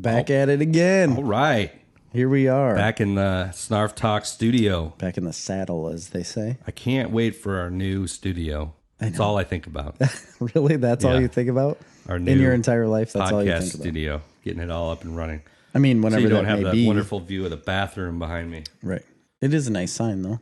Back at it again. All right. Here we are. Back in the Snarf Talk studio. Back in the saddle, as they say. I can't wait for our new studio. That's all I think about. Really? That's all you think about? Our new in your entire life, that's all you think about? studio. Getting it all up and running. I mean, whenever so you don't that have may that be. wonderful view of the bathroom behind me. Right. It is a nice sign, though.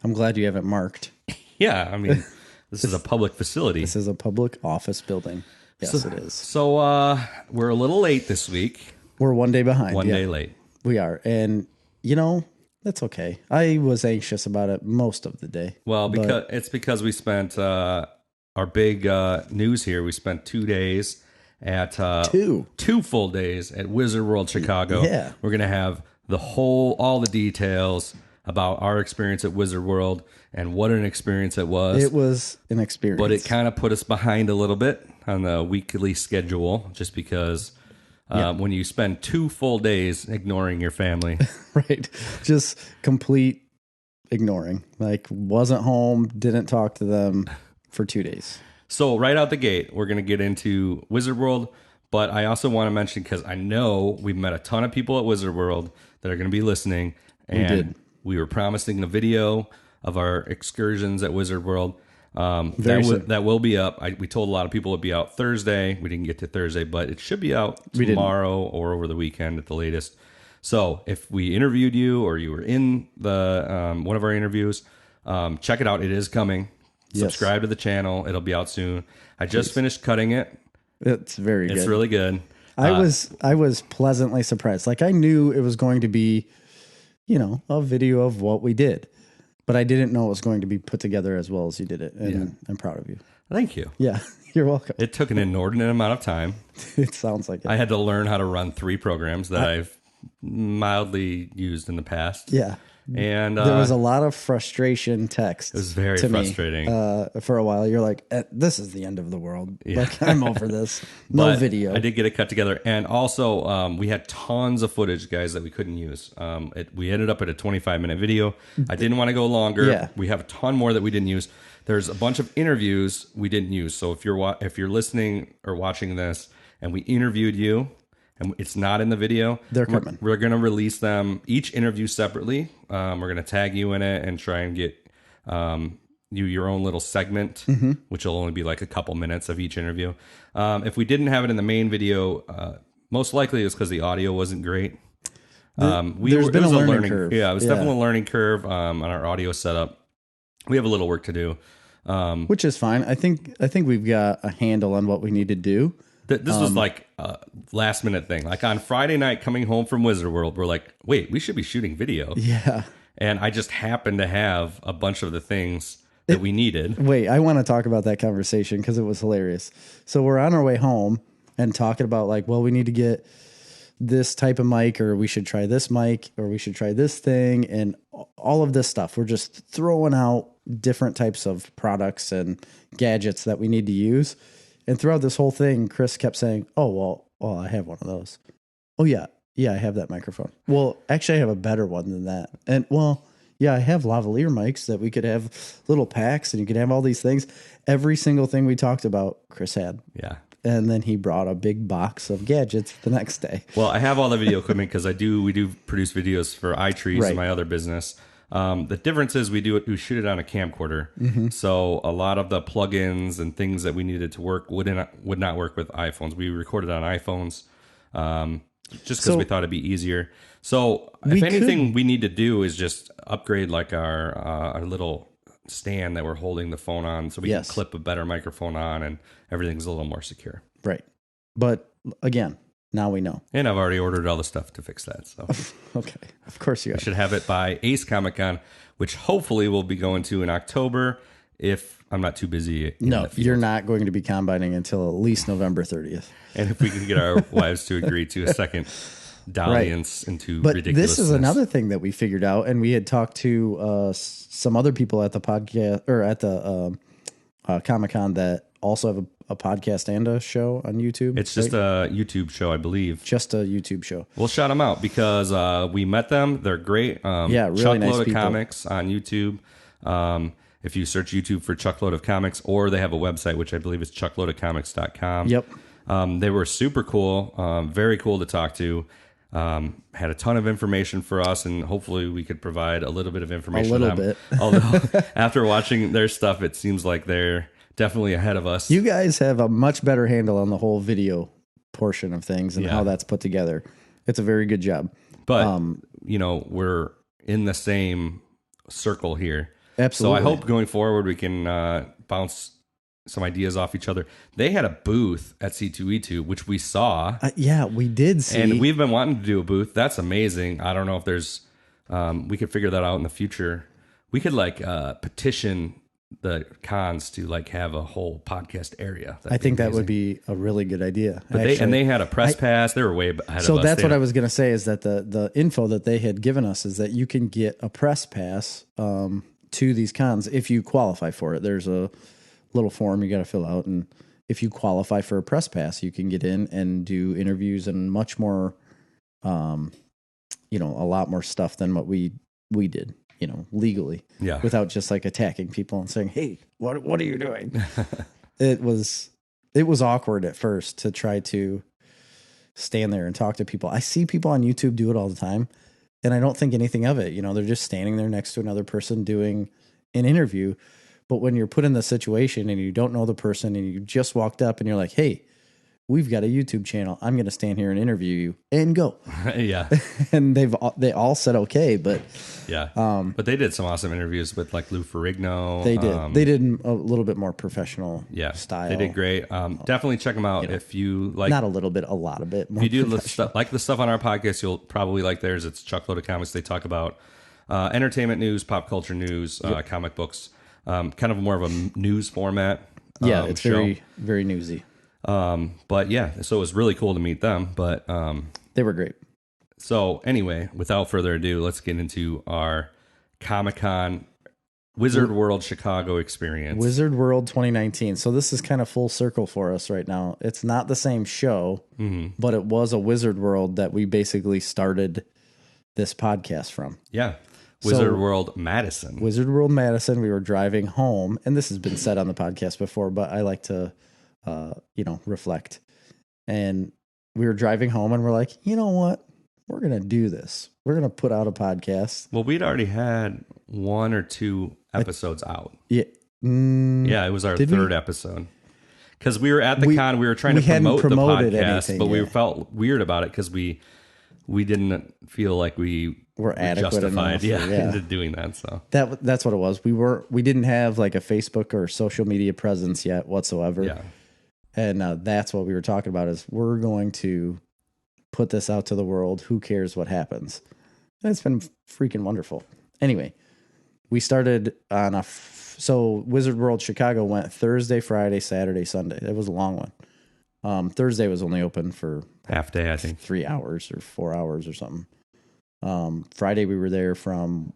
I'm glad you have it marked. Yeah, I mean, this is a public facility. This is a public office building. Yes, it is. So we're a little late this week. We're one day behind. One day late. We are. And, you know, that's okay. I was anxious about it most of the day. Well, because we spent our big news here. We spent 2 days at two full days at Wizard World Chicago. Yeah. We're going to have all the details about our experience at Wizard World and what an experience it was. It was an experience. But it kind of put us behind a little bit on the weekly schedule just because when you spend 2 full days ignoring your family. Right. Just complete ignoring. Like, wasn't home, didn't talk to them for 2 days. So right out the gate, we're going to get into Wizard World. But I also want to mention, because I know we've met a ton of people at Wizard World that are going to be listening. And we were promising a video of our excursions at Wizard World. That will be up. We told a lot of people it would be out Thursday. We didn't get to Thursday, but it should be out tomorrow or over the weekend at the latest. So if we interviewed you or you were in the one of our interviews, check it out. It is coming. Yes. Subscribe to the channel. It'll be out soon. I just finished cutting it. It's very good. It's really good. I was pleasantly surprised. Like, I knew it was going to be, you know, a video of what we did, but I didn't know it was going to be put together as well as you did it. And I'm proud of you. Thank you. Yeah, you're welcome. It took an inordinate amount of time. It sounds like it. I had to learn how to run 3 programs that I've mildly used in the past. Yeah. And there was a lot of frustration text. It was very frustrating. For a while, you're like, this is the end of the world. Yeah. Like, I'm over this. No video. I did get it cut together. And also, we had tons of footage, guys, that we couldn't use. We ended up at a 25-minute video. I didn't want to go longer. Yeah. We have a ton more that we didn't use. There's a bunch of interviews we didn't use. So if you're listening or watching this and we interviewed you, and it's not in the video, they're coming. We're going to release them, each interview separately. We're going to tag you in it and try and get you your own little segment, which will only be like a couple minutes of each interview. If we didn't have it in the main video, most likely it was because the audio wasn't great. There's been a learning curve. Yeah, it was definitely a learning curve on our audio setup. We have a little work to do. Which is fine. I think we've got a handle on what we need to do. This was like a last minute thing. Like on Friday night coming home from Wizard World, we're like, wait, we should be shooting video. Yeah. And I just happened to have a bunch of the things that we needed. Wait, I want to talk about that conversation because it was hilarious. So we're on our way home and talking about like, well, we need to get this type of mic, or we should try this mic, or we should try this thing, and all of this stuff. We're just throwing out different types of products and gadgets that we need to use. And throughout this whole thing, Chris kept saying, oh, well, I have one of those. Oh, yeah, I have that microphone. Well, actually, I have a better one than that. And, well, yeah, I have lavalier mics that we could have little packs, and you could have all these things. Every single thing we talked about, Chris had. Yeah. And then he brought a big box of gadgets the next day. Well, I have all the video equipment because we do produce videos for iTrees and my other business. The difference is we shoot it on a camcorder. So a lot of the plugins and things that we needed to work would not work with iPhones. We recorded on iPhones just because we thought it'd be easier. So if anything we need to do is just upgrade like our little stand that we're holding the phone on so we can clip a better microphone on and everything's a little more secure. Right. But again, now we know. And I've already ordered all the stuff to fix that. So okay. Of course you have. We should have it by Ace Comic Con, which hopefully we'll be going to in October if I'm not too busy. No, you're not going to be combining until at least November 30th. And if we can get our wives to agree to a second dalliance into ridiculousness. This is another thing that we figured out, and we had talked to some other people at the podcast or at the Comic-Con that also have a podcast and a show on YouTube. It's just a YouTube show, I believe. Just a YouTube show. We'll shout them out because we met them. They're great. Really Chuckload nice of people. Comics on YouTube. If you search YouTube for Chuckload of Comics, or they have a website, which I believe is chuckloadofcomics.com. Yep. They were super cool, very cool to talk to. Had a ton of information for us, and hopefully we could provide a little bit of information. A little bit. Although after watching their stuff, it seems like they're definitely ahead of us. You guys have a much better handle on the whole video portion of things and how that's put together. It's a very good job. But, we're in the same circle here. Absolutely. So I hope going forward we can bounce some ideas off each other. They had a booth at C2E2, which we saw. Yeah, we did see. And we've been wanting to do a booth. That's amazing. I don't know if there's, we could figure that out in the future. We could petition the cons to have a whole podcast area. I think that would be a really good idea. But they had a press pass. They were way ahead of us. So that's what I was going to say, is that the info that they had given us is that you can get a press pass to these cons if you qualify for it. There's a little form you got to fill out, and if you qualify for a press pass, you can get in and do interviews and much more, a lot more stuff than what we did, legally, without just attacking people and saying, "Hey, what are you doing?" It was awkward at first to try to stand there and talk to people. I see people on YouTube do it all the time, and I don't think anything of it. They're just standing there next to another person doing an interview. But when you're put in the situation and you don't know the person and you just walked up and you're like, "Hey, we've got a YouTube channel. I'm going to stand here and interview you," and go. Yeah. And they all said okay, but yeah. But they did some awesome interviews with Lou Ferrigno. They did. They did a little bit more professional style. They did great. Definitely check them out if you like. Not a little bit, a lot of it. If you do the stuff on our podcast, you'll probably like theirs. It's Chuckload of Comics. They talk about entertainment news, pop culture news, comic books. Kind of more of a news format. It's show. very, very newsy. But yeah, so it was really cool to meet them. But they were great. So anyway, without further ado, let's get into our Comic-Con Wizard World Chicago experience. Wizard World 2019. So this is kind of full circle for us right now. It's not the same show, but it was a Wizard World that we basically started this podcast from. Yeah. Wizard World Madison. Wizard World Madison. We were driving home, and this has been said on the podcast before, but I like to, reflect. And we were driving home, and we're like, you know what? We're going to do this. We're going to put out a podcast. Well, we'd already had 1 or 2 episodes out. Yeah. Yeah, it was our third episode. Because we were at the con, we were trying to promote the podcast, but we felt weird about it because we didn't feel like we were adequate justified enough, into doing that. So that's what it was. We didn't have a Facebook or social media presence yet whatsoever. Yeah. And that's what we were talking about, is we're going to put this out to the world. Who cares what happens? And it's been freaking wonderful. Anyway, we started on so Wizard World Chicago went Thursday, Friday, Saturday, Sunday. It was a long one. Thursday was only open for half day, I think 3 hours or 4 hours or something. Friday we were there from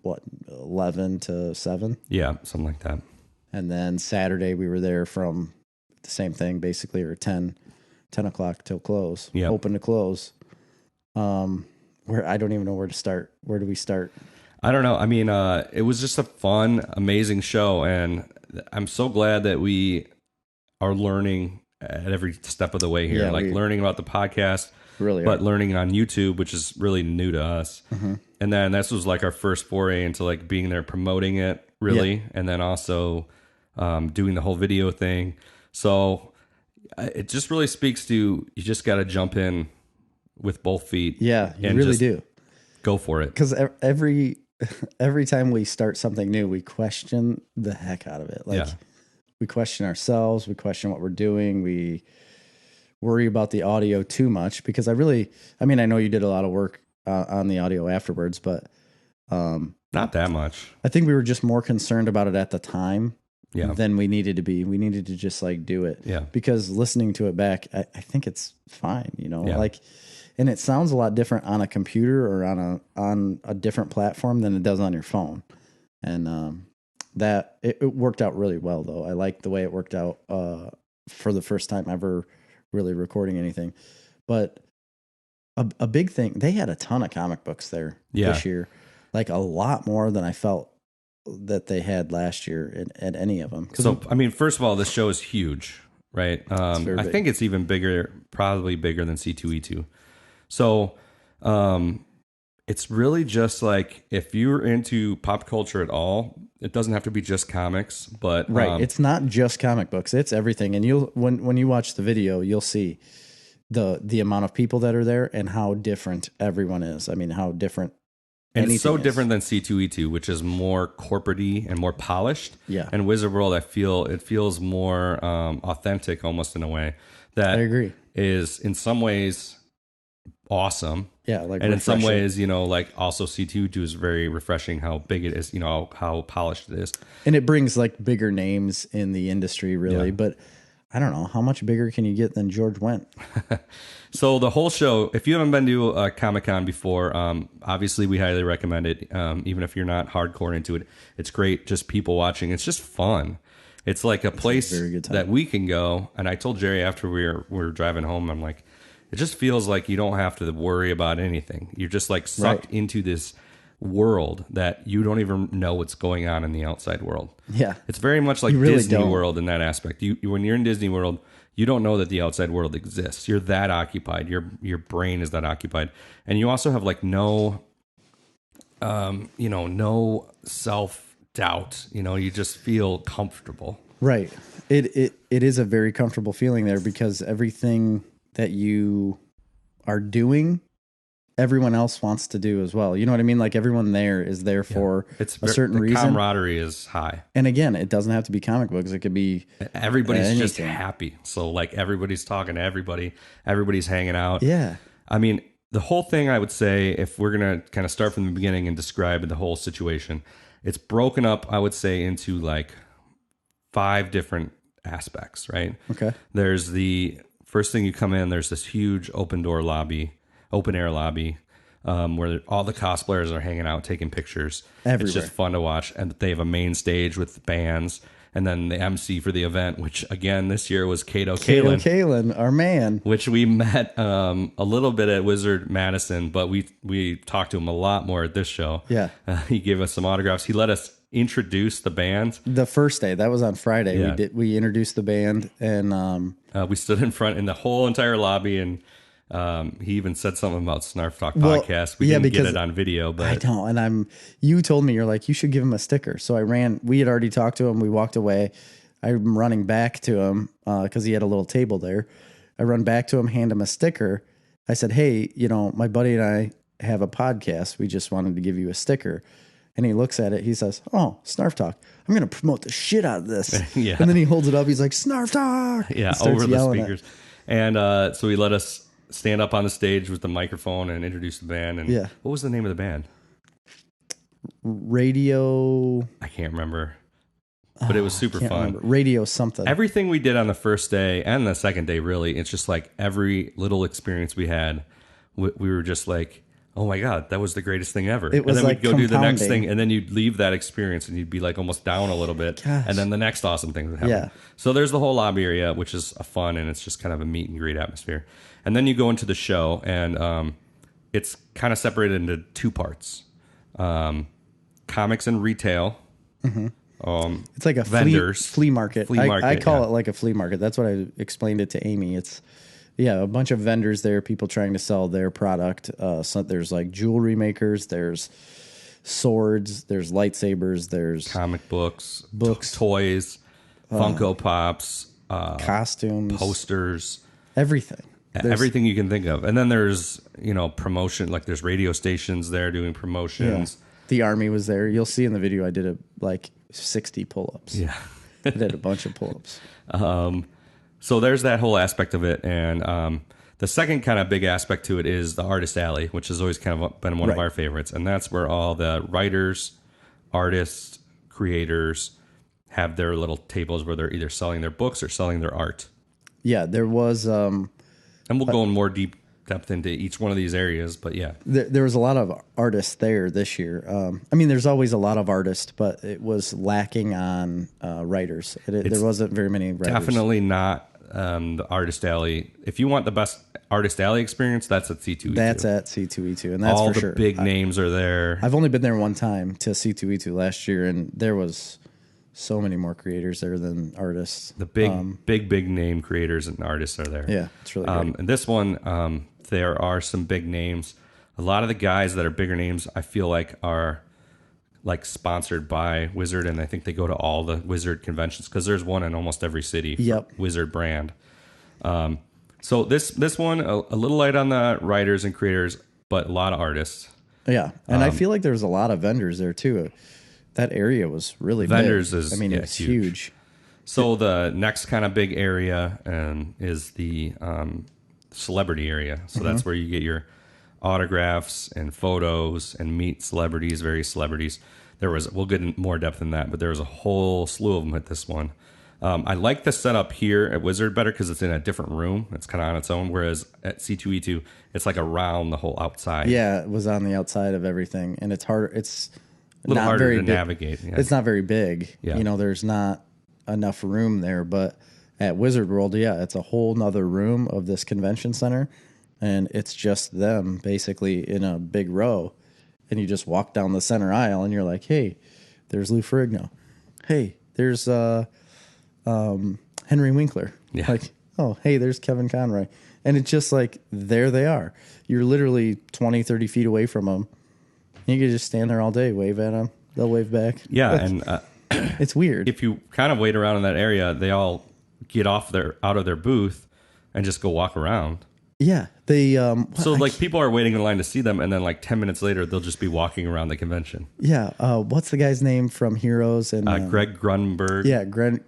11 to 7. Yeah, something like that. And then Saturday we were there from the same thing basically, or 10 o'clock till close. Yeah, open to close. Where I don't even know where to start. Where do we start? I don't know. I mean, it was just a fun, amazing show, and I'm so glad that we are learning at every step of the way here. Learning about the podcast, really, but learning on YouTube, which is really new to us. Mm-hmm. And then this was our first foray into being there, promoting it, really, and then also doing the whole video thing. So it just really speaks to, you just got to jump in with both feet. Yeah, you really do. Go for it. Because every time we start something new, we question the heck out of it. We question ourselves. We question what we're doing. We worry about the audio too much, because I know you did a lot of work on the audio afterwards, but not that much. I think we were just more concerned about it at the time than we needed to be. We needed to just do it. Yeah. Because listening to it back, I think it's fine, and it sounds a lot different on a computer or on a different platform than it does on your phone. And that it worked out really well, though. I like the way it worked out for the first time ever really recording anything. But a big thing, they had a ton of comic books there this year, a lot more than I felt that they had last year at any of them. So, I mean, first of all, this show is huge. right? I think it's even bigger, probably bigger than C2E2. So it's really just like if you're into pop culture at all, it doesn't have to be just comics, but it's not just comic books; it's everything. And you'll when you watch the video, you'll see the amount of people that are there and how different everyone is. I mean, how different. And it's so different than C2E2, which is more corporate-y and more polished. Yeah. And Wizard World, it feels more authentic almost in a way. That I agree. Is in some ways awesome. Yeah, like and refreshing. In some ways, like also C2E2 is very refreshing how big it is, how polished it is. And it brings like bigger names in the industry, really. Yeah. But I don't know, how much bigger can you get than George Wendt? So the whole show, if you haven't been to a Comic-Con before, obviously we highly recommend it. Even if you're not hardcore into it, it's great. Just people watching. It's just fun. It's like a place that we can go. And I told Jerry after we were driving home, I'm like, it just feels like you don't have to worry about anything. You're just like sucked into this world that you don't even know what's going on in the outside world. Yeah. It's very much like really Disney World in that aspect. When you're in Disney World, you don't know that the outside world exists. You're that occupied. Your brain is that occupied. And you also have like no self-doubt. You just feel comfortable. Right. It is a very comfortable feeling there because everything that you are doing, everyone else wants to do as well. You know what I mean? Like everyone there is there for a certain reason. The camaraderie is high. And again, it doesn't have to be comic books. It could be everybody's just happy. So like everybody's talking to everybody. Everybody's hanging out. Yeah. I mean, the whole thing, I would say, if we're going to kind of start from the beginning and describe the whole situation, it's broken up, I would say, into like 5 different aspects, right? Okay. There's the first thing you come in, there's this huge open air lobby, where all the cosplayers are hanging out, taking pictures. Everywhere. It's just fun to watch. And they have a main stage with bands. And then the MC for the event, which again this year was Kato Kalin, our man. Which we met a little bit at Wizard Madison, but we talked to him a lot more at this show. Yeah. He gave us some autographs. He let us introduce the band. The first day, that was on Friday. Yeah. We introduced the band, and we stood in front in the whole entire lobby, and he even said something about Snarf Talk podcast. We didn't get it on video, but I know. And you told me, you're like, you should give him a sticker. So we had already talked to him. We walked away. I'm running back to him because he had a little table there. I run back to him, hand him a sticker. I said, hey, my buddy and I have a podcast. We just wanted to give you a sticker. And he looks at it. He says, oh, Snarf Talk. I'm going to promote the shit out of this. Yeah. And then he holds it up. He's like, Snarf Talk. Yeah, over the speakers. And so he let us stand up on the stage with the microphone and introduce the band. And what was the name of the band? Radio. I can't remember. But it was super fun. Remember. Radio something. Everything we did on the first day and the second day, really, it's just like every little experience we had, we were just like, oh my God, that was the greatest thing ever. It was and then like we'd go do the next thing, and then you'd leave that experience and you'd be like almost down a little bit. Gosh. And then the next awesome thing would happen. Yeah. So there's the whole lobby area, which is fun, and it's just kind of a meet and greet atmosphere. And then you go into the show, and it's kind of separated into 2 parts. Comics and retail. Mm-hmm. It's like a vendors, flea market. I call it like a flea market. That's what I explained it to Amy. It's a bunch of vendors there, people trying to sell their product. So there's like jewelry makers, there's swords, there's lightsabers, there's comic books, toys, Funko Pops, costumes, posters, everything. Everything you can think of. And then there's, promotion, like there's radio stations there doing promotions. Yeah. The Army was there. You'll see in the video I did 60 pull-ups. Yeah. I did a bunch of pull-ups. So there's that whole aspect of it. And the second kind of big aspect to it is the Artist Alley, which has always kind of been one of our favorites. And that's where all the writers, artists, creators have their little tables where they're either selling their books or selling their art. Yeah, there was... and we'll go in more deep depth into each one of these areas, but yeah. There was a lot of artists there this year. There's always a lot of artists, but it was lacking on writers. There wasn't very many writers. Definitely not the Artist Alley. If you want the best Artist Alley experience, that's at C2E2. That's at C2E2, and that's all for sure. All the big names are there. I've only been there one time to C2E2 last year, and there was so many more creators there than artists. The big name creators and artists are there. Yeah, it's really great. And this one, there are some big names. A lot of the guys that are bigger names, I feel like are like sponsored by Wizard, and I think they go to all the Wizard conventions because there's one in almost every city. Yep. Wizard brand. So this one a little light on the writers and creators, but a lot of artists. Yeah, and I feel like there's a lot of vendors there too. That area was really vendors big. is it's huge. So the next kind of big area is the celebrity area. So that's where you get your autographs and photos and meet celebrities, various celebrities. We'll get in more depth in that, but there was a whole slew of them at this one. I like the setup here at Wizard better because it's in a different room. It's kind of on its own, whereas at C2E2, it's like around the whole outside. Yeah, it was on the outside of everything, and it's hard. It's a little not harder very to big. navigate. Yeah. It's not very big. Yeah. There's not enough room there, but at Wizard World, it's a whole nother room of this convention center, and it's just them basically in a big row, and you just walk down the center aisle, and you're like, hey, there's Lou Ferrigno. Hey, there's Henry Winkler. Yeah. Like, oh, hey, there's Kevin Conroy. And it's just like, there they are. You're literally 20, 30 feet away from them. You can just stand there all day, wave at them. They'll wave back. Yeah, and it's weird. If you kind of wait around in that area, they all get out of their booth and just go walk around. Yeah, they. So like people are waiting in line to see them, and then like 10 minutes later, they'll just be walking around the convention. Yeah, what's the guy's name from Heroes and Greg Grunberg? Yeah, Greg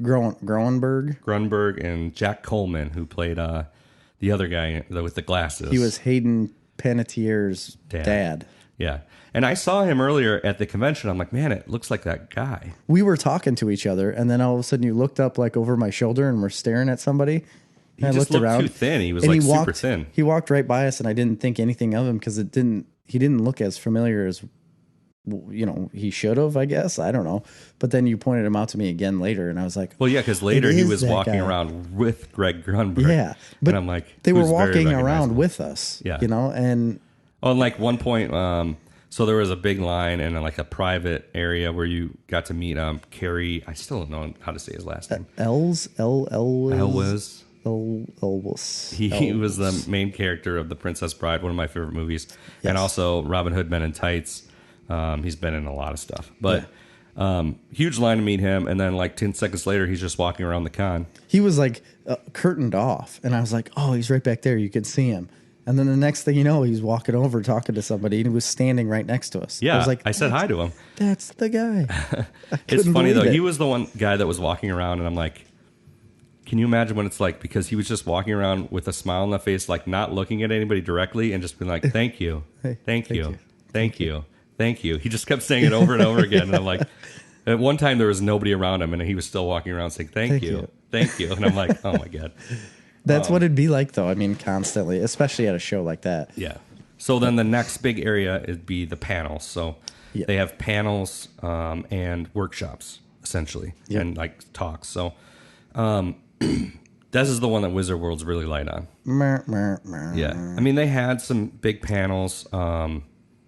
Groenberg. Grunberg and Jack Coleman, who played the other guy with the glasses. He was Hayden Panettiere's dad. Yeah. And I saw him earlier at the convention. I'm like, man, it looks like that guy. We were talking to each other, and then all of a sudden you looked up like over my shoulder and we're staring at somebody. He just looked too thin. He was like super thin. He walked right by us, and I didn't think anything of him because he didn't look as familiar as he should have, I guess. I don't know. But then you pointed him out to me again later, and I was like, well, yeah, because later he was walking around with Greg Grunberg. Yeah. But and I'm like, they were walking around with us. Yeah. And like one point, so there was a big line and like a private area where you got to meet Carrie. I still don't know how to say his last name. Elwes. He was the main character of The Princess Bride, one of my favorite movies, and also Robin Hood Men in Tights. He's been in a lot of stuff, but huge line to meet him, and then like 10 seconds later, he's just walking around the con. He was like curtained off, and I was like, "Oh, he's right back there. You could see him." And then the next thing you know, he's walking over talking to somebody, and he was standing right next to us. Yeah, I said hi to him. That's the guy. It's funny though. He was the one guy that was walking around, and I'm like, can you imagine what it's like? Because he was just walking around with a smile on the face, like not looking at anybody directly and just being like, thank you, thank you, thank you, thank you. He just kept saying it over and over again. And I'm like, at one time there was nobody around him and he was still walking around saying, thank you. Thank you. And I'm like, oh my God. That's what it'd be like though. I mean, constantly, especially at a show like that. Yeah. So then the next big area would be the panels. So they have panels and workshops essentially and like talks. So, this is the one that Wizard World's really light on. Yeah. I mean, they had some big panels.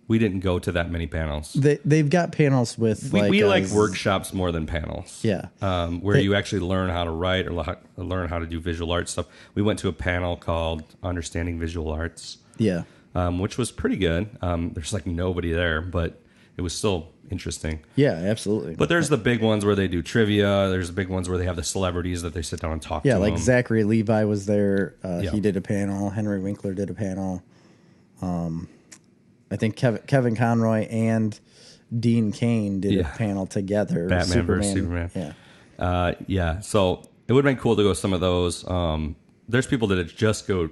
We didn't go to that many panels. They've got panels with we like workshops more than panels. Yeah. Where you actually learn how to write or learn how to do visual art stuff. We went to a panel called Understanding Visual Arts. Yeah. Which was pretty good. There's like nobody there, but it was still interesting. Yeah, absolutely. But there's the big ones where they do trivia. There's the big ones where they have the celebrities that they sit down and talk to. Yeah, like Zachary Levi was there. Yeah. He did a panel. Henry Winkler did a panel. I think Kevin Conroy and Dean Cain did a panel together. Batman versus Superman. Yeah. Yeah. So it would have been cool to go to some of those. There's people that just go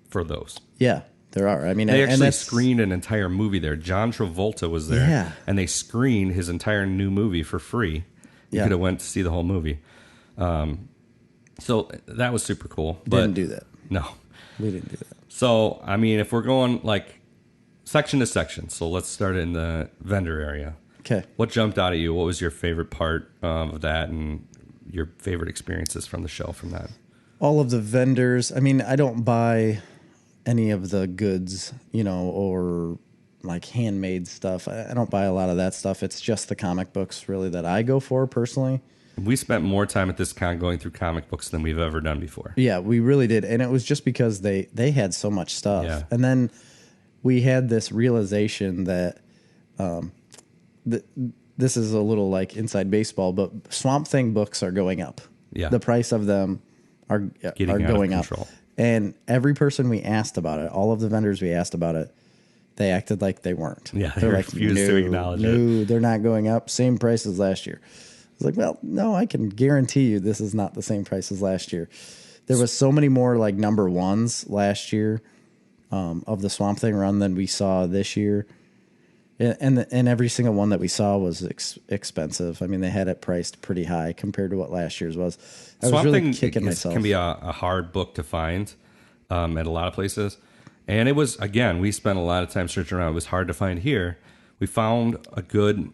for those. Yeah, there are. I mean, they actually screened an entire movie there. John Travolta was there. Yeah. And they screened his entire new movie for free. You could have went to see the whole movie. So that was super cool. But didn't do that. No. We didn't do that. So, I mean, if we're going like section to section, so let's start in the vendor area. Okay. What jumped out at you? What was your favorite part of that and your favorite experiences from the show from that? All of the vendors. I mean, I don't buy any of the goods, or like handmade stuff. I don't buy a lot of that stuff. It's just the comic books really that I go for personally. We spent more time at this con going through comic books than we've ever done before. Yeah, we really did. And it was just because they had so much stuff. Yeah. And then we had this realization that this is a little like inside baseball, but Swamp Thing books are going up. Yeah. The price of them are going up. And every person we asked about it, all of the vendors we asked about it, they acted like they weren't. Yeah, they're like, refused to acknowledge it. No, they're not going up. Same price as last year. I was like, well, no, I can guarantee you this is not the same price as last year. There was so many more like number ones last year of the Swamp Thing run than we saw this year. And every single one that we saw was expensive. I mean, they had it priced pretty high compared to what last year's was. I was really kicking myself. Can be a hard book to find at a lot of places. And it was, again, we spent a lot of time searching around. It was hard to find here. We found a good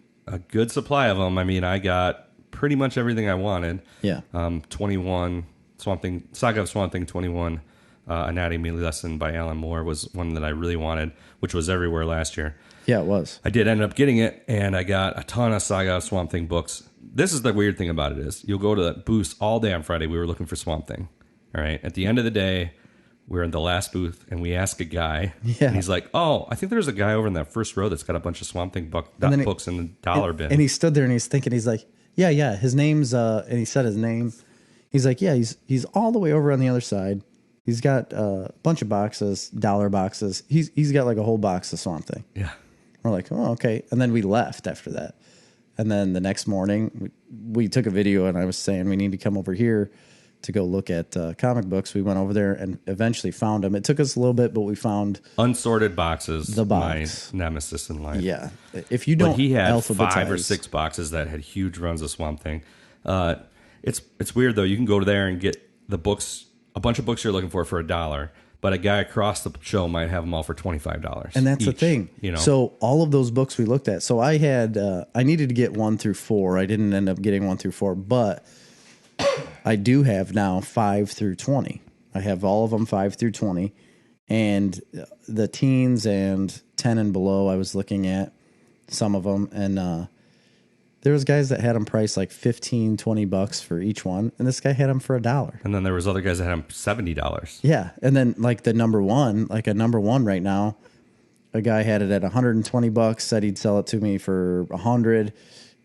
supply of them. I mean, I got pretty much everything I wanted. Yeah. 21 Swamp Thing, Saga of Swamp Thing 21, Anatomy Lesson by Alan Moore was one that I really wanted, which was everywhere last year. Yeah, it was. I did end up getting it, and I got a ton of Saga of Swamp Thing books. This is the weird thing about it is you'll go to the booth all day on Friday. We were looking for Swamp Thing. All right. At the end of the day, we're in the last booth, and we ask a guy. Yeah. And he's like, oh, I think there's a guy over in that first row that's got a bunch of Swamp Thing books in the dollar bin. And he stood there, and he's thinking, he's like, yeah, his name's, and he said his name. He's like, yeah, he's all the way over on the other side. He's got a bunch of boxes, dollar boxes. He's got like a whole box of Swamp Thing. Yeah. We're like, oh, okay. And then we left after that. And then the next morning, we took a video, and I was saying we need to come over here to go look at comic books. We went over there and eventually found them. It took us a little bit, but we found unsorted boxes. The box, my nemesis in life. Yeah, if you don't, but he had 5 or 6 boxes that had huge runs of Swamp Thing. It's weird though. You can go there and get the books, a bunch of books you're looking for $1. But a guy across the show might have them all for $25. And that's each, the thing. You know? So all of those books we looked at. So I had, I needed to get 1 through 4. I didn't end up getting 1 through 4, but I do have now 5 through 20. I have all of them 5 through 20. And the teens and 10 and below, I was looking at some of them. And there was guys that had them priced like $15-$20 for each one, and this guy had them for $1. And then there was other guys that had them $70. Yeah, and then like the number one right now, a guy had it at $120, said he'd sell it to me for $100.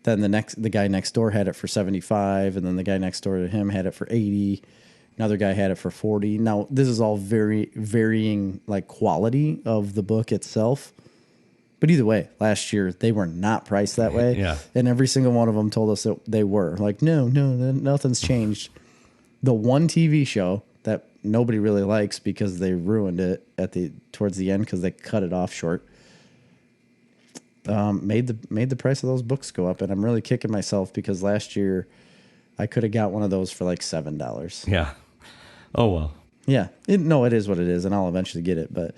Then the guy next door had it for $75, and then the guy next door to him had it for $80. Another guy had it for $40. Now this is all very varying like quality of the book itself. But either way, last year they were not priced that way. Yeah. And every single one of them told us that they were. Like, no, nothing's changed. The one TV show that nobody really likes because they ruined it towards the end because they cut it off short, made the price of those books go up. And I'm really kicking myself because last year I could have got one of those for like $7. Yeah. Oh, well. Yeah. It is what it is, and I'll eventually get it. But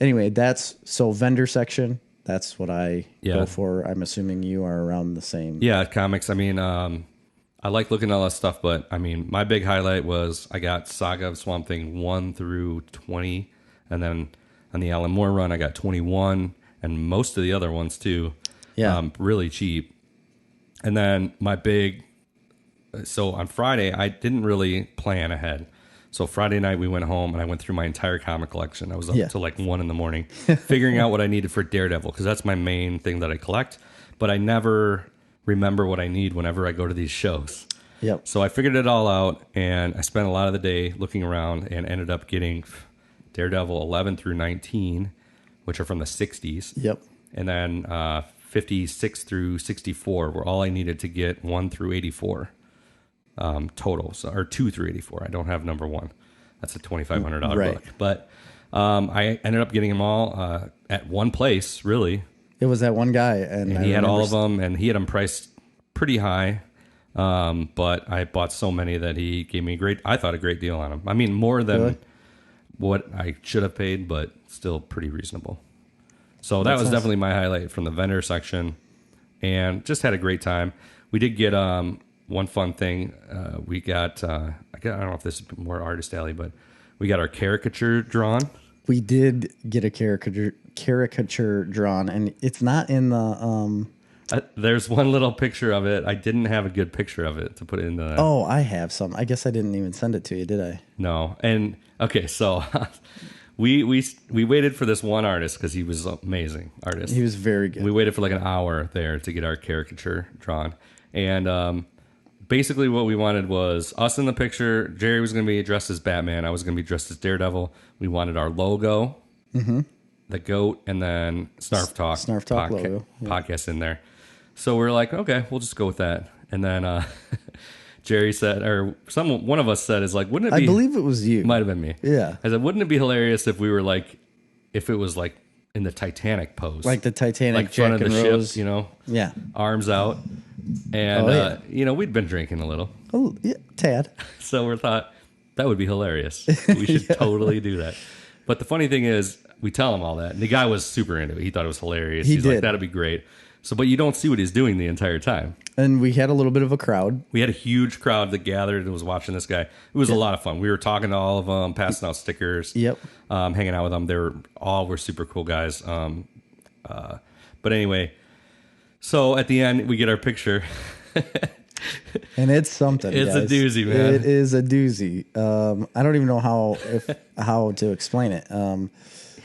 anyway, vendor section. That's what I go for. I'm assuming you are around the same. Yeah, comics. I mean, I like looking at all that stuff, but I mean, my big highlight was I got Saga of Swamp Thing 1 through 20, and then on the Alan Moore run, I got 21, and most of the other ones too. Yeah, really cheap. And then so on Friday, I didn't really plan ahead. So Friday night we went home and I went through my entire comic collection. I was up till like 1 a.m, figuring out what I needed for Daredevil because that's my main thing that I collect. But I never remember what I need whenever I go to these shows. Yep. So I figured it all out, and I spent a lot of the day looking around and ended up getting Daredevil 11 through 19, which are from the 60s. Yep. And then 56 through 64 were all I needed to get 1 through 84. Total, or 2 through 84. I don't have number 1. That's a $2,500 book. But I ended up getting them all at one place, really. It was that one guy. And he had all of them, and he had them priced pretty high. But I bought so many that he gave me a great deal on them. I mean, more than what I should have paid, but still pretty reasonable. So that was definitely my highlight from the vendor section, and just had a great time. We did get one fun thing. We got I don't know if this is more artist alley, but we got our caricature drawn. We did get a caricature drawn, and it's not in the. There's one little picture of it. I didn't have a good picture of it to put in the. Oh, I have some. I guess I didn't even send it to you, did I? No. And okay, so we waited for this one artist because he was an amazing artist. He was very good. We waited for like an hour there to get our caricature drawn, and basically what we wanted was us in the picture. Jerry was going to be dressed as Batman. I was going to be dressed as Daredevil. We wanted our logo, the goat, and then Snarf Talk logo, podcast in there. So we're like, okay, we'll just go with that. And then Jerry said, or one of us said, is like, wouldn't it be? I believe it was you. Might have been me. Yeah. I said, wouldn't it be hilarious if we were like, if it was like in the Titanic pose, like the Titanic, like Jack front of and the Rose, ship, you know, yeah, arms out, and you know, we'd been drinking a little, yeah, tad. So we thought that would be hilarious. We should totally do that. But the funny thing is, we tell him all that, and the guy was super into it. He thought it was hilarious. He's like, that'd be great. So, but you don't see what he's doing the entire time. And we had a little bit of a crowd. We had a huge crowd that gathered and was watching this guy. It was a lot of fun. We were talking to all of them, passing out stickers. Yep. Hanging out with them. They were super cool guys. But anyway, so at the end, we get our picture. And it's something. It's guys. a doozy, man. It is a doozy. I don't even know how to explain it.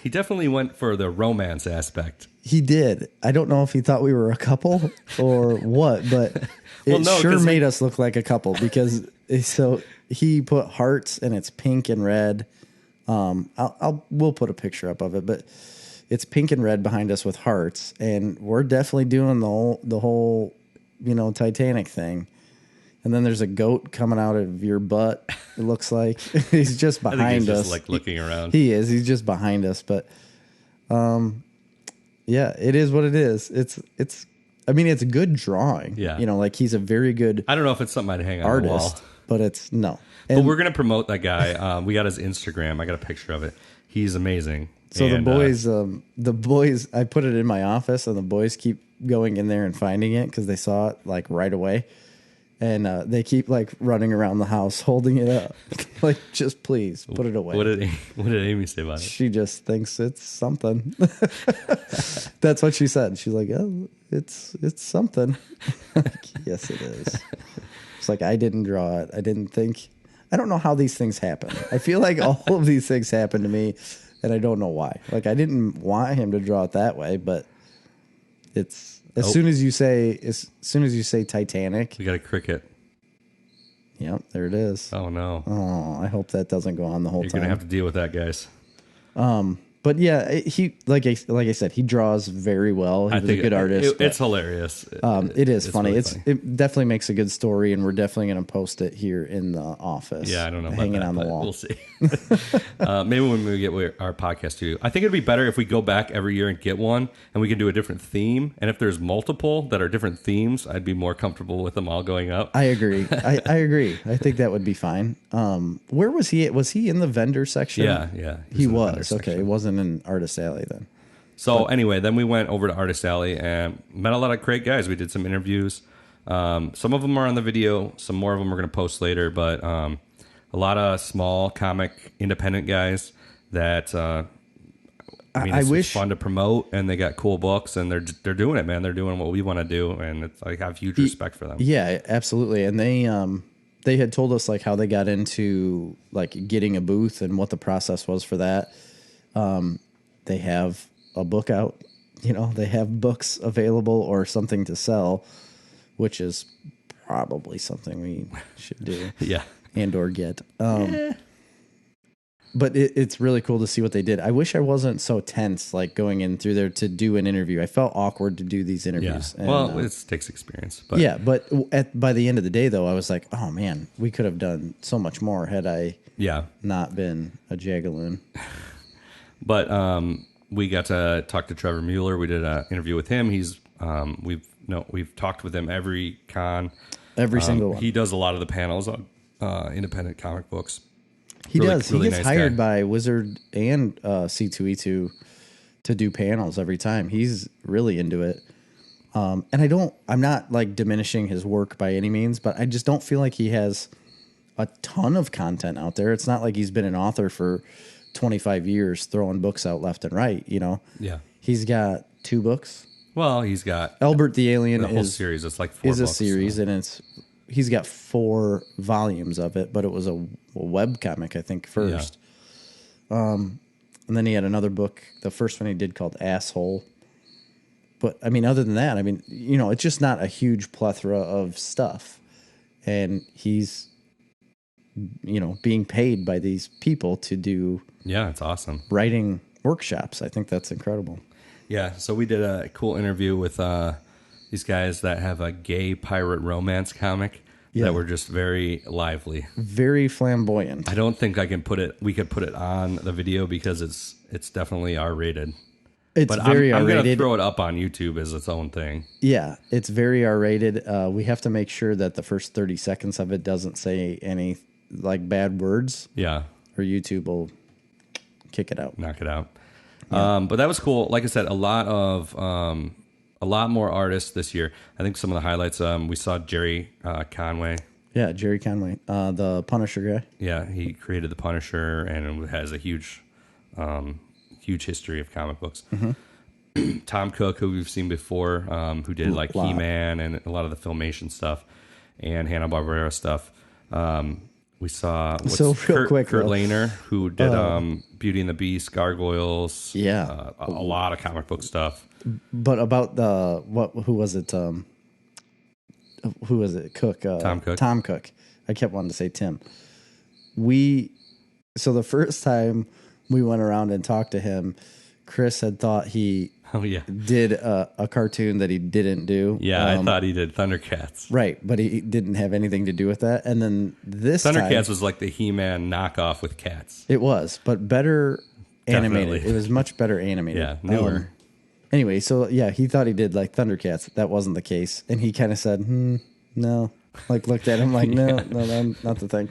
He definitely went for the romance aspect. He did. I don't know if he thought we were a couple or what, but it made us look like a couple because so he put hearts and it's pink and red. We'll put a picture up of it, but it's pink and red behind us with hearts, and we're definitely doing the whole Titanic thing. And then there's a goat coming out of your butt. It looks like he's just behind I think he's us. Just like looking around. He is. He's just behind us, but. Yeah, it is what it is. It's. I mean, it's a good drawing. Yeah, like he's a very good. I don't know if it's something I'd hang on artist, the wall, but it's no. But we're gonna promote that guy. We got his Instagram. I got a picture of it. He's amazing. So and, the boys, I put it in my office, and the boys keep going in there and finding it because they saw it like right away. And they keep like running around the house holding it up, like just please put it away. What did Amy say about it? She just thinks it's something. That's what she said. She's like, "Oh, it's something." Like, yes, it is. It's like I didn't draw it. I didn't think. I don't know how these things happen. I feel like all of these things happen to me, and I don't know why. Like I didn't want him to draw it that way, but it's. As soon as you say Titanic, we got a cricket. Yep, there it is. Oh no! Oh, I hope that doesn't go on the whole time. You're gonna have to deal with that, guys. But yeah, he like I said, he draws very well. He's a good artist. It's hilarious. It is funny. Really funny. It definitely makes a good story, and we're definitely going to post it here in the office. Yeah, I don't know about hanging that, on the wall. We'll see. Maybe when we get our podcast too. I think it'd be better if we go back every year and get one, and we can do a different theme. And if there's multiple that are different themes, I'd be more comfortable with them all going up. I agree. I agree. I think that would be fine. Where was he? Was he in the vendor section? Yeah. He was. Okay, it wasn't in Artist Alley then. So anyway, then we went over to Artist Alley and met a lot of great guys. We did some interviews. Some of them are on the video. Some more of them we're going to post later. But a lot of small comic independent guys that it's fun to promote, and they got cool books, and they're doing it, man. They're doing what we want to do, and I have huge respect for them. Yeah, absolutely. And they had told us like how they got into like getting a booth and what the process was for that. They have a book out, they have books available or something to sell, which is probably something we should do. Yeah. And or get. But it's really cool to see what they did. I wish I wasn't so tense, like going in through there to do an interview. I felt awkward to do these interviews. Yeah. And, well, it takes experience. But. Yeah, but by the end of the day, though, I was like, oh, man, we could have done so much more had I not been a jagaloon. But we got to talk to Trevor Mueller. We did an interview with him. He's we've talked with him every con, every single one. He does a lot of the panels on independent comic books. He does. He gets nice hired by Wizard and C2E2 to do panels every time. He's really into it. And I'm not like diminishing his work by any means, but I just don't feel like he has a ton of content out there. It's not like he's been an author for 25 years throwing books out left and right, you know. Yeah. He's got 2 books. Well, he's got Albert the Alien the whole series. It's like 4 is books. a series, and he's got 4 volumes of it, but it was a web comic, I think, first. Yeah. And then he had another book, the first one he did called Asshole. But I mean, other than that, I mean, you know, it's just not a huge plethora of stuff. And he's, you know, being paid by these people to do. Yeah, it's awesome. Writing workshops. I think that's incredible. Yeah. So we did a cool interview with these guys that have a gay pirate romance comic that were just very lively, very flamboyant. I don't think we could put it on the video because it's definitely R-rated. It's very I'm R-rated. going to throw it up on YouTube as its own thing. Yeah, it's very R-rated. We have to make sure that the first 30 seconds of it doesn't say any like bad words. Yeah. Or YouTube will kick it out. Knock it out. Yeah. But that was cool. Like I said, a lot more artists this year. I think some of the highlights, we saw Jerry Conway. Yeah, Jerry Conway, the Punisher guy. Yeah, he created the Punisher and has a huge history of comic books. Mm-hmm. Tom Cook, who we've sing before, who did like He-Man and a lot of the Filmation stuff and Hanna-Barbera stuff. We saw Kurt Lehner, who did Beauty and the Beast, Gargoyles. Yeah, a lot of comic book stuff. But about who was it? Who was it? Cook. Tom Cook. Tom Cook. I kept wanting to say Tim. So the first time we went around and talked to him, Chris had thought he did a cartoon that he didn't do. Yeah, I thought he did Thundercats. Right, but he didn't have anything to do with that. And then this Thundercats was like the He-Man knockoff with cats. It was, but better animated. Definitely. It was much better animated. Yeah, newer. Anyway, so yeah, he thought he did like Thundercats. That wasn't the case. And he kind of said, no. Like looked at him like, no, not the thing.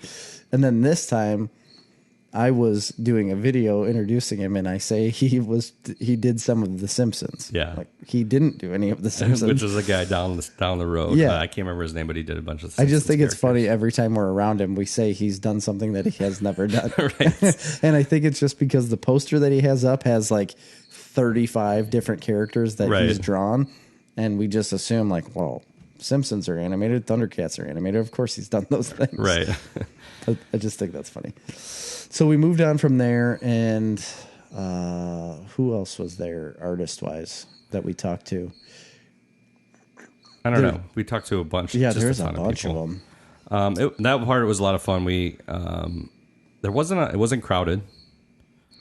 And then this time I was doing a video introducing him, and I say he did some of The Simpsons. Yeah, like he didn't do any of The Simpsons, which is a guy down the road. Yeah, I can't remember his name, but he did a bunch of. I just think it's funny every time we're around him, we say he's done something that he has never done. Right, and I think it's just because the poster that he has up has like 35 different characters that he's drawn, and we just assume like, well, Simpsons are animated, Thundercats are animated. Of course, he's done those things. Right. I just think that's funny. So we moved on from there, and who else was there artist-wise that we talked to? I don't know. We talked to a bunch. Yeah, just there's a bunch of them. That part was a lot of fun. It wasn't crowded.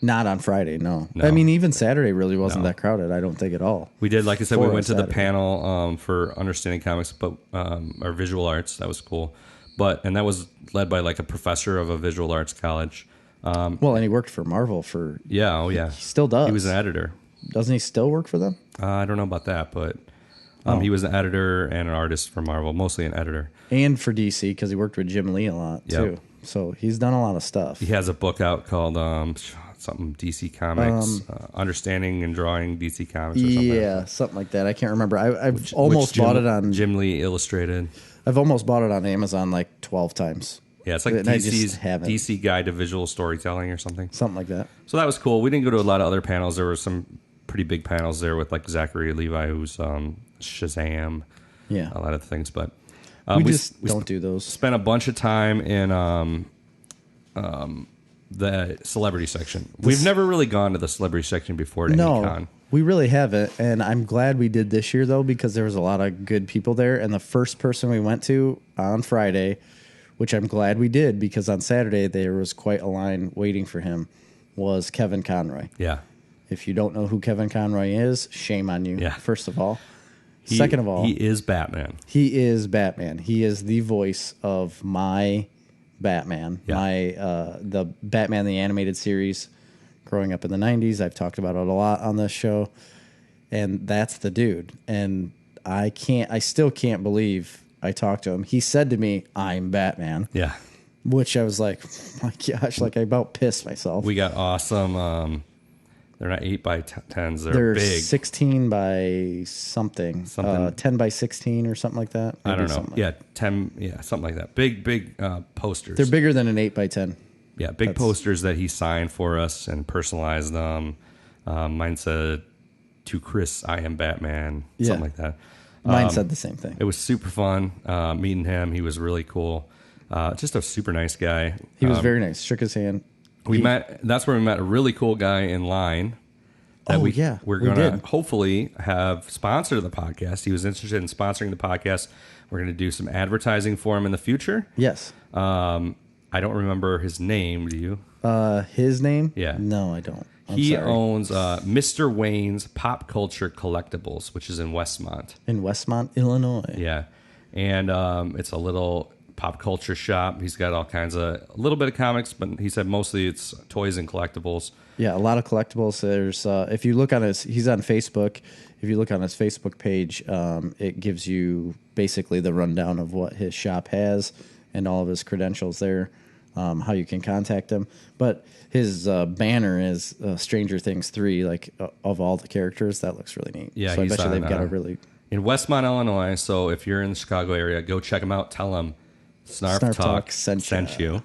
Not on Friday, no. I mean, even Saturday really wasn't that crowded. I don't think at all. We did, like I said, we went to the panel for Understanding Comics, but our visual arts. That was cool. And that was led by like a professor of a visual arts college. And he worked for Marvel for... Yeah, oh yeah. He still does. He was an editor. Doesn't he still work for them? I don't know about that, but he was an editor and an artist for Marvel, mostly an editor. And for DC, because he worked with Jim Lee a lot, too. So he's done a lot of stuff. He has a book out called something DC Comics, Understanding and Drawing DC Comics or something. Yeah, something like that. I can't remember. I've almost bought it on... Jim Lee Illustrated. I've almost bought it on Amazon like 12 times. Yeah, it's like DC's DC Guide to Visual Storytelling or something. Something like that. So that was cool. We didn't go to a lot of other panels. There were some pretty big panels there with like Zachary Levi, who's Shazam. Yeah. A lot of things. But we don't do those. Spent a bunch of time in the celebrity section. We've never really gone to the celebrity section before at any con. We really haven't, and I'm glad we did this year, though, because there was a lot of good people there, and the first person we went to on Friday, which I'm glad we did, because on Saturday there was quite a line waiting for him, was Kevin Conroy. Yeah. If you don't know who Kevin Conroy is, shame on you, first of all. Second of all... He is Batman. He is Batman. He is the voice of my Batman, the Batman the Animated Series. Growing up in the 90s, I've talked about it a lot on this show, and that's the dude. And I still can't believe I talked to him. He said to me, "I'm Batman." Yeah. Which I was like, oh my gosh, like I about pissed myself. We got awesome, they're not 8x10s, they're big. 16 by something. 10 by 16 or something like that. Maybe I don't know. 10, something like that. Big posters. They're bigger than an 8x10. Yeah, big posters that he signed for us and personalized them. Mine said, "To Chris, I am Batman," something like that. Mine said the same thing. It was super fun meeting him. He was really cool. Just a super nice guy. He was very nice. Shook his hand. That's where we met a really cool guy in line. We're going to hopefully have sponsor the podcast. He was interested in sponsoring the podcast. We're going to do some advertising for him in the future. Yes. I don't remember his name. Do you? His name? Yeah. No, I don't. He owns Mr. Wayne's Pop Culture Collectibles, which is in Westmont. In Westmont, Illinois. Yeah. And it's a little pop culture shop. He's got all kinds of, a little bit of comics, but he said mostly it's toys and collectibles. Yeah, a lot of collectibles. There's if you look on he's on Facebook. If you look on his Facebook page, it gives you basically the rundown of what his shop has and all of his credentials there, how you can contact him. But his banner is Stranger Things 3, like of all the characters. That looks really neat. Yeah, so I bet you they've got a really... In Westmont, Illinois, so if you're in the Chicago area, go check him out. Tell him Snarf Talk sent you.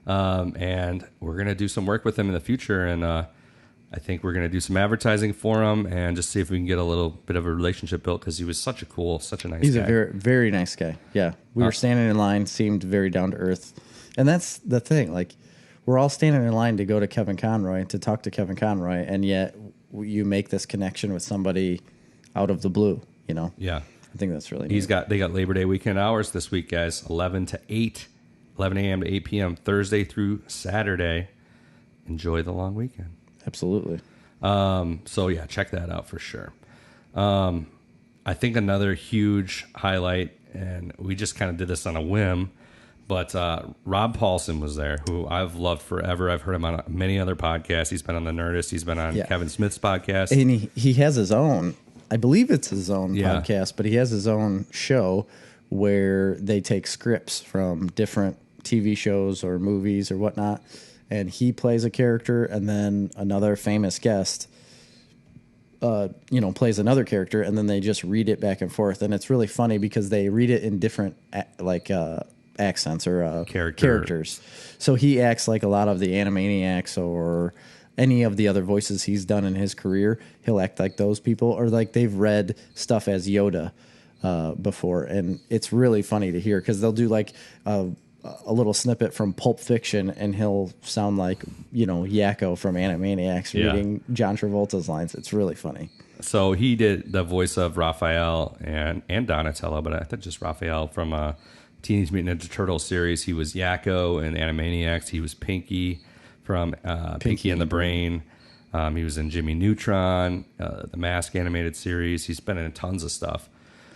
And we're going to do some work with him in the future, and I think we're going to do some advertising for him and just see if we can get a little bit of a relationship built, because he was such a nice guy. He's a very, very nice guy. Yeah. We were standing in line, seemed very down to earth. And that's the thing. Like, we're all standing in line to go to Kevin Conroy, to talk to Kevin Conroy, and yet you make this connection with somebody out of the blue, you know? Yeah. I think that's really neat. They got Labor Day weekend hours this week, guys, 11 a.m. to 8 p.m., Thursday through Saturday. Enjoy the long weekend. Absolutely. So yeah, check that out for sure. I think another huge highlight, and we just kind of did this on a whim, but Rob Paulsen was there, who I've loved forever. I've heard him on many other podcasts. He's been on The Nerdist. He's been on Kevin Smith's podcast. And he has his own, I believe it's his own podcast, but he has his own show where they take scripts from different TV shows or movies or whatnot, and he plays a character, and then another famous guest plays another character, and then they just read it back and forth. And it's really funny because they read it in different accents or characters. So he acts like a lot of the Animaniacs or any of the other voices he's done in his career. He'll act like those people, or like they've read stuff as Yoda before. And it's really funny to hear, because they'll do like a little snippet from Pulp Fiction, and he'll sound like, Yakko from Animaniacs reading John Travolta's lines. It's really funny. So he did the voice of Raphael and Donatello, but I think just Raphael from Teenage Mutant Ninja Turtles series. He was Yakko in Animaniacs. He was Pinky from Pinky and the Brain. He was in Jimmy Neutron, the Mask animated series. He's been in tons of stuff.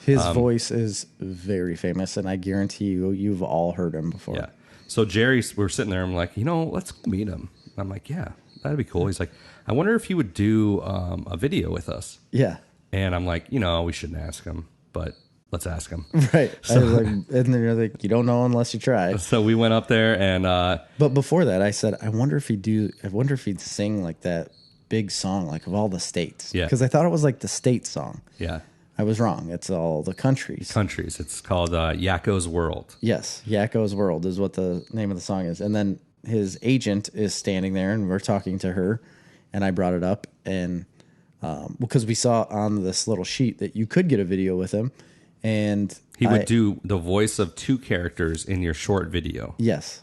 His voice is very famous, and I guarantee you've all heard him before. Yeah. So we're sitting there, I'm like, let's go meet him. I'm like, yeah, that'd be cool. He's like, I wonder if he would do a video with us. Yeah. And I'm like, we shouldn't ask him, but let's ask him. Right. So, I was like, and then you're like, you don't know unless you try. So we went up there, and but before that, I said, I wonder if he'd sing like that big song, like of all the states. Yeah. Because I thought it was like the state song. Yeah. I was wrong. It's all the countries. It's called Yakko's World. Yes, Yakko's World is what the name of the song is. And then his agent is standing there, and we're talking to her, and I brought it up, and because we saw on this little sheet that you could get a video with him, and he would do the voice of two characters in your short video. Yes.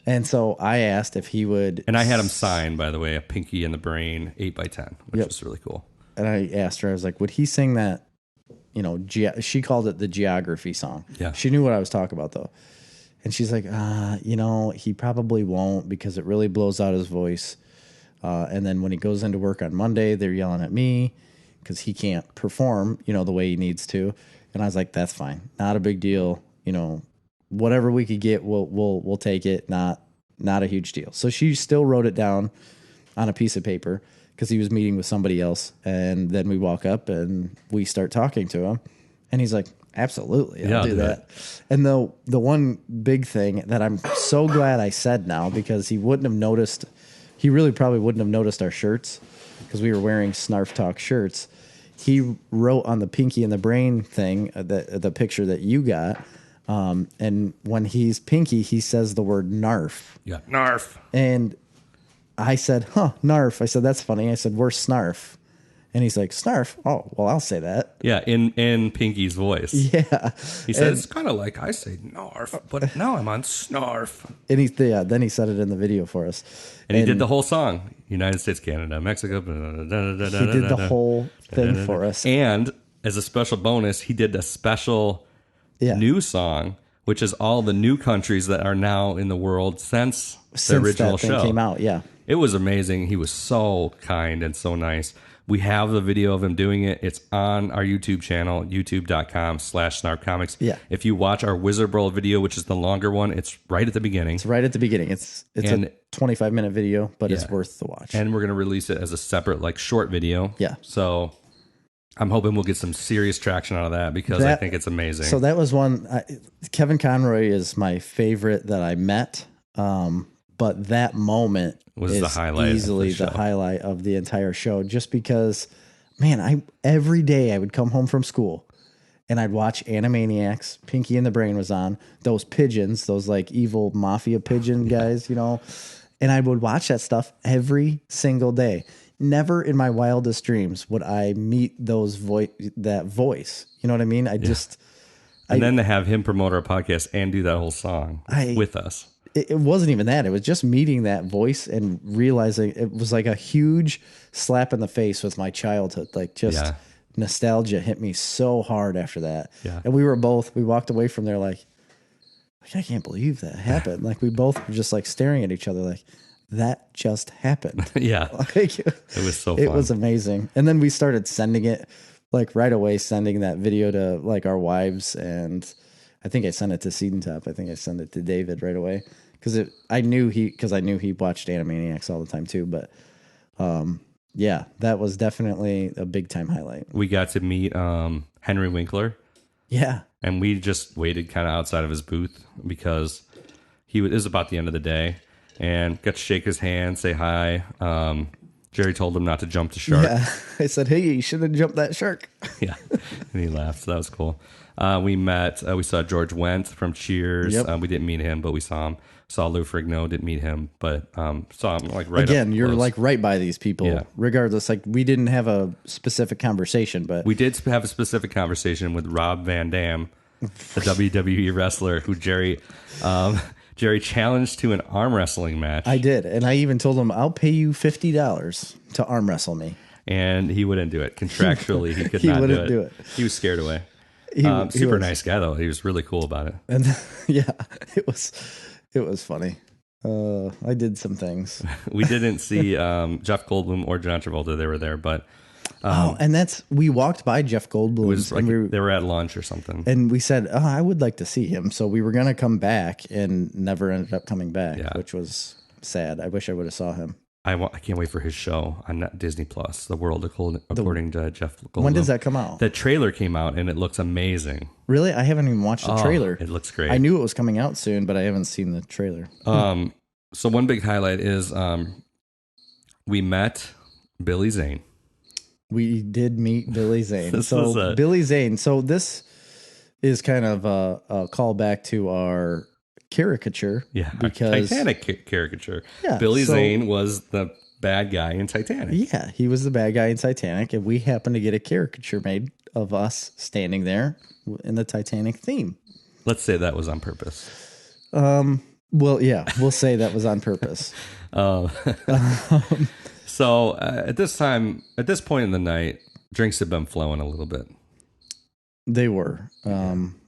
And so I asked if he would... And I had him sign, by the way, a Pinky and the Brain 8x10, which was really cool. And I asked her, I was like, would he sing that? She called it the geography song. Yeah. She knew what I was talking about, though. And she's like, he probably won't, because it really blows out his voice. And then when he goes into work on Monday, they're yelling at me because he can't perform, the way he needs to. And I was like, that's fine. Not a big deal. Whatever we could get, we'll take it. Not a huge deal. So she still wrote it down on a piece of paper, because he was meeting with somebody else. And then we walk up and we start talking to him. And he's like, absolutely, I'll do that. And the one big thing that I'm so glad I said now, because he wouldn't have noticed, he really probably wouldn't have noticed our shirts, because we were wearing Snarf Talk shirts. He wrote on the Pinky and the Brain thing, the picture that you got, And when he's Pinky, he says the word Narf. Yeah. Narf. And I said, Narf. I said, that's funny. I said, where's Snarf? And he's like, Snarf? Oh, well, I'll say that. Yeah, in Pinky's voice. Yeah. He said, it's kind of like I say Narf, but now I'm on Snarf. And then he said it in the video for us. And he did the whole song. United States, Canada, Mexico. He did the whole thing for us. And as a special bonus, he did a special new song, which is all the new countries that are now in the world since the original that thing show came out. Yeah. It was amazing. He was so kind and so nice. We have the video of him doing it. It's on our YouTube channel, youtube.com/snarfcomics. Yeah. If you watch our Wizard World video, which is the longer one, it's right at the beginning. It's right at the beginning. It's a 25-minute video, but it's worth the watch. And we're going to release it as a separate, like, short video. Yeah. So I'm hoping we'll get some serious traction out of that because I think it's amazing. So that was one. Kevin Conroy is my favorite that I met. But that moment was the highlight, easily the highlight of the entire show, just because, man, every day I would come home from school and I'd watch Animaniacs. Pinky and the Brain was on. Those pigeons, those like evil mafia pigeon guys, you know, and I would watch that stuff every single day. Never in my wildest dreams would I meet that voice. You know what I mean? Then to have him promote our podcast and do that whole song with us. It wasn't even that. It was just meeting that voice and realizing it was like a huge slap in the face with my childhood. Like nostalgia hit me so hard after that. Yeah. And we walked away from there like I can't believe that happened. Like we both were just like staring at each other like that just happened. Yeah. Like, it was so fun. It was amazing. And then we started sending it like right away, sending that video to like our wives, and I think I sent it to Seed and Top. I think I sent it to David right away. Because I knew he watched Animaniacs all the time too. But that was definitely a big time highlight. We got to meet Henry Winkler. Yeah, and we just waited kind of outside of his booth because it was about the end of the day, and got to shake his hand, say hi. Jerry told him not to jump the shark. Yeah, I said, "Hey, you shouldn't jump that shark." Yeah, and he laughed. So that was cool. We saw George Wendt from Cheers. Yep. We didn't meet him, but we saw him. Saw Lou Ferrigno, didn't meet him, but saw him like right again. Up you're close. Like right by these people, regardless. Like we didn't have a specific conversation, but we did have a specific conversation with Rob Van Dam, the WWE wrestler who Jerry challenged to an arm wrestling match. I did, and I even told him I'll pay you $50 to arm wrestle me, and he wouldn't do it. Contractually, he could not do it. He was scared away. Super nice guy though. He was really cool about it. And it was funny. I did some things. We didn't see Jeff Goldblum or John Travolta. They were there, but and we walked by Jeff Goldblum. It was like they were at lunch or something, and we said, "Oh, I would like to see him." So we were going to come back, and never ended up coming back, which was sad. I wish I would have saw him. I can't wait for his show on Disney Plus, The World According to Jeff Goldblum. When does that come out? The trailer came out, and it looks amazing. Really? I haven't even watched the trailer. It looks great. I knew it was coming out soon, but I haven't seen the trailer. So one big highlight is we met Billy Zane. We did meet Billy Zane. Billy Zane. So this is kind of a callback to our caricature. Yeah, because Titanic caricature. Yeah, Billy Zane was the bad guy in Titanic. Yeah, he was the bad guy in Titanic, and we happened to get a caricature made of us standing there in the Titanic theme. Let's say that was on purpose. Well, yeah, we'll say that was on purpose. So at this point in the night, drinks had been flowing a little bit. They were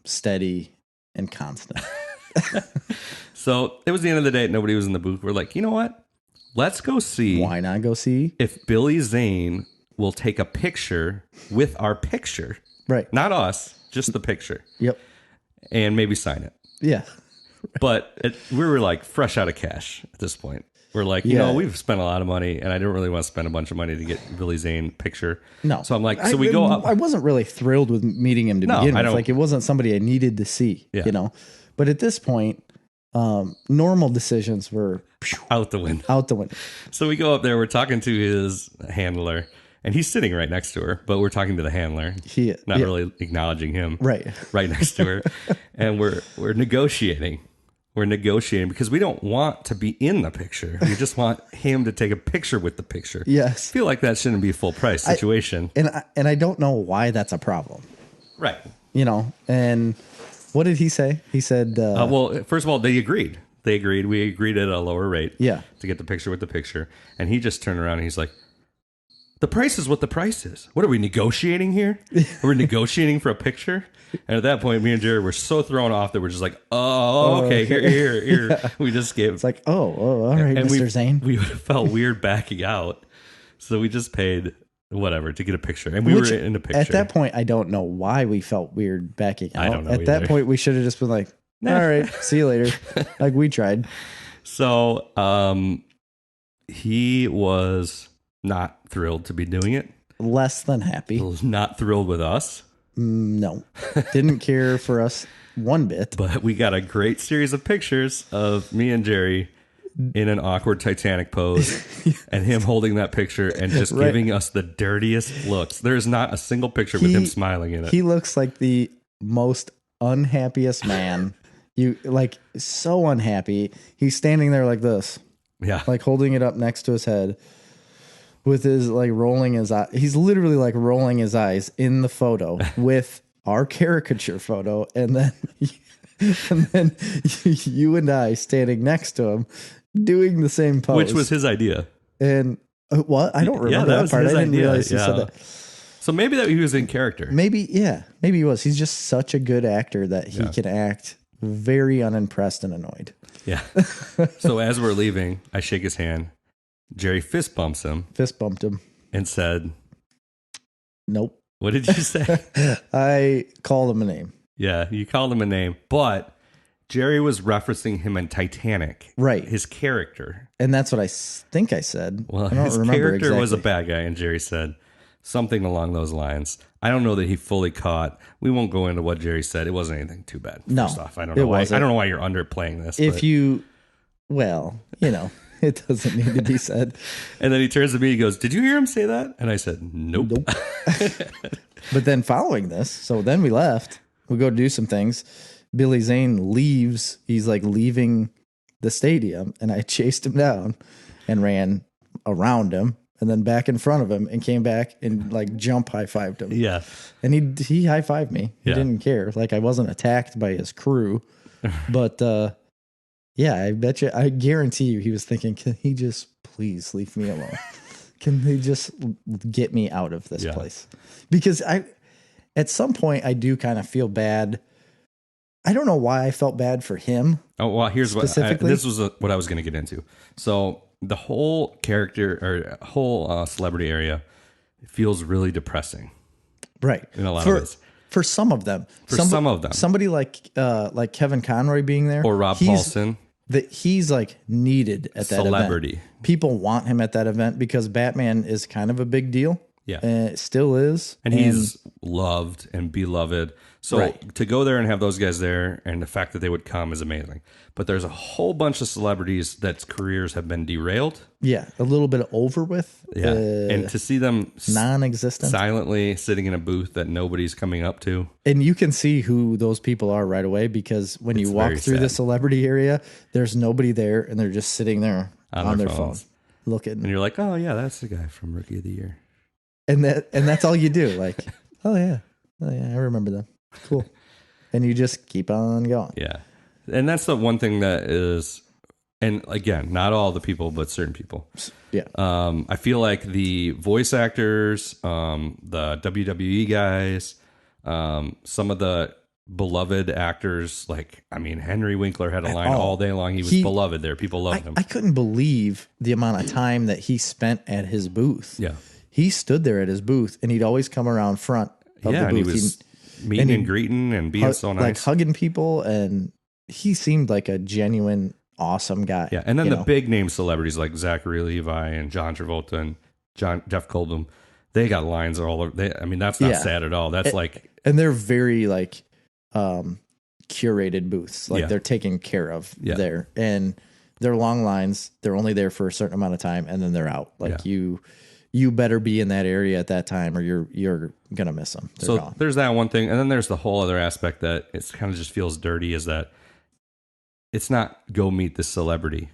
steady and constant. So it was the end of the day. Nobody was in the booth. We're like, you know what? Let's go see. Why not go see if Billy Zane will take a picture with our picture? Right. Not us, just the picture. Yep. And maybe sign it. Yeah. But we were like fresh out of cash at this point. We're like, you know, we've spent a lot of money, and I didn't really want to spend a bunch of money to get Billy Zane picture. No. So I'm like, we go up. I wasn't really thrilled with meeting him to begin with. Like, it wasn't somebody I needed to see, you know. But at this point, normal decisions were out the window. Out the window. So we go up there. We're talking to his handler, And he's sitting right next to her, but we're talking to the handler, not really acknowledging him. Right next to her. And we're negotiating. We're negotiating because we don't want to be in the picture. We just want him to take a picture with the picture. Yes. I feel like that shouldn't be a full price situation. And I don't know why that's a problem. Right. And what did he say? He said... well, first of all, they agreed. We agreed at a lower rate to get the picture with the picture. And he just turned around and he's like, the price is what the price is. What are we negotiating here? We're negotiating for a picture? And at that point, me and Jerry were so thrown off that we're just like, okay, here. Yeah. We just gave... It's like, all right, and Mr. Zane. We felt weird backing out. So we just paid whatever to get a picture. And we were in the picture. At that point, I don't know why we felt weird backing out. I don't know At that point, we should have just been like, all right, see you later. Like we tried. So he was not thrilled to be doing it. Less than happy. Not thrilled with us. No. Didn't care for us one bit. But we got a great series of pictures of me and Jerry in an awkward Titanic pose and him holding that picture and just giving us the dirtiest looks. There's not a single picture with him smiling in it. He looks like the most unhappiest man. So unhappy. He's standing there like this. Yeah. Like holding it up next to his head with his rolling his eye. He's literally like rolling his eyes in the photo with our caricature photo. And then you and I standing next to him doing the same pose. Which was his idea. And what? I don't remember that part. I didn't realize he said that. So maybe that he was in character. Maybe he was. He's just such a good actor that he can act very unimpressed and annoyed. Yeah. So as we're leaving, I shake his hand. Jerry fist bumped him and said, nope. What did you say? I called him a name. Yeah, you called him a name, but Jerry was referencing him in Titanic. Right. His character. And that's what I think I said. Well, his character was a bad guy, and Jerry said something along those lines. I don't know that he fully caught. We won't go into what Jerry said. It wasn't anything too bad. No, first off. I don't know why you're underplaying this. It doesn't need to be said. And then he turns to me, he goes, did you hear him say that? And I said, nope. But then following this, so then we left. We go do some things. Billy Zane leaves. He's like leaving the stadium, and I chased him down and ran around him and then back in front of him and came back and like jump high-fived him. Yeah. And he high-fived me. He didn't care. Like I wasn't attacked by his crew. But I bet you, I guarantee you he was thinking, can he just please leave me alone? Can they just get me out of this place? Because at some point I do kind of feel bad. I don't know why I felt bad for him. Oh, well, here's this was what I was going to get into. So the whole character or whole celebrity area feels really depressing. Right. In a lot of ways. For some of them. Somebody like Kevin Conroy being there. Or Rob Paulsen. He's like needed at that celebrity event. People want him at that event because Batman is kind of a big deal. Yeah. And it still is. And he's loved and beloved. So to go there and have those guys there and the fact that they would come is amazing. But there's a whole bunch of celebrities that's careers have been derailed. Yeah. A little bit over with. Yeah. And to see them non-existent, silently sitting in a booth that nobody's coming up to. And you can see who those people are right away because when you walk through the celebrity area, there's nobody there and they're just sitting there on their phone looking. And you're like, oh yeah, that's the guy from Rookie of the Year. And that's all you do. Like, oh yeah, I remember them. Cool. And you just keep on going. Yeah. And that's the one thing that is, and again, not all the people, but certain people. Yeah. I feel like the voice actors, the WWE guys, some of the beloved actors, Henry Winkler had a line all day long. He was beloved there. People loved him. I couldn't believe the amount of time that he spent at his booth. Yeah. He stood there at his booth and he'd always come around front of the booth. And he was meeting and greeting and being so nice. Like hugging people, and he seemed like a genuine, awesome guy. Yeah, and then the big name celebrities like Zachary Levi and John Travolta and Jeff Goldblum, they got lines all over. That's not sad at all. That's and they're very curated booths. They're taken care of there, and they're long lines. They're only there for a certain amount of time, and then they're out. You you better be in that area at that time or you're going to miss them. They're gone. There's that one thing. And then there's the whole other aspect that it kind of just feels dirty is that it's not go meet this celebrity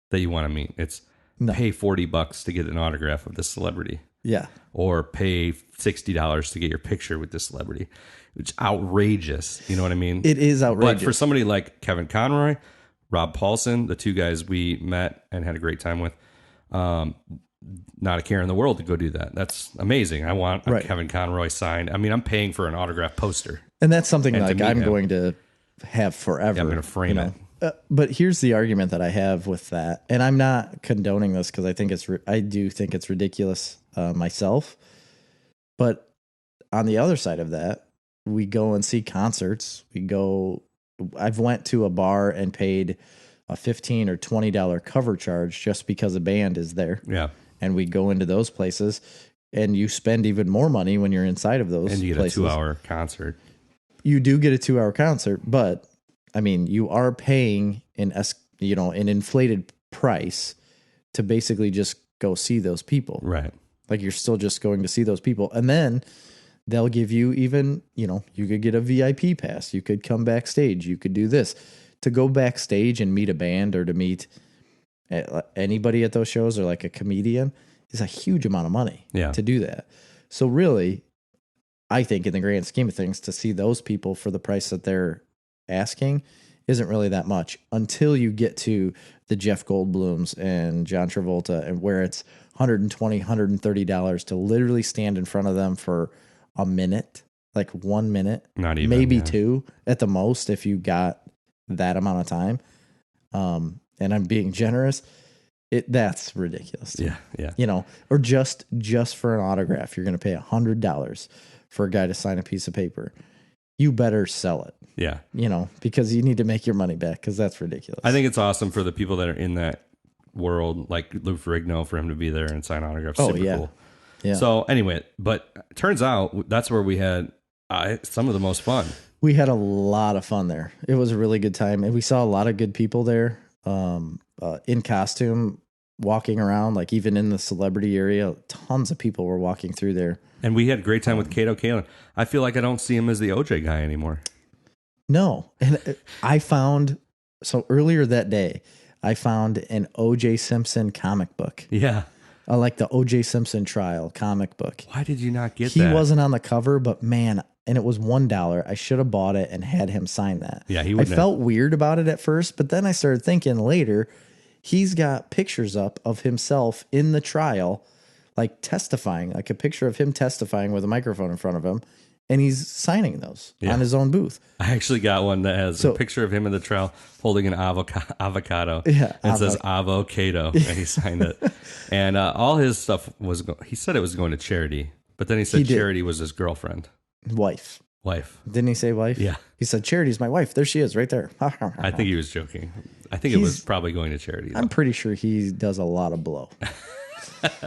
that you want to meet. It's pay $40 to get an autograph of this celebrity. Yeah. Or pay $60 to get your picture with this celebrity. Which is outrageous. You know what I mean? It is outrageous. But for somebody like Kevin Conroy, Rob Paulsen, the two guys we met and had a great time with, not a care in the world to go do that. That's amazing. I want a Kevin Conroy signed. I mean, I'm paying for an autograph poster. And that's something like I'm going to have forever. Yeah, I'm going to frame it. But here's the argument that I have with that. And I'm not condoning this because I do think it's ridiculous myself. But on the other side of that, we go and see concerts. I've went to a bar and paid a $15 or $20 cover charge just because a band is there. Yeah. And we go into those places and you spend even more money when you're inside of those places. And you get a 2-hour concert. You do get a 2-hour concert, but I mean, you are paying an inflated price to basically just go see those people. Right. Like you're still just going to see those people. And then they'll give you even, you could get a VIP pass. You could come backstage. You could do this. To go backstage and meet a band or to meet anybody at those shows or like a comedian is a huge amount of money to do that. So really, I think in the grand scheme of things, to see those people for the price that they're asking isn't really that much until you get to the Jeff Goldblums and John Travolta and where it's $120, $130 to literally stand in front of them for a minute, like 1 minute, not even maybe 2 at the most if you got that amount of time. And I'm being generous. That's ridiculous. Yeah. Or just for an autograph, you're going to pay $100 for a guy to sign a piece of paper. You better sell it. Yeah. Because you need to make your money back because that's ridiculous. I think it's awesome for the people that are in that world, like Lou Ferrigno, for him to be there and sign autographs. Super cool. Yeah. So anyway, but it turns out that's where we had some of the most fun. We had a lot of fun there. It was a really good time. And we saw a lot of good people there in costume walking around, like even in the celebrity area. Tons of people were walking through there. And we had a great time with Kato Kalin. I feel like I don't see him as the OJ guy anymore. No. And I found, so earlier that day, I found an OJ Simpson comic book. Yeah. Like the OJ Simpson trial comic book. Why did you not get that? He wasn't on the cover, but man, and it was $1. I should have bought it and had him sign that. Yeah, he I wouldn't. felt weird about it at first, but then I started thinking later, he's got pictures up of himself in the trial, like testifying, like a picture of him testifying with a microphone in front of him, and he's signing those on his own booth. I actually got one that has a picture of him in the trial holding an avocado. Yeah, and it says avocado, and he signed it. And all his stuff he said it was going to charity, but then he said charity was his girlfriend. Wife. Didn't he say wife? Yeah. He said, charity's my wife. There she is right there. I think he was joking. I think it was probably going to charity, though. I'm pretty sure he does a lot of blow.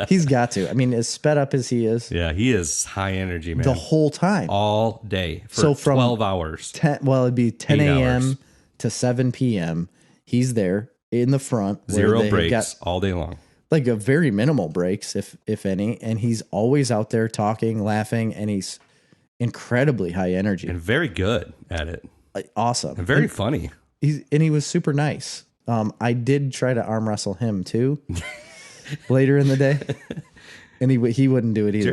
He's got to. I mean, as sped up as he is. Yeah, he is high energy, man. The whole time. All day. For 12 hours. It'd be 10 a.m. to 7 p.m. He's there in the front. Zero breaks all day long. Like a very minimal breaks, if any. And he's always out there talking, laughing, and he's incredibly high energy. And very good at it. Awesome. And very funny. He was super nice. I did try to arm wrestle him too later in the day. And he wouldn't do it either.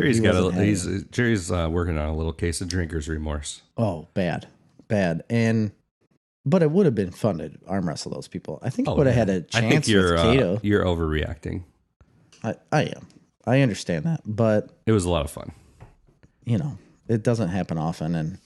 Jerry's working on a little case of drinker's remorse. Oh, bad. But it would have been fun to arm wrestle those people. I think I would have had a chance. I think you're with Kato. You're overreacting. I am. I understand that, but it was a lot of fun. It doesn't happen often, and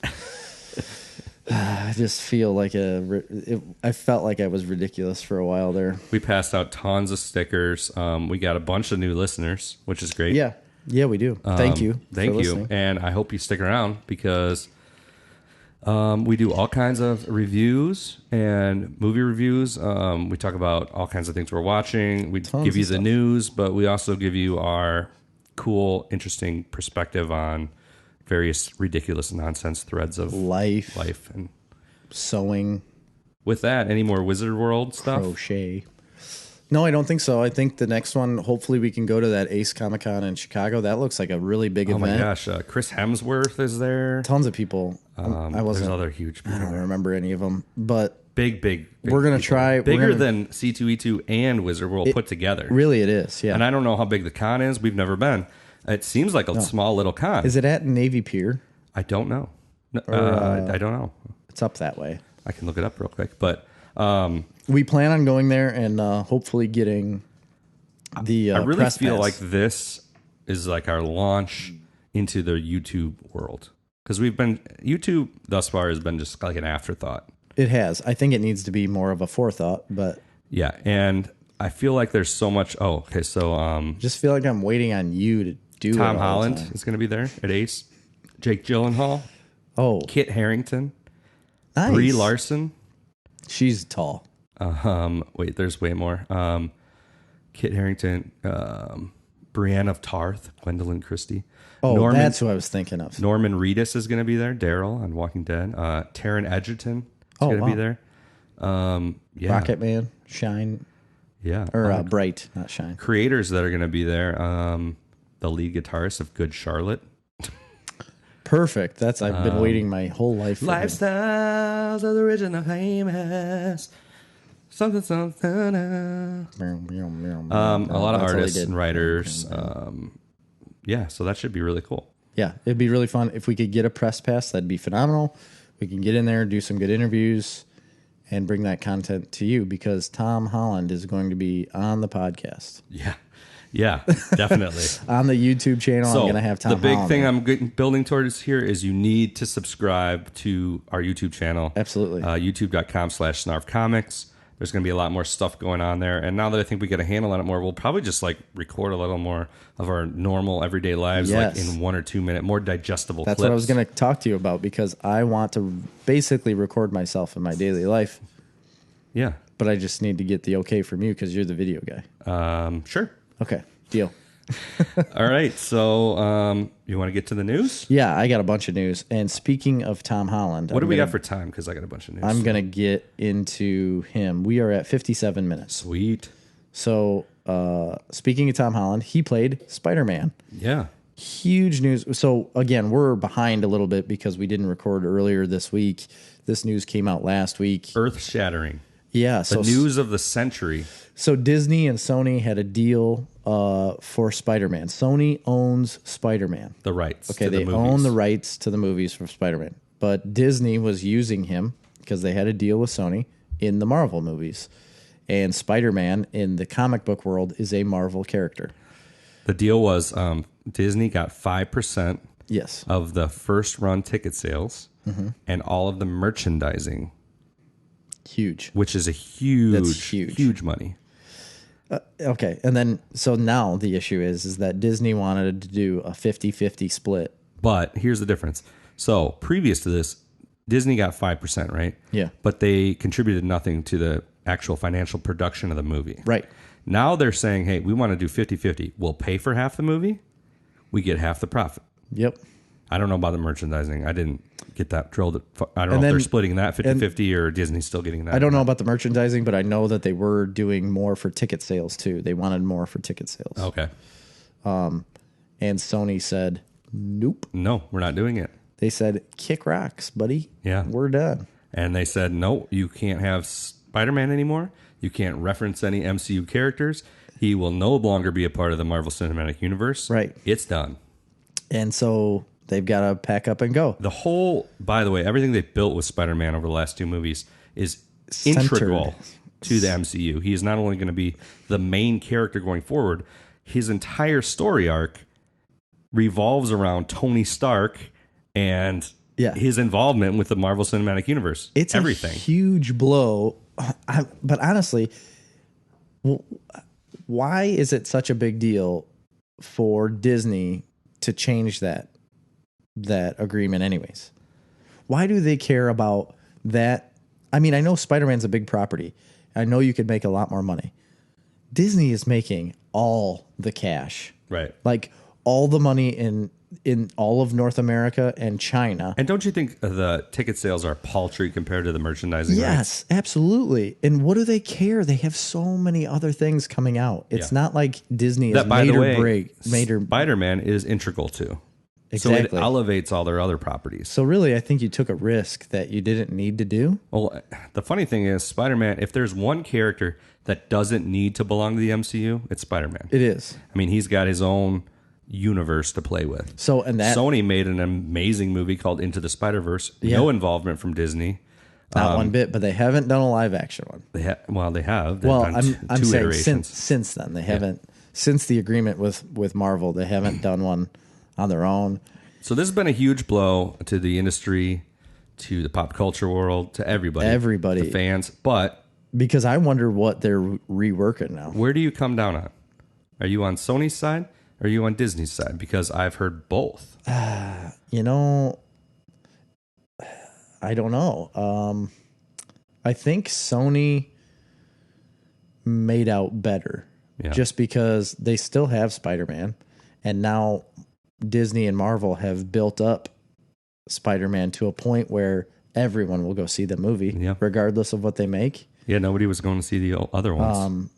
I just feel like I felt like I was ridiculous for a while there. We passed out tons of stickers. We got a bunch of new listeners, which is great. Yeah, we do. Thank you. Thank you. Listening. And I hope you stick around because we do all kinds of reviews and movie reviews. We talk about all kinds of things we're watching. We give you the news, but we also give you our cool, interesting perspective on various ridiculous nonsense threads of life and sewing. With that, any more Wizard World stuff? Crochet. No, I don't think so. I think the next one, hopefully we can go to that Ace Comic-Con in Chicago. That looks like a really big event. Oh my gosh, Chris Hemsworth is there. Tons of people. There's other huge people. I don't remember any of them, but big we're going to try. Bigger than C2E2 and Wizard World put together. Really it is, yeah. And I don't know how big the con is. We've never been. It seems like a small little con. Is it at Navy Pier? I don't know. I don't know. It's up that way. I can look it up real quick. But we plan on going there and hopefully getting the I really press feel pass. like this is like our launch into the YouTube world. Because YouTube thus far has been just like an afterthought. It has. I think it needs to be more of a forethought, but... Yeah, and I feel like there's so much... Oh, okay, so... just feel like I'm waiting on you to do it. Tom Holland is going to be there at Ace. Jake Gyllenhaal. Oh. Kit Harington. Nice. Brie Larson. She's tall. Wait, there's way more. Kit Harington. Brienne of Tarth. Gwendolyn Christie. Oh, that's who I was thinking of. Norman Reedus is going to be there. Daryl on Walking Dead. Taron Egerton is going to be there. Yeah. Rocket Man. Shine. Yeah. Or Bright, not Shine. Creators that are going to be there. The lead guitarist of Good Charlotte. Perfect. I've been waiting my whole life for Lifestyles of the rich and the famous. Something. A lot of artists and writers. Yeah, so that should be really cool. Yeah, it'd be really fun. If we could get a press pass, that'd be phenomenal. We can get in there, do some good interviews, and bring that content to you because Tom Holland is going to be on the podcast. Yeah, definitely. On the YouTube channel, so I'm going to have Tom Holland. The big Holland thing there. I'm building towards here is you need to subscribe to our YouTube channel. Absolutely. YouTube.com/snarfcomics. There's going to be a lot more stuff going on there. And now that I think we get a handle on it more, we'll probably just like record a little more of our normal everyday lives, like in 1 or 2 minute, more digestible That's clips. what I was going to talk to you about because I want to basically record myself in my daily life. Yeah. But I just need to get the okay from you because you're the video guy. Sure. Okay. Deal. All right. So you want to get to the news? Yeah, I got a bunch of news. And speaking of Tom Holland, what do we got for time? Because I got a bunch of news. I'm going to get into him. We are at 57 minutes. Sweet. So speaking of Tom Holland, he played Spider-Man. Yeah. Huge news. So again, we're behind a little bit because we didn't record earlier this week. This news came out last week. Earth-shattering. Yeah. The news of the century. So Disney and Sony had a deal for Spider-Man. Sony owns Spider-Man. The rights. Okay, they own the rights to the movies for Spider-Man. But Disney was using him because they had a deal with Sony in the Marvel movies. And Spider-Man in the comic book world is a Marvel character. The deal was Disney got 5% Yes. of the first run ticket sales and all of the merchandising. Huge. Which is That's huge. huge money. Okay, and then so now the issue is that Disney wanted to do a 50-50 split. But here's the difference. So previous to this, Disney got 5%, right? Yeah. But they contributed nothing to the actual financial production of the movie. Right. Now they're saying, hey, we want to do 50-50. We'll pay for half the movie. We get half the profit. Yep. I don't know about the merchandising. I didn't get that drilled. I don't know if they're splitting that 50-50 or Disney's still getting that. I don't know about the merchandising, but I know that they were doing more for ticket sales too. They wanted more for ticket sales. Okay. And Sony said, nope. No, we're not doing it. They said, kick rocks, buddy. Yeah. We're done. And they said, no, you can't have Spider-Man anymore. You can't reference any MCU characters. He will no longer be a part of the Marvel Cinematic Universe. Right. It's done. And so they've got to pack up and go. The whole, by the way, everything they built with Spider-Man over the last two movies is Centered. integral to the MCU. He is not only going to be the main character going forward, his entire story arc revolves around Tony Stark and his involvement with the Marvel Cinematic Universe. It's everything. A huge blow. But honestly, why is it such a big deal for Disney to change that agreement anyways? Why do they care about that? I mean, I know Spider-Man's a big property. I know you could make a lot more money. Disney is making all the cash. Right. Like all the money in in all of North America and China. And don't you think the ticket sales are paltry compared to the merchandising? Yes, absolutely. And what do they care? They have so many other things coming out. It's not like Disney is By made the or way, break. Spider-Man is integral to. Exactly. So it elevates all their other properties. So really, I think you took a risk that you didn't need to do. Well, the funny thing is, Spider-Man, if there's one character that doesn't need to belong to the MCU, it's Spider-Man. It is. I mean, he's got his own universe to play with. So, and that Sony made an amazing movie called Into the Spider-Verse. Yeah. No involvement from Disney. not one bit, but they haven't done a live action one. They have. They've Well, done I'm two saying iterations. since then they haven't. Since the agreement with Marvel, they haven't done one on their own. So this has been a huge blow to the industry, to the pop culture world, to everybody, the fans. But because I wonder what they're reworking now. where do you come down on? Are you on Sony's side? Or are you on Disney's side? Because I've heard both. You know, I don't know. I think Sony made out better just because they still have Spider-Man, and now Disney and Marvel have built up Spider-Man to a point where everyone will go see the movie, regardless of what they make. Yeah, nobody was going to see the other ones.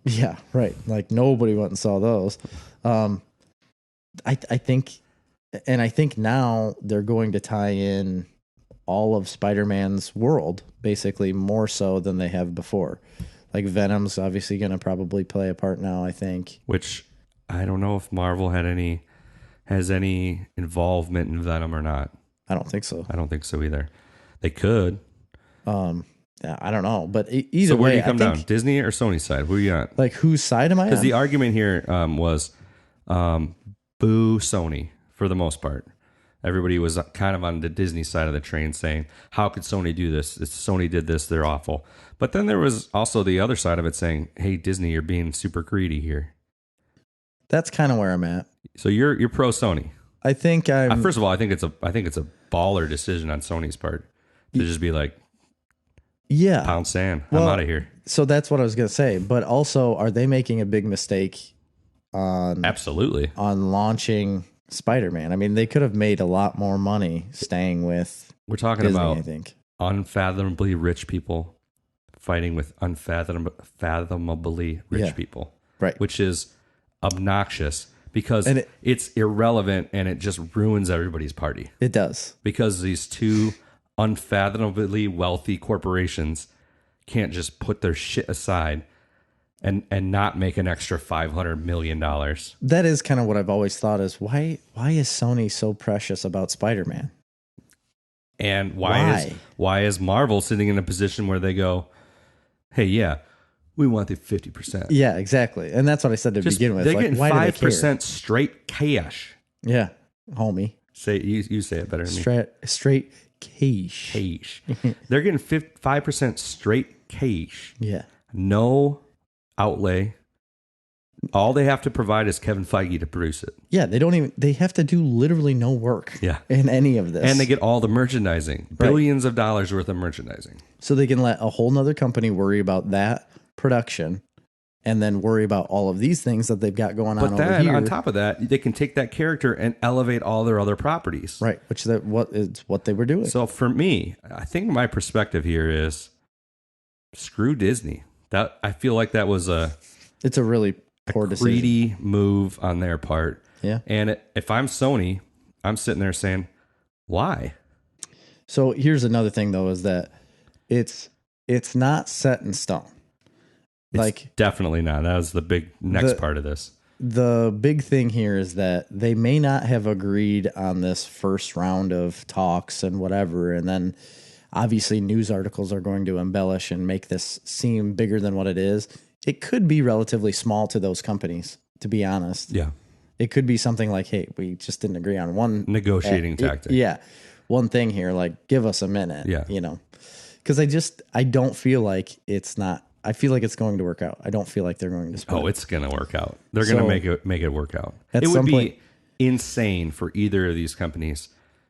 Yeah, right. Like nobody went and saw those. I think, and I think now they're going to tie in all of Spider-Man's world, basically more so than they have before. Like Venom's obviously going to probably play a part now, I think. Which I don't know if Marvel has any involvement in Venom or not. I don't think so. I don't think so either. They could. Yeah, I don't know, but either so where way, do you come down? Disney or Sony side? Who are you on? Like whose side am I on? Because the argument here was boo Sony for the most part. Everybody was kind of on the Disney side of the train saying, how could Sony do this? If Sony did this, they're awful. But then there was also the other side of it saying, hey, Disney, you're being super greedy here. That's kind of where I'm at. So you're pro Sony. I think I'm first of all, I think it's a baller decision on Sony's part to just be like, yeah, pound sand. I'm out of here. So that's what I was going to say. But also, are they making a big mistake on absolutely on launching Spider-Man? I mean, they could have made a lot more money staying with. We're talking Disney, about I think unfathomably rich people fighting with unfathomably rich people, right? Which is obnoxious because it's irrelevant and it just ruins everybody's party. It does, because these two unfathomably wealthy corporations can't just put their shit aside and not make an extra $500 million. That is kind of what I've always thought is why is Sony so precious about Spider-Man? And why is Marvel sitting in a position where they go, hey, yeah, we want the 50%. Yeah, exactly. And that's what I said to begin with. They're like, getting why 5% straight cash. Yeah, homie. Say you say it better than me. Straight cash. Cash. They're getting 5% straight cash. Yeah. No outlay. All they have to provide is Kevin Feige to produce it. Yeah, they have to do literally no work in any of this. And they get all the merchandising. Billions of dollars worth of merchandising. So they can let a whole nother company worry about that production and then worry about all of these things that they've got going on over here. But then on top of that, they can take that character and elevate all their other properties. Right, which is what they were doing. So for me, I think my perspective here is screw Disney. That I feel like that was it's a really poor greedy move on their part. Yeah. And if I'm Sony, I'm sitting there saying, why? So here's another thing though, is that it's not set in stone. It's definitely not. That was the big next part of this. The big thing here is that they may not have agreed on this first round of talks and whatever. And then obviously news articles are going to embellish and make this seem bigger than what it is. It could be relatively small to those companies, to be honest. Yeah. It could be something like, hey, we just didn't agree on one negotiating tactic. Yeah. One thing here, like give us a minute. Yeah. You know, because I don't feel like I feel like it's going to work out. I don't feel like they're going to split. Oh, it's going to work out. They're going to make it work out. It would be insane for either of these companies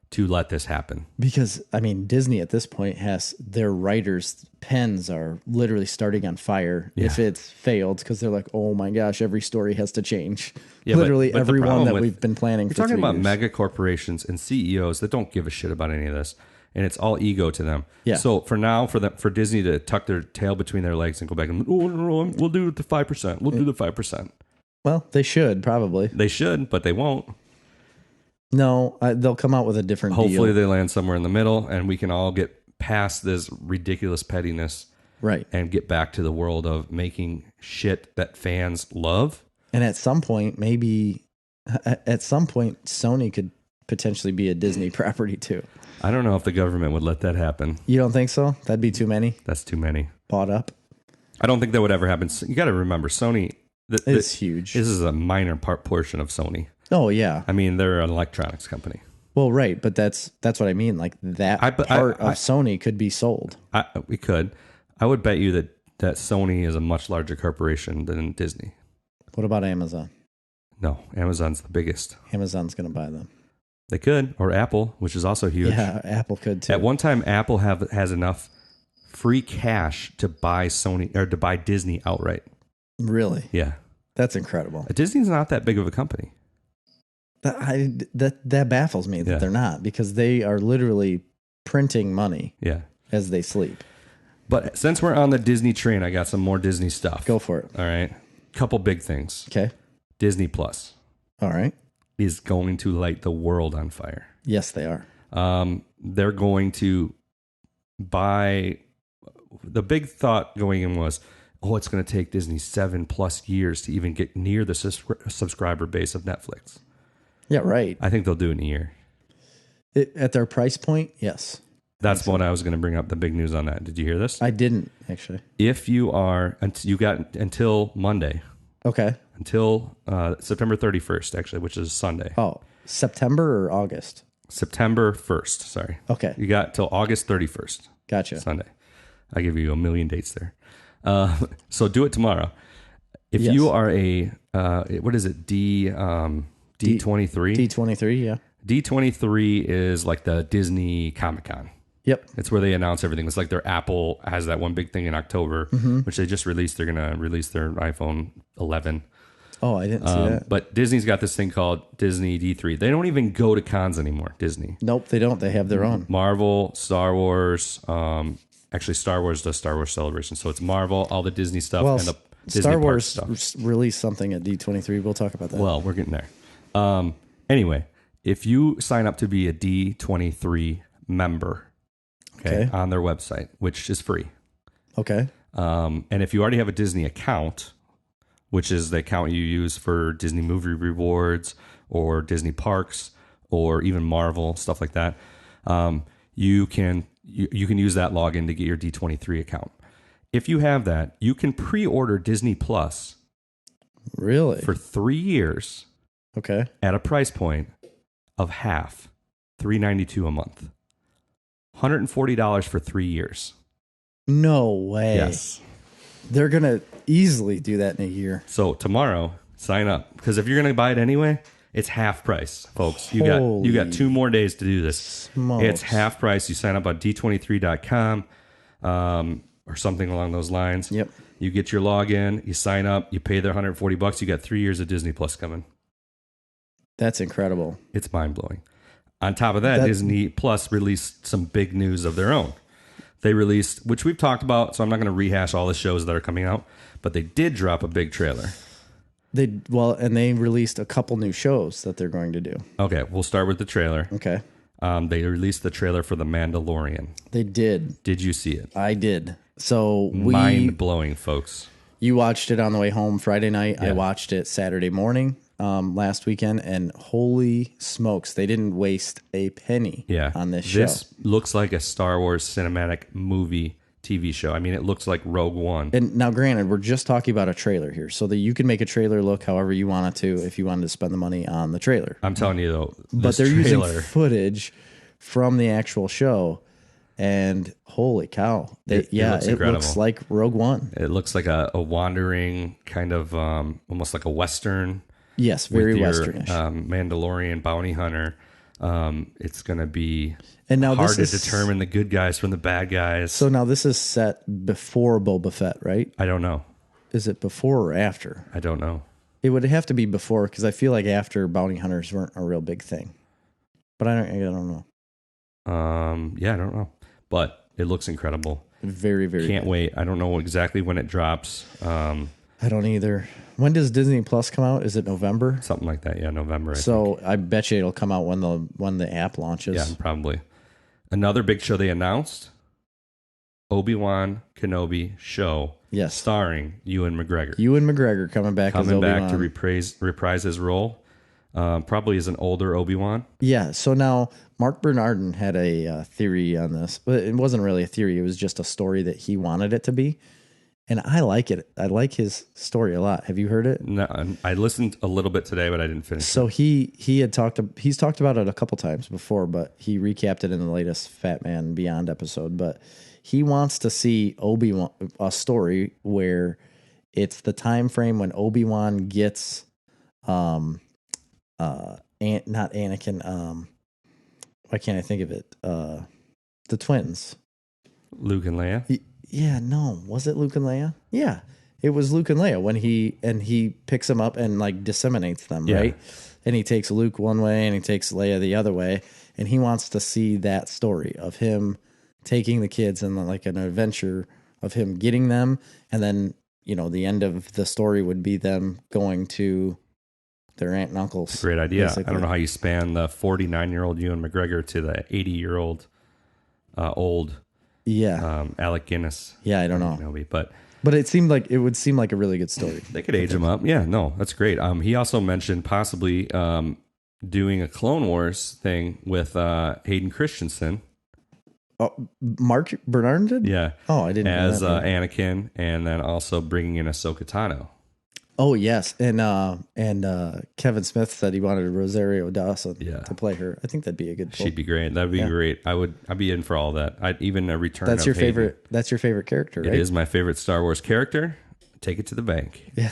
to let this happen. Because, I mean, Disney at this point has their writers pens are literally starting on fire if it's failed, because they're like, oh my gosh, every story has to change. Yeah, literally but every one that we've been planning for 3 years. You're talking about mega corporations and CEOs that don't give a shit about any of this, and it's all ego to them. Yeah. So for now, for Disney to tuck their tail between their legs and go back and we'll do the 5%. We'll do the 5%. Well, they should probably. They should, but they won't. No, they'll come out with a different deal. Hopefully they land somewhere in the middle, and we can all get past this ridiculous pettiness, right? And get back to the world of making shit that fans love. And at some point, Sony could potentially be a Disney property too. I don't know if the government would let that happen. You don't think so? That'd be too many. That's too many. Bought up. I don't think that would ever happen. You got to remember, Sony. It's huge. This is a minor portion of Sony. Oh yeah. I mean, they're an electronics company. Well, right, but that's what I mean. Like that part of Sony could be sold. We could. I would bet you that Sony is a much larger corporation than Disney. What about Amazon? No, Amazon's the biggest. Amazon's going to buy them. They could, or Apple, which is also huge. Yeah, Apple could too. At one time, Apple has enough free cash to buy Sony or to buy Disney outright. Really? Yeah, that's incredible. Disney's not that big of a company. That baffles me that they're not, because they are literally printing money as they sleep. But since we're on the Disney train, I got some more Disney stuff. Go for it. All right. Couple big things. Okay. Disney Plus. All right. Is going to light the world on fire. Yes, they are. They're going to buy. The big thought going in was, it's going to take Disney 7+ years to even get near the subscriber base of Netflix. Yeah, right. I think they'll do it in a year. At their price point, yes. That's what I was going to bring up, the big news on that. Did you hear this? I didn't, actually. If you got until Monday. Okay. Until September 31st, actually, which is Sunday. Oh, September or August? September 1st, sorry. Okay. You got till August 31st. Gotcha. Sunday. I give you a million dates there. So do it tomorrow. If you are a, what is it, D23? D23, yeah. D23 is like the Disney Comic-Con. Yep. It's where they announce everything. It's like their Apple has that one big thing in October, which they just released. They're going to release their iPhone 11. Oh, I didn't see that. But Disney's got this thing called Disney D3. They don't even go to cons anymore, Disney. Nope, they don't. They have their own. Marvel, Star Wars. Actually, Star Wars does Star Wars Celebration. So it's Marvel, all the Disney stuff, and the Disney Star Wars stuff. Released something at D23. We'll talk about that. Well, we're getting there. Anyway, if you sign up to be a D23 member, okay, on their website, which is free. Okay. And if you already have a Disney account, which is the account you use for Disney movie rewards or Disney parks or even Marvel, stuff like that, you can use that login to get your D23 account. If you have that, you can pre-order Disney Plus. Really? For 3 years. Okay. At a price point of half, $392 a month. $140 for 3 years. No way. Yes. They're going to easily do that in a year. So tomorrow, sign up. Because if you're going to buy it anyway, it's half price, folks. You got 2 more days to do this. Smokes. It's half price. You sign up on d23.com or something along those lines. Yep. You get your login, you sign up, you pay their $140. You got 3 years of Disney Plus coming. That's incredible. It's mind-blowing. On top of that, Disney Plus released some big news of their own. They released, which we've talked about, so I'm not going to rehash all the shows that are coming out, but they did drop a big trailer. And they released a couple new shows that they're going to do. Okay, we'll start with the trailer. Okay. They released the trailer for The Mandalorian. They did. Did you see it? I did. So mind-blowing, folks. You watched it on the way home Friday night. Yeah. I watched it Saturday morning last weekend, and holy smokes, they didn't waste a penny on this show. This looks like a Star Wars cinematic movie TV show. I mean, it looks like Rogue One. And now, granted, we're just talking about a trailer here, so that you can make a trailer look however you want it to if you wanted to spend the money on the trailer. I'm telling you, though, but they're using footage from the actual show, and holy cow. It looks like Rogue One. It looks like a wandering kind of almost like a Western. Yes, very Western-ish. Mandalorian bounty hunter. It's going to be And now hard to this is determine the good guys from the bad guys. So now this is set before Boba Fett, right? I don't know. Is it before or after? I don't know. It would have to be before because I feel like after bounty hunters weren't a real big thing. But I don't know. Yeah, I don't know. But it looks incredible. Very, very Can't good. wait. I don't know exactly when it drops. I don't either. When does Disney Plus come out? Is it November? Something like that. Yeah, November. I bet you it'll come out when the app launches. Yeah, probably. Another big show they announced, Obi-Wan Kenobi show. Yes. Starring Ewan McGregor. Ewan McGregor coming back as Obi-Wan. To reprise his role. Probably as an older Obi-Wan. Yeah. So now Mark Bernardin had a theory on this, but it wasn't really a theory. It was just a story that he wanted it to be. And I like it. I like his story a lot. Have you heard it? No, I listened a little bit today, but I didn't finish. So he's talked about it a couple times before, but he recapped it in the latest Fat Man Beyond episode. But he wants to see Obi-Wan, a story where it's the time frame when Obi-Wan gets not Anakin, why can't I think of it? The twins. Luke and Leia? Yeah, no. Was it Luke and Leia? Yeah. It was Luke and Leia when he picks them up and like disseminates them, Yeah. right? And he takes Luke one way and he takes Leia the other way. And he wants to see that story of him taking the kids and like an adventure of him getting them. And then, the end of the story would be them going to their aunt and uncle's. Great idea. Basically. I don't know how you span the 49-year-old Ewan McGregor to the 80-year-old old Alec Guinness. Yeah, I don't know. Kenobi, but it would seem like a really good story. they could age him up. Yeah, no, that's great. He also mentioned possibly doing a Clone Wars thing with Hayden Christensen. Oh, Mark Bernard did? Yeah. Oh, I didn't know as that. Anakin, and then also bringing in Ahsoka Tano. Oh yes, and Kevin Smith said he wanted Rosario Dawson to play her. I think that'd be a good. She'd be great. That'd be great. I'd be in for all that. I'd even a return. That's of your Hayden. favorite. That's your favorite character, right? It is my favorite Star Wars character. Take it to the bank. Yeah.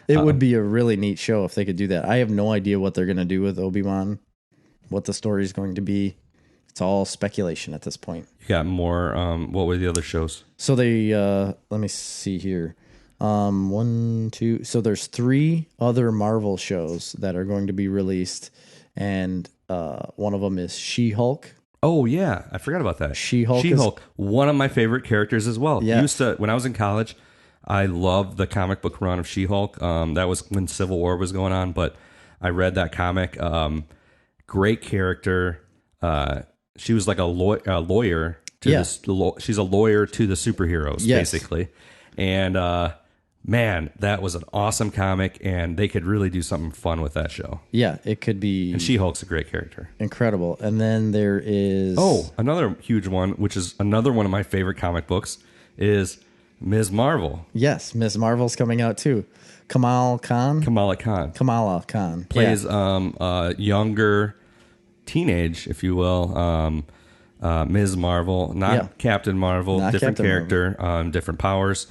It would be a really neat show if they could do that. I have no idea what they're going to do with Obi-Wan, what the story is going to be. It's all speculation at this point. You got more. What were the other shows? So they let me see here. 1, 2. So there's 3 other Marvel shows that are going to be released, and one of them is She-Hulk. Oh yeah, I forgot about that. She-Hulk, one of my favorite characters as well. Yeah. When I was in college, I loved the comic book run of She-Hulk. That was when Civil War was going on, but I read that comic. Great character. She was like a lawyer to this. She's a lawyer to the superheroes, basically, and. Man, that was an awesome comic, and they could really do something fun with that show. Yeah, it could be. And She-Hulk's a great character. Incredible. And then there is... Oh, another huge one, which is another one of my favorite comic books, is Ms. Marvel. Yes, Ms. Marvel's coming out too. Kamala Khan plays a younger teenage, if you will, Ms. Marvel, not Captain Marvel, different Captain character, Marvel. Different powers.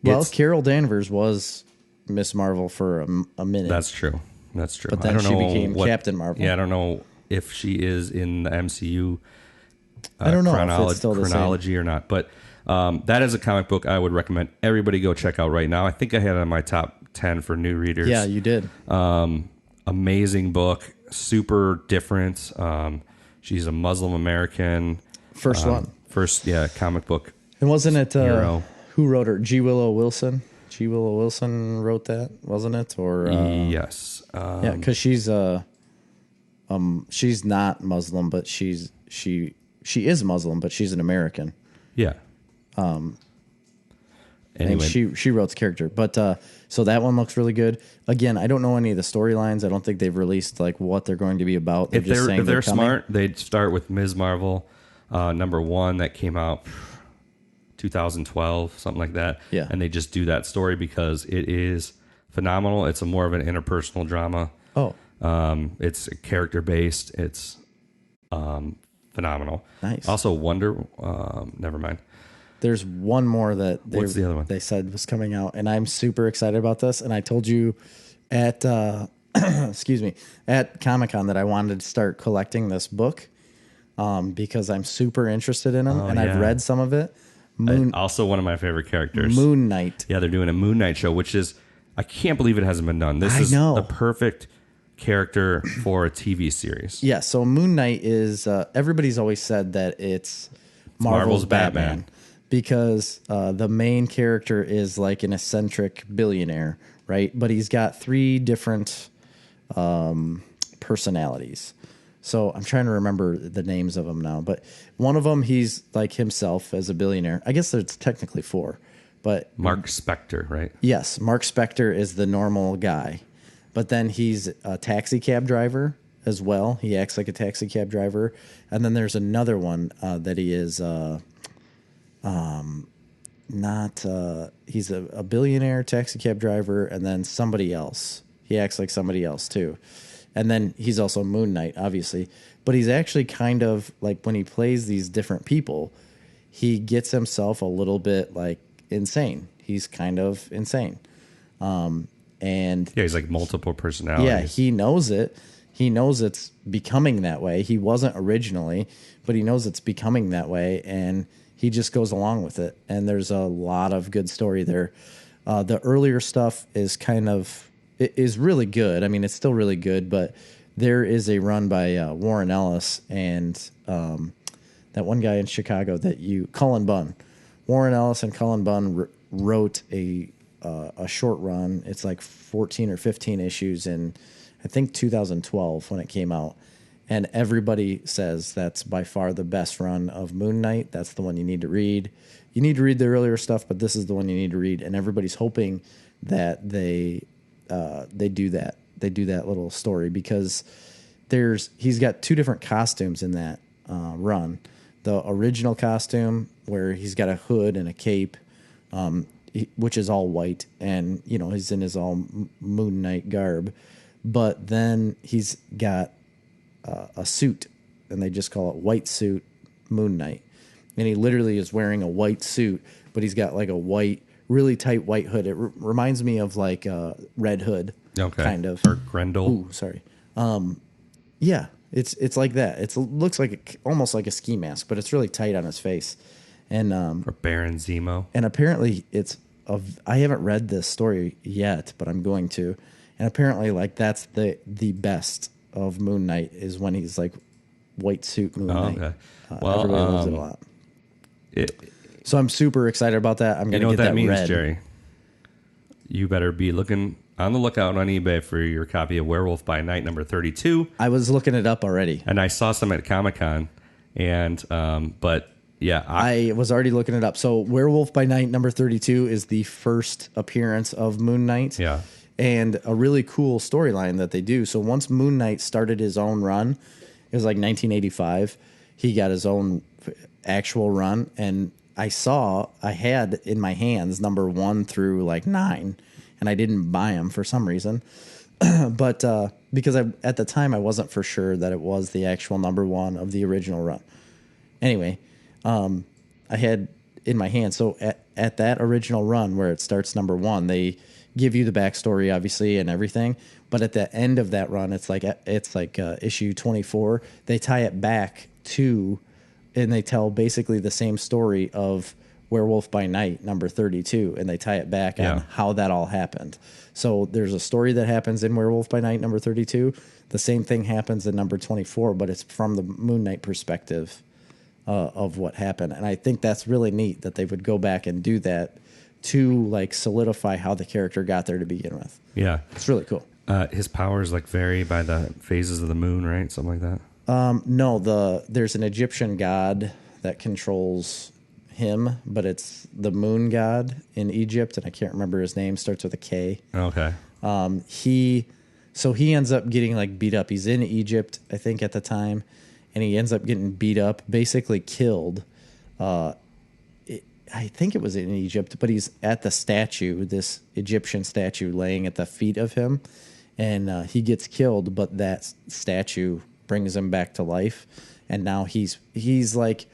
Well, Carol Danvers was Miss Marvel for a minute. That's true. But then she became Captain Marvel. Yeah, I don't know if she is in the MCU I don't know if it's still chronology or not. But that is a comic book I would recommend everybody go check out right now. I think I had it on my top 10 for new readers. Yeah, you did. Amazing book. Super different. She's a Muslim American. First comic book. And wasn't it... hero. Who wrote her? G. Willow Wilson. G. Willow Wilson wrote that, wasn't it? Or yes, because she's not Muslim, but she is Muslim, but she's an American. Yeah. Anyway. And she wrote the character, but so that one looks really good. Again, I don't know any of the storylines. I don't think they've released like what they're going to be about. If they're smart, they'd start with Ms. Marvel, #1 that came out 2012, something like that. Yeah. And they just do that story because it is phenomenal. It's more of an interpersonal drama. Oh. It's character based. It's phenomenal. Nice. Also never mind. There's one more that What's the other one? They said was coming out, and I'm super excited about this. And I told you at excuse me, at Comic-Con that I wanted to start collecting this book because I'm super interested in them, and I've read some of it. Also one of my favorite characters. Moon Knight. Yeah, they're doing a Moon Knight show, which is, I can't believe it hasn't been done. This is the perfect character for a TV series. Yeah, so Moon Knight is, everybody's always said that it's Marvel's Batman. Because the main character is like an eccentric billionaire, right? But he's got 3 different personalities. So I'm trying to remember the names of them now. But one of them, he's like himself as a billionaire. I guess there's technically 4. But Mark Spector, right? Yes, Mark Spector is the normal guy. But then he's a taxi cab driver as well. He acts like a taxi cab driver. And then there's another one that he is... he's a billionaire taxi cab driver, and then somebody else. He acts like somebody else too. And then he's also Moon Knight, obviously. But he's actually kind of like, when he plays these different people, he gets himself a little bit like insane. He's kind of insane. And yeah, he's like multiple personalities. Yeah, he knows it. He knows it's becoming that way. He wasn't originally, but he knows it's becoming that way, and he just goes along with it. And there's a lot of good story there. The earlier stuff is is really good. I mean, it's still really good, but there is a run by Warren Ellis and that one guy in Chicago Cullen Bunn. Warren Ellis and Cullen Bunn wrote a short run. It's like 14 or 15 issues in, I think, 2012 when it came out. And everybody says that's by far the best run of Moon Knight. That's the one you need to read. You need to read the earlier stuff, but this is the one you need to read. And everybody's hoping that they do that. They do that little story because he's got 2 different costumes in that run. The original costume where he's got a hood and a cape, which is all white, and he's in his all Moon Knight garb. But then he's got a suit, and they just call it White Suit Moon Knight. And he literally is wearing a white suit, but he's got like a white, really tight white hood. It reminds me of like Red Hood, kind of. Or Grendel. Ooh, sorry. Yeah, it's like that. It looks like almost like a ski mask, but it's really tight on his face. And or Baron Zemo. And apparently I haven't read this story yet, but I'm going to. And apparently, like, that's the best of Moon Knight is when he's like white suit Moon Knight. Okay. Well, everybody loves it a lot. So I'm super excited about that. I'm going to get that means, read. Jerry? You better be looking on the lookout on eBay for your copy of Werewolf by Night number 32. I was looking it up already. And I saw some at Comic-Con. And, but yeah. I was already looking it up. So Werewolf by Night number 32 is the first appearance of Moon Knight. Yeah. And a really cool storyline that they do. So once Moon Knight started his own run, it was like 1985, he got his own actual run. And I had in my hands number 1 through like 9, and I didn't buy them for some reason. But because at the time I wasn't for sure that it was the actual number 1 of the original run. Anyway, I had in my hand. So at that original run where it starts number 1, they give you the backstory, obviously, and everything. But at the end of that run, it's like issue 24. They tie it back to, and they tell basically the same story of Werewolf by Night number 32, and they tie it back on how that all happened. So there's a story that happens in Werewolf by Night number 32. The same thing happens in number 24, but it's from the Moon Knight perspective of what happened. And I think that's really neat that they would go back and do that to like solidify how the character got there to begin with. Yeah. It's really cool. His powers like vary by the phases of the moon, right? Something like that. No, there's an Egyptian god that controls him, but it's the moon god in Egypt, and I can't remember his name. Starts with a K. Okay. He ends up getting like beat up. He's in Egypt, I think, at the time, and he ends up getting beat up, basically killed. I think it was in Egypt, but he's at the statue, this Egyptian statue laying at the feet of him, and he gets killed, but that statue brings him back to life, and now he's like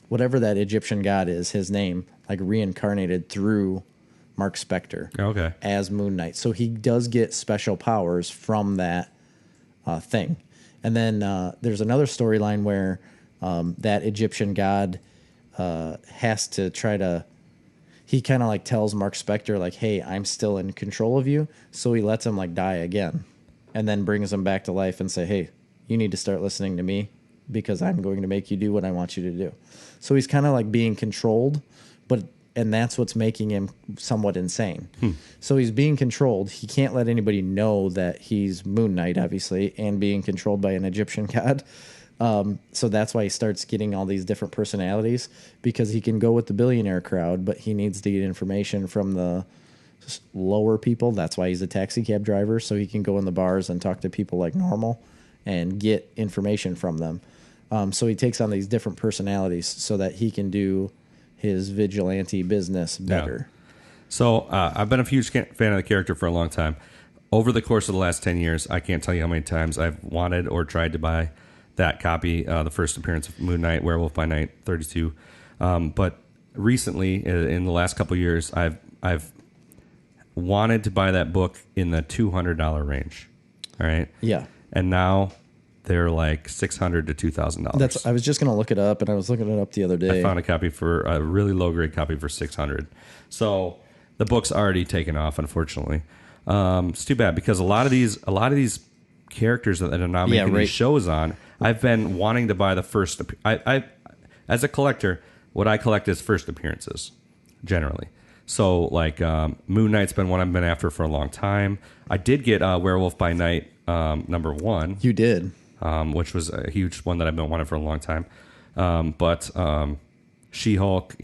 whatever that Egyptian god is, his name, like reincarnated through Mark Spector Okay. as Moon Knight. So he does get special powers from that thing. And then there's another storyline where that Egyptian god has to try to... He kind of like tells Mark Spector, like, hey, I'm still in control of you. So he lets him like die again and then brings him back to life and say, hey, you need to start listening to me because I'm going to make you do what I want you to do. So he's kind of like being controlled, and that's what's making him somewhat insane. So he's being controlled. He can't let anybody know that he's Moon Knight, obviously, and being controlled by an Egyptian god. So that's why he starts getting all these different personalities, because he can go with the billionaire crowd, but he needs to get information from the lower people. That's why he's a taxi cab driver, so he can go in the bars and talk to people like normal and get information from them. So he takes on these different personalities so that he can do his vigilante business better. Yeah. So I've been a huge fan of the character for a long time. Over the course of the last 10 years, I can't tell you how many times I've wanted or tried to buy that copy, the first appearance of Moon Knight, Werewolf by Night 32. But recently, in the last couple of years, I've wanted to buy that book in the $200 range. All right. Yeah. And now they're like $600 to $2,000. I was just going to look it up, and I was looking it up the other day. I found a copy for a really low grade copy for $600. So the book's already taken off, unfortunately. It's too bad, because a lot of these characters that are now making these shows on, I've been wanting to buy the first. I as a collector, what I collect is first appearances generally. So like Moon Knight's been one I've been after for a long time. I did get Werewolf by Night #1. You did, which was a huge one that I've been wanting for a long time. But She-Hulk,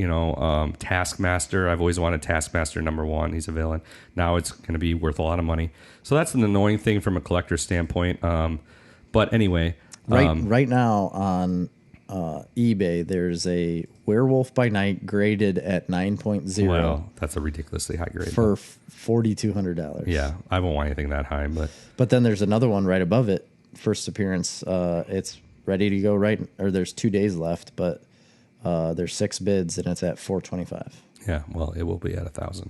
Taskmaster. I've always wanted Taskmaster #1. He's a villain. Now it's going to be worth a lot of money. So that's an annoying thing from a collector's standpoint. But anyway. Right now on eBay, there's a Werewolf by Night graded at 9.0. Well, that's a ridiculously high grade. For $4,200. Yeah, I won't want anything that high. But then there's another one right above it. First appearance. It's ready to go there's 2 days left, but there's 6 bids, and it's at $425. Yeah, well, it will be at $1,000.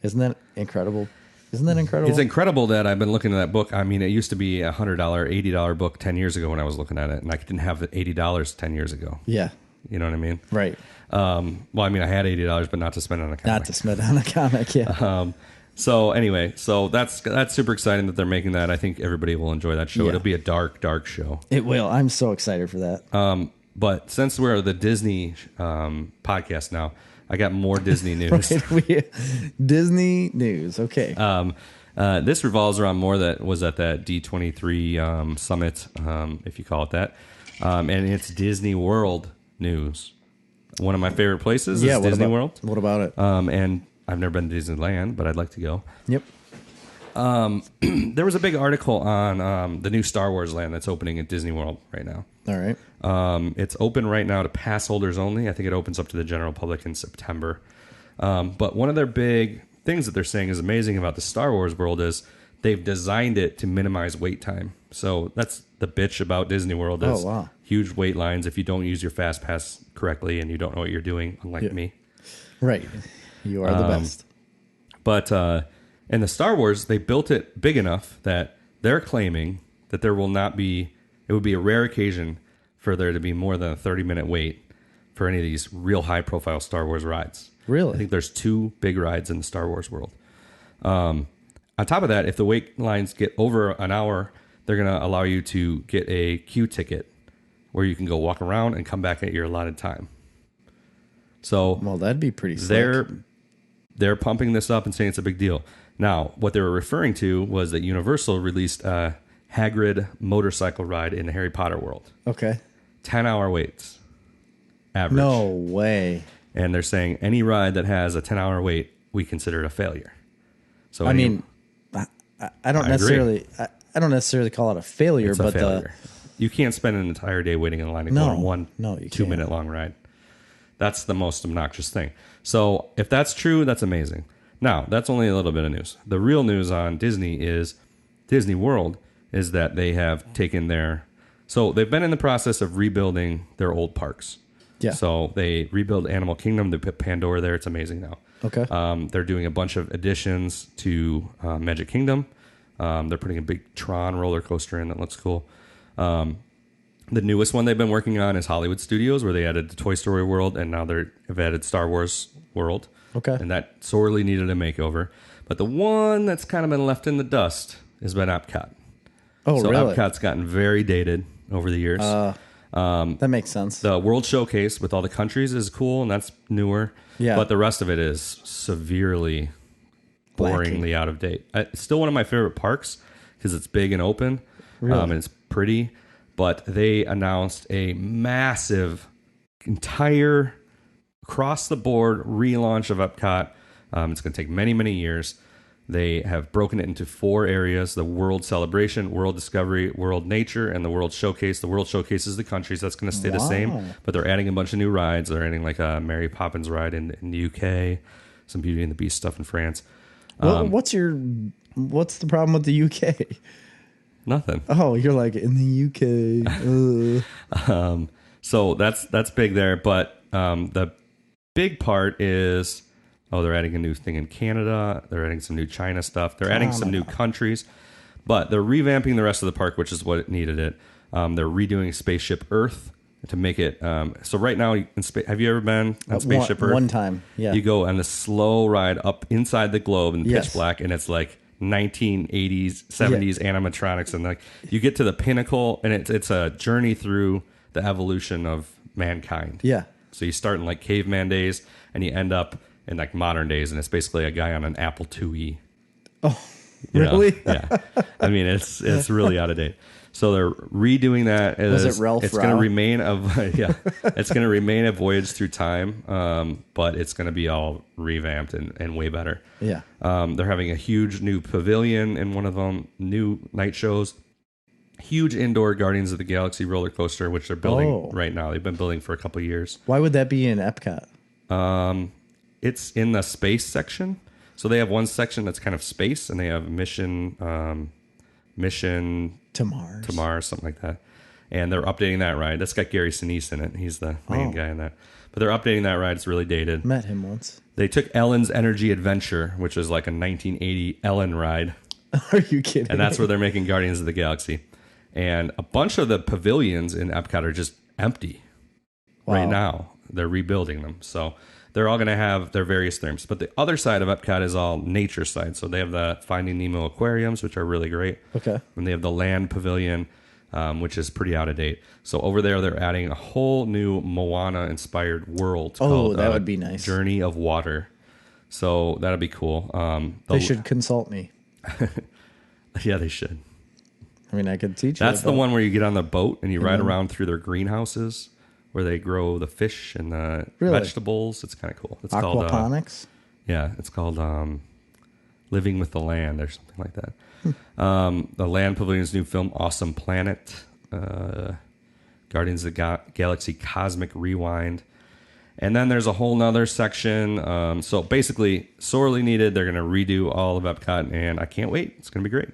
Isn't that incredible? Isn't that incredible? It's incredible that I've been looking at that book. I mean, it used to be a $100, $80 book 10 years ago when I was looking at it, and I didn't have the $80 10 years ago. Yeah. You know what I mean? Right. Well, I mean, I had $80, but not to spend on a comic. Not to spend on a comic, yeah. So anyway, that's super exciting that they're making that. I think everybody will enjoy that show. Yeah. It'll be a dark, dark show. It will. I'm so excited for that. But since we're the Disney podcast now, I got more Disney news. Disney news. Okay. This revolves around more that was at that D23 summit, if you call it that. And it's Disney World news. One of my favorite places is Disney World. What about it? And I've never been to Disneyland, but I'd like to go. Yep. There was a big article on the new Star Wars land that's opening at Disney World right now. All right. It's open right now to pass holders only. I think it opens up to the general public in September. But one of their big things that they're saying is amazing about the Star Wars world is they've designed it to minimize wait time. So that's the bitch about Disney World is huge wait lines if you don't use your Fast Pass correctly and you don't know what you're doing, unlike me. Right. You are the best. But in the Star Wars, they built it big enough that they're claiming that there will not be... It would be a rare occasion for there to be more than a 30-minute wait for any of these real high-profile Star Wars rides. Really? I think there's 2 big rides in the Star Wars world. On top of that, if the wait lines get over an hour, they're going to allow you to get a queue ticket where you can go walk around and come back at your allotted time. So, well, that'd be pretty slick. They're pumping this up and saying it's a big deal. Now, what they were referring to was that Universal released a Hagrid motorcycle ride in the Harry Potter world. Okay. 10-hour waits. Average. No way. And they're saying any ride that has a 10-hour wait, we consider it a failure. So I don't necessarily call it a failure, it's a failure. You can't spend an entire day waiting in line to go on one 2-minute long ride. That's the most obnoxious thing. So if that's true, that's amazing. Now, that's only a little bit of news. The real news on Disney is Disney World is that they have taken so they've been in the process of rebuilding their old parks. Yeah. So they rebuild Animal Kingdom. They put Pandora there. It's amazing now. Okay. They're doing a bunch of additions to Magic Kingdom. They're putting a big Tron roller coaster in that looks cool. The newest one they've been working on is Hollywood Studios, where they added the Toy Story World, and now they've added Star Wars World. Okay. And that sorely needed a makeover. But the one that's kind of been left in the dust has been Epcot. Oh, so really? Epcot's gotten very dated over the years. That makes sense. The World Showcase with all the countries is cool, and that's newer. Yeah. But the rest of it is severely, boringly out of date. It's still one of my favorite parks because it's big and open, and it's pretty. But they announced a massive, entire, across-the-board relaunch of Epcot. It's going to take many, many years. They have broken it into 4 areas: the World Celebration, World Discovery, World Nature, and the World Showcase. The World Showcase is the countries. That's going to stay the same, but they're adding a bunch of new rides. They're adding like a Mary Poppins ride in the UK, some Beauty and the Beast stuff in France. What's the problem with the UK? Nothing. Oh, you're like, in the UK. So that's big there. But the big part is, they're adding a new thing in Canada. They're adding some new China stuff. They're adding some new countries. But they're revamping the rest of the park, which is what it needed it. They're redoing Spaceship Earth to make it. So right now, have you ever been on Spaceship Earth? One time, yeah. You go on the slow ride up inside the globe in Yes. pitch black, and it's like 1980s, 70s animatronics, and like you get to the pinnacle, and it's a journey through the evolution of mankind. Yeah. So you start in like caveman days, and you end up in like modern days, and it's basically a guy on an Apple IIe. Oh, really? Yeah. I mean, it's really out of date. So they're redoing that. Was it Ralph It's Rao? going to remain it's going to remain a voyage through time, but it's going to be all revamped and way better. Yeah. They're having a huge new pavilion in one of them, new night shows, huge indoor Guardians of the Galaxy roller coaster, which they're building right now. They've been building for a couple of years. Why would that be in Epcot? It's in the space section. So they have one section that's kind of space, and they have mission To Mars, something like that. And they're updating that ride. That's got Gary Sinise in it. He's the main guy in that. But they're updating that ride. It's really dated. Met him once. They took Ellen's Energy Adventure, which was like a 1980 Ellen ride. Are you kidding? And that's where they're making Guardians of the Galaxy. And a bunch of the pavilions in Epcot are just empty right now. They're rebuilding them. So they're all going to have their various themes. But the other side of Epcot is all nature side. So they have the Finding Nemo aquariums, which are really great. Okay. And they have the land pavilion, which is pretty out of date. So over there, they're adding a whole new Moana-inspired world called that would be nice. Journey of Water. So that'll be cool. They should consult me. Yeah, they should. I mean, I could teach you. That's the one where you get on the boat and you ride around through their greenhouses where they grow the fish and the vegetables. It's kind of cool. It's aquaponics. It's called Living with the Land or something like that. The Land Pavilion's new film, Awesome Planet, Guardians of the Galaxy Cosmic Rewind. And then there's a whole nother section. So basically, sorely needed. They're going to redo all of Epcot, and I can't wait. It's going to be great.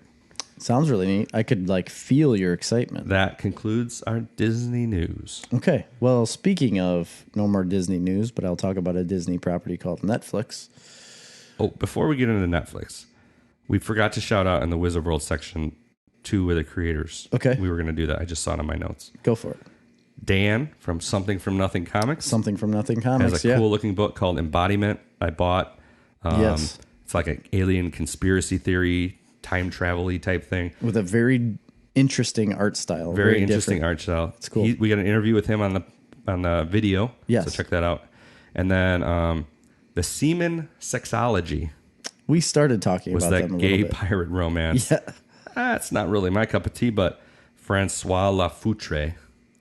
Sounds really neat. I could feel your excitement. That concludes our Disney news. Okay. Well, speaking of no more Disney news, but I'll talk about a Disney property called Netflix. Oh, before we get into Netflix, we forgot to shout out in the Wizard World section 2 of the creators. Okay. We were going to do that. I just saw it on my notes. Go for it. Dan from Something from Nothing Comics. Something from Nothing Comics, has a cool looking book called Embodiment. I bought. Yes. It's like an alien conspiracy theory, time travel-y type thing. With a very interesting art style. Very interesting art style. It's cool. We got an interview with him on the video. Yes. So check that out. And then the Semen Sexology. We started talking about that them a gay little bit. pirate romance. Yeah. It's not really my cup of tea, but Francois Lafoutre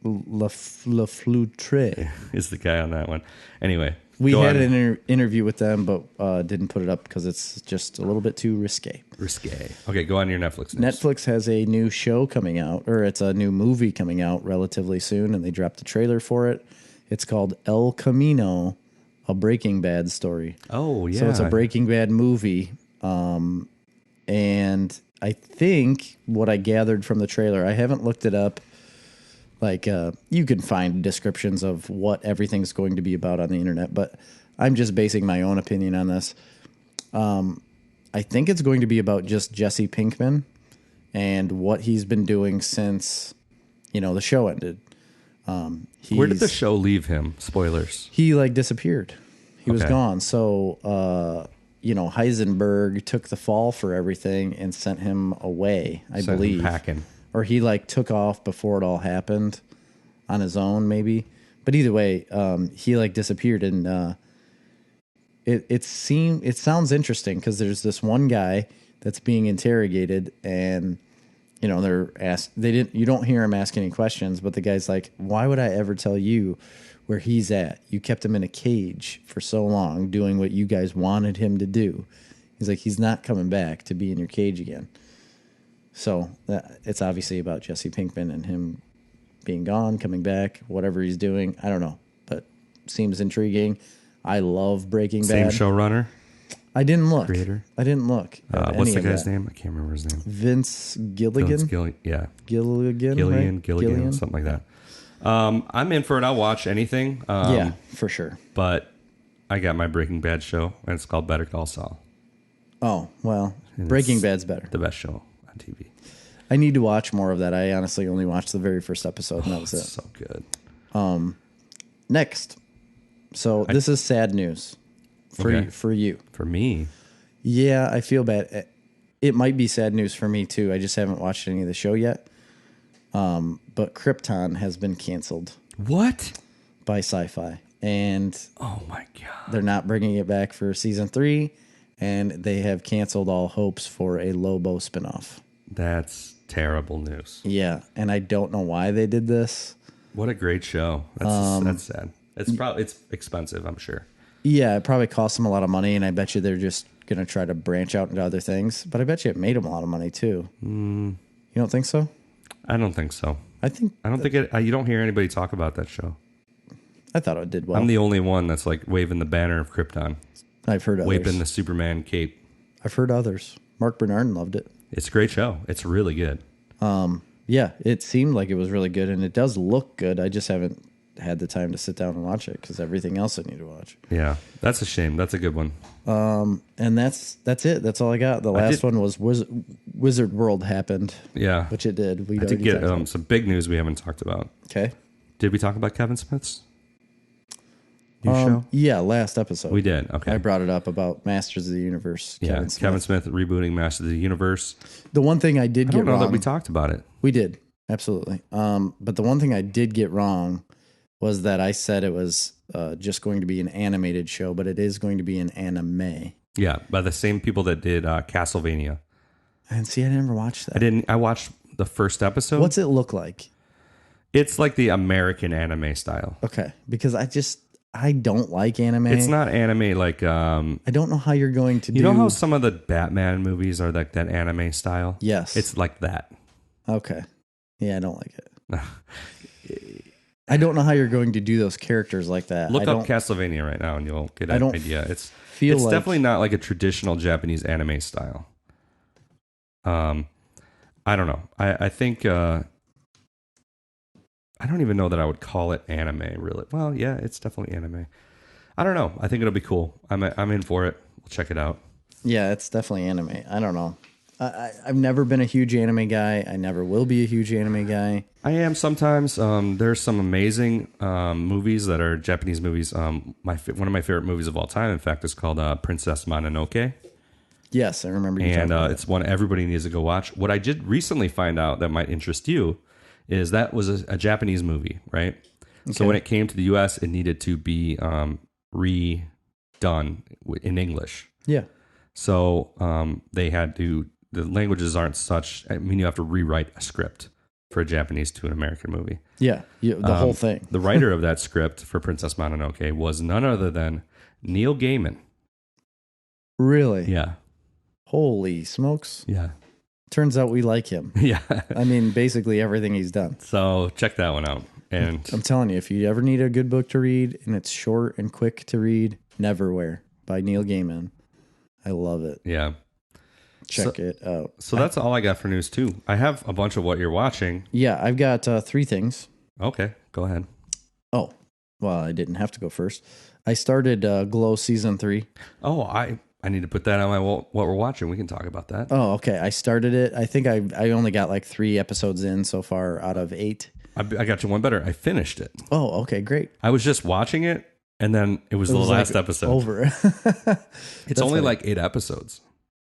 Lafloutre is the guy on that one. Anyway, we had an interview with them, but didn't put it up because it's just a little bit too risque. Okay, go on your Netflix news. Netflix has a new show coming out, or it's a new movie coming out relatively soon, and they dropped a trailer for it. It's called El Camino, a Breaking Bad story. Oh, yeah. So it's a Breaking Bad movie. And I think what I gathered from the trailer, I haven't looked it up, Like you can find descriptions of what everything's going to be about on the internet, but I'm just basing my own opinion on this. I think it's going to be about just Jesse Pinkman and what he's been doing since, the show ended. Where did the show leave him? Spoilers. He disappeared. He was gone. So, Heisenberg took the fall for everything and sent him away, I believe. Him packing. Or he took off before it all happened on his own, maybe. But either way, he disappeared, and it sounds interesting because there's this one guy that's being interrogated, and you don't hear him ask any questions, but the guy's like, why would I ever tell you where he's at? You kept him in a cage for so long doing what you guys wanted him to do. He's like, he's not coming back to be in your cage again. So it's obviously about Jesse Pinkman and him being gone, coming back, whatever he's doing. I don't know, but seems intriguing. I love Breaking Bad. Same showrunner? I didn't look. Creator? I didn't look. What's the guy's name? I can't remember his name. Vince Gilligan? Gilligan, something like that. I'm in for it. I'll watch anything. Yeah, for sure. But I got my Breaking Bad show, and it's called Better Call Saul. Oh, well, Breaking Bad's better. The best show on TV. I need to watch more of that. I honestly only watched the very first episode, and that was it. So good. Next. So this is sad news for you. For me? Yeah, I feel bad. It might be sad news for me, too. I just haven't watched any of the show yet. But Krypton has been canceled. What? By Sci-Fi. And oh my God. They're not bringing it back for season 3, and they have canceled all hopes for a Lobo spinoff. That's terrible news. Yeah, and I don't know why they did this. What a great show. That's sad. It's expensive, I'm sure. Yeah, it probably cost them a lot of money, and I bet you they're just going to try to branch out into other things. But I bet you it made them a lot of money, too. You don't think so? I don't think so. I don't think it. You don't hear anybody talk about that show. I thought it did well. I'm the only one that's waving the banner of Krypton. I've heard others. Waving the Superman cape. I've heard others. Mark Bernard loved it. It's a great show. It's really good. Yeah, it seemed like it was really good, and it does look good. I just haven't had the time to sit down and watch it because everything else I need to watch. Yeah, that's a shame. That's a good one. And that's it. That's all I got. The last one was Wizard World happened. Yeah, which it did. I did get some big news we haven't talked about. Okay. Did we talk about Kevin Smith's new show? Yeah, last episode. We did. Okay. I brought it up about Masters of the Universe. Kevin Smith rebooting Masters of the Universe. The one thing I did get wrong. I don't know that we talked about it. We did. Absolutely. But the one thing I did get wrong was that I said it was just going to be an animated show, but it is going to be an anime. Yeah, by the same people that did Castlevania. And see, I never watched that. I watched the first episode. What's it look like? It's like the American anime style. Okay, because I don't like anime. It's not anime like... I don't know how you're going to do... You know how some of the Batman movies are like that anime style? Yes. It's like that. Okay. Yeah, I don't like it. I don't know how you're going to do those characters like that. Look up Castlevania right now and you'll get an idea. It's definitely not like a traditional Japanese anime style. I don't know. I think I don't even know that I would call it anime really. Well, yeah, it's definitely anime. I don't know. I think it'll be cool. I'm in for it. We'll check it out. Yeah, it's definitely anime. I don't know. I've never been a huge anime guy. I never will be a huge anime guy. I am sometimes. There's some amazing movies that are Japanese movies. One of my favorite movies of all time, in fact, is called Princess Mononoke. Yes, I remember you talking about it's one everybody needs to go watch. What I did recently find out that might interest you is that was a Japanese movie, right? Okay. So when it came to the U.S., it needed to be redone in English. Yeah. So they had to... The languages aren't such... I mean, you have to rewrite a script for a Japanese to an American movie. Yeah, the whole thing. The writer of that script for Princess Mononoke was none other than Neil Gaiman. Really? Yeah. Holy smokes. Yeah. Turns out we like him. Yeah. I mean, basically everything he's done. So check that one out. And I'm telling you, if you ever need a good book to read and it's short and quick to read, Neverwhere by Neil Gaiman. I love it. Yeah. Check it out. So that's all I got for news too. I have a bunch of what you're watching. Yeah, I've got 3 things. Okay, go ahead. Oh, well, I didn't have to go first. I started Glow season 3. Oh, I need to put that on my what we're watching. We can talk about that. Oh, okay. I started it. I think I only got like 3 episodes in so far out of 8. I got you one better. I finished it. Oh, okay, great. I was just watching it, and then it was the last episode. Over. It's only like 8 episodes.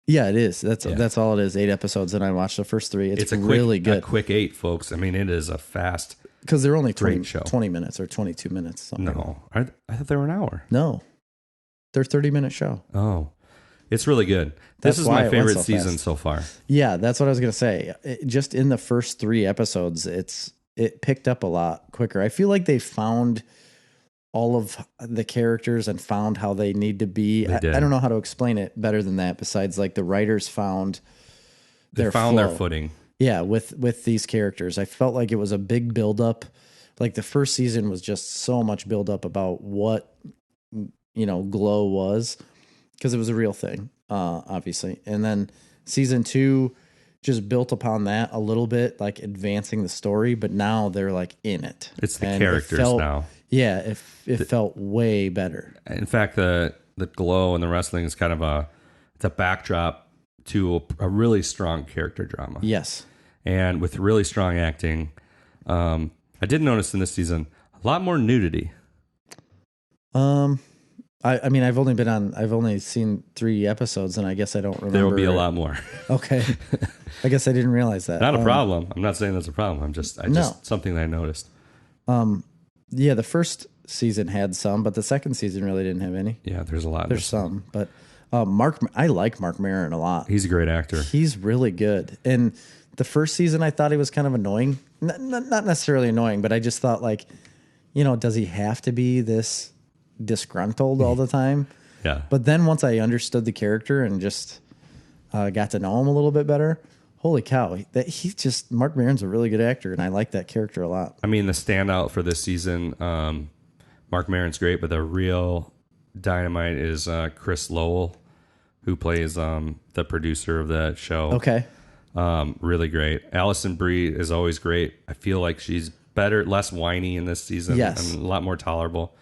Yeah, it is. That's all it is. 8 episodes, and I watched the first 3. It's really good. A quick 8, folks. I mean, it is a fast. Because they're only 20 minutes or 22 minutes. No, I thought they were an hour. No, they're 30-minute show. Oh, it's really good. This is my favorite season so far. Yeah, that's what I was gonna say. Just in the first 3 episodes, it picked up a lot quicker. I feel like they found all of the characters and found how they need to be. I don't know how to explain it better than that. Besides, like the writers found their footing. Yeah, with these characters, I felt like it was a big buildup. Like the first season was just so much buildup about what Glow was, because it was a real thing, obviously. And then season 2 just built upon that a little bit, like advancing the story. But now they're like in it. It's the characters now. Yeah, it felt way better. In fact, the Glow and the wrestling is kind of it's a backdrop to a really strong character drama. Yes. And with really strong acting, I did notice in this season a lot more nudity. I mean, I've only seen 3 episodes, and I guess I don't remember. There will be a lot more. Okay. I guess I didn't realize that. Not a problem. I'm not saying that's a problem. I'm just something that I noticed. Yeah, the first season had some, but the second season really didn't have any. Yeah, there's a lot. There's some, but I like Mark Maron a lot. He's a great actor. He's really good. And the first season, I thought he was kind of annoying. Not necessarily annoying, but I just thought, like, does he have to be this disgruntled all the time? Yeah. But then once I understood the character and just got to know him a little bit better, holy cow, Mark Maron's a really good actor, and I like that character a lot. I mean, the standout for this season, Mark Maron's great, but the real dynamite is Chris Lowell, who plays the producer of the show. Okay. Really great. Allison Brie is always great. I feel like she's better, less whiny in this season. Yes. And a lot more tolerable.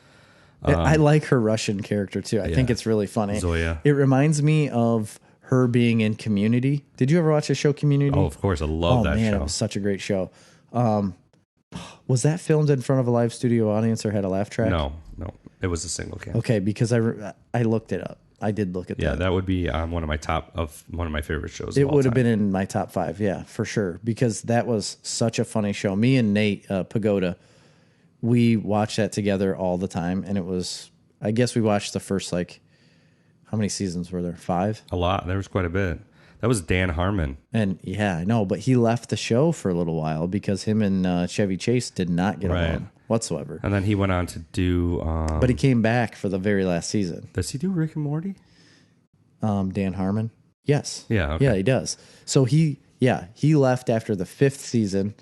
I like her Russian character, too. I think it's really funny. Zoya. It reminds me of her being in Community. Did you ever watch the show Community? Oh, of course. I love that show. Oh, man, it was such a great show. Was that filmed in front of a live studio audience or had a laugh track? No. It was a single cam. Okay, because I looked it up. I did look at that. Yeah, that would be one of my favorite shows. It would have been in my top 5, yeah, for sure, because that was such a funny show. Me and Nate Pagoda, we watched that together all the time, and it was, I guess we watched the first, like, how many seasons were there? 5? A lot. There was quite a bit. That was Dan Harmon. And yeah, I know, but he left the show for a little while because him and Chevy Chase did not get along whatsoever. And then he went on to do... but he came back for the very last season. Does he do Rick and Morty? Dan Harmon? Yes. Yeah, okay. Yeah, he does. So he left after the 5th season.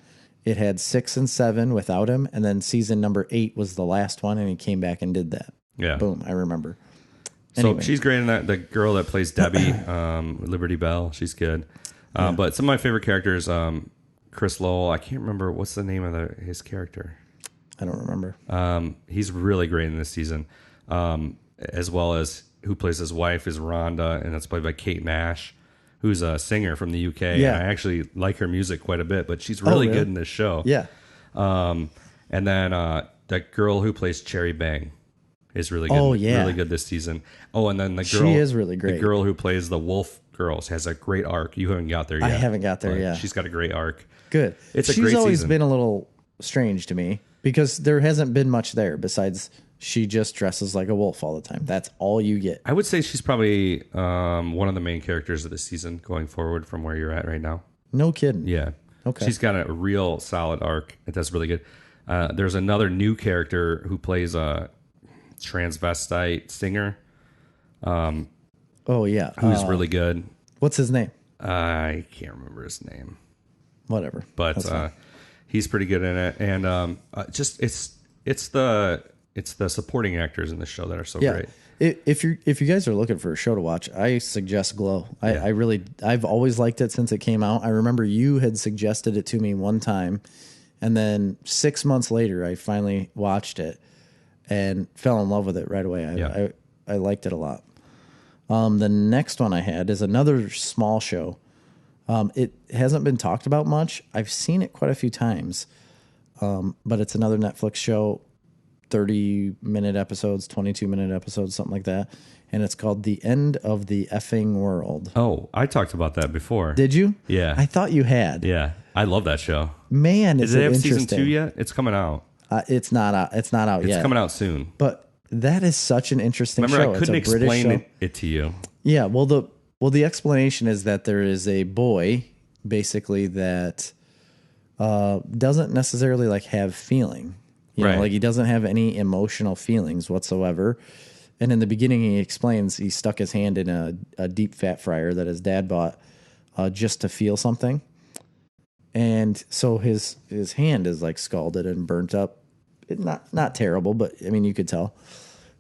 It had 6 and 7 without him, and then season number 8 was the last one, and he came back and did that. Yeah. Boom, I remember. Anyway. So she's great in that. The girl that plays Debbie, Liberty Bell, she's good. But some of my favorite characters, Chris Lowell, I can't remember what's the name of his character. I don't remember. He's really great in this season, as well as who plays his wife is Rhonda, and it's played by Kate Nash, who's a singer from the UK. Yeah. And I actually like her music quite a bit, but she's really good in this show. Yeah. And then that girl who plays Cherry Bang is really good. Oh, yeah. Really good this season. Oh, and then she is really great. The girl who plays the Wolf Girls has a great arc. You haven't got there yet. I haven't got there yet. She's got a great arc. Good. She's always been a little strange to me because there hasn't been much there besides she just dresses like a wolf all the time. That's all you get. I would say she's probably one of the main characters of the season going forward from where you're at right now. No kidding. Yeah. Okay. She's got a real solid arc. That's really good. There's another new character who plays a transvestite singer. Oh, yeah. Who's really good. What's his name? I can't remember his name. Whatever. But he's pretty good in it. And just it's the supporting actors in the show that are so great. If you guys are looking for a show to watch, I suggest Glow. I've always liked it since it came out. I remember you had suggested it to me one time, And then 6 months later, I finally watched it and fell in love with it right away. I liked it a lot. The next one I had is another small show. It hasn't been talked about much. I've seen it quite a few times, but it's another Netflix show, 30-minute episodes, 22-minute episodes, something like that. And it's called The End of the Effing World. Oh, I talked about that before. Did you? Yeah. I thought you had. Yeah. I love that show. Man, Does it have season 2 yet? It's coming out. It's not out. It's not out yet. It's coming out soon. But that is such an interesting show. Remember, I couldn't explain it to you. Yeah. Well, the explanation is that there is a boy, basically, that doesn't necessarily like have feeling. You know, like he doesn't have any emotional feelings whatsoever. And in the beginning, he explains he stuck his hand in a deep fat fryer that his dad bought just to feel something. And so his hand is like scalded and burnt up. Not terrible, but I mean, you could tell.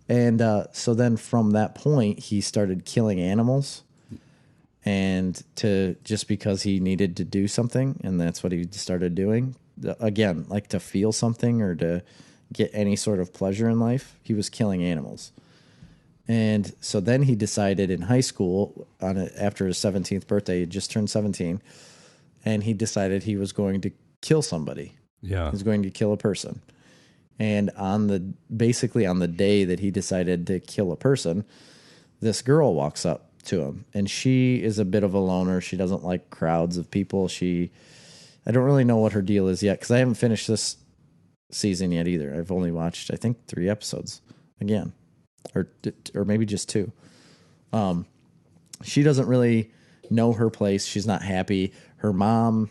And so then from that point, he started killing animals, and just because he needed to do something, and that's what he started doing. Again, like to feel something or to get any sort of pleasure in life, he was killing animals. And so then he decided in high school, after his 17th birthday, he just turned 17, and he decided he was going to kill somebody. Yeah. He was going to kill a person. And basically on the day that he decided to kill a person, this girl walks up to him, and she is a bit of a loner. She doesn't like crowds of people. I don't really know what her deal is yet, because I haven't finished this season yet either. I've only watched, I think, 3 episodes again, or maybe just 2. She doesn't really know her place. She's not happy. Her mom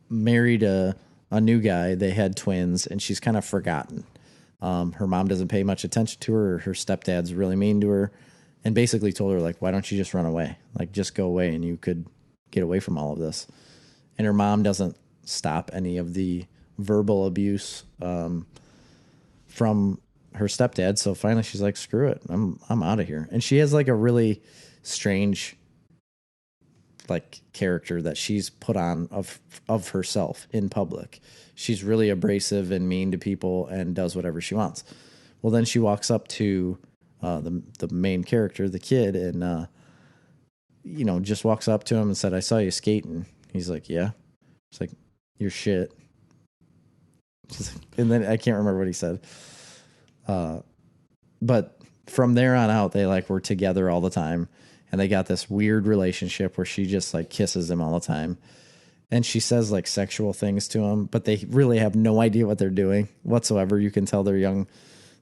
married a new guy. They had twins, and she's kind of forgotten. Her mom doesn't pay much attention to her. Her stepdad's really mean to her, and basically told her, like, why don't you just run away? Like, just go away, and you could get away from all of this. And her mom doesn't stop any of the verbal abuse from her stepdad. So finally she's like, screw it. I'm out of here. And she has like a really strange like character that she's put on of herself in public. She's really abrasive and mean to people and does whatever she wants. Well, then she walks up to the main character, the kid, and just walks up to him and said, I saw you skating. He's like, yeah. She's like, you're shit. And then I can't remember what he said. But from there on out, they like were together all the time, and they got this weird relationship where she just like kisses him all the time. And she says like sexual things to him, but they really have no idea what they're doing whatsoever. You can tell they're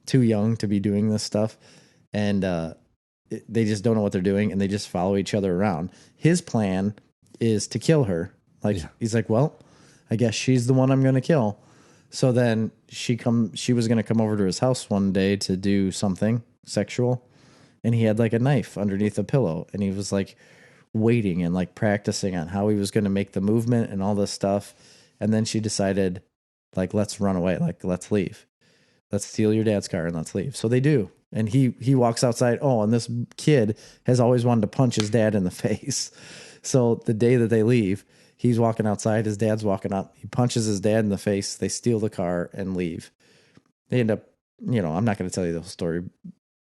too young to be doing this stuff. And they just don't know what they're doing, and they just follow each other around. His plan is to kill her. He's like, well, I guess she's the one I'm going to kill. So then she was going to come over to his house one day to do something sexual, and he had like a knife underneath a pillow, and he was like waiting and like practicing on how he was going to make the movement and all this stuff. And then she decided, like, let's run away. Like, let's leave. Let's steal your dad's car and let's leave. So they do. And he walks outside. Oh, and this kid has always wanted to punch his dad in the face. So the day that they leave, he's walking outside. His dad's walking up. He punches his dad in the face. They steal the car and leave. They end up, I'm not going to tell you the whole story,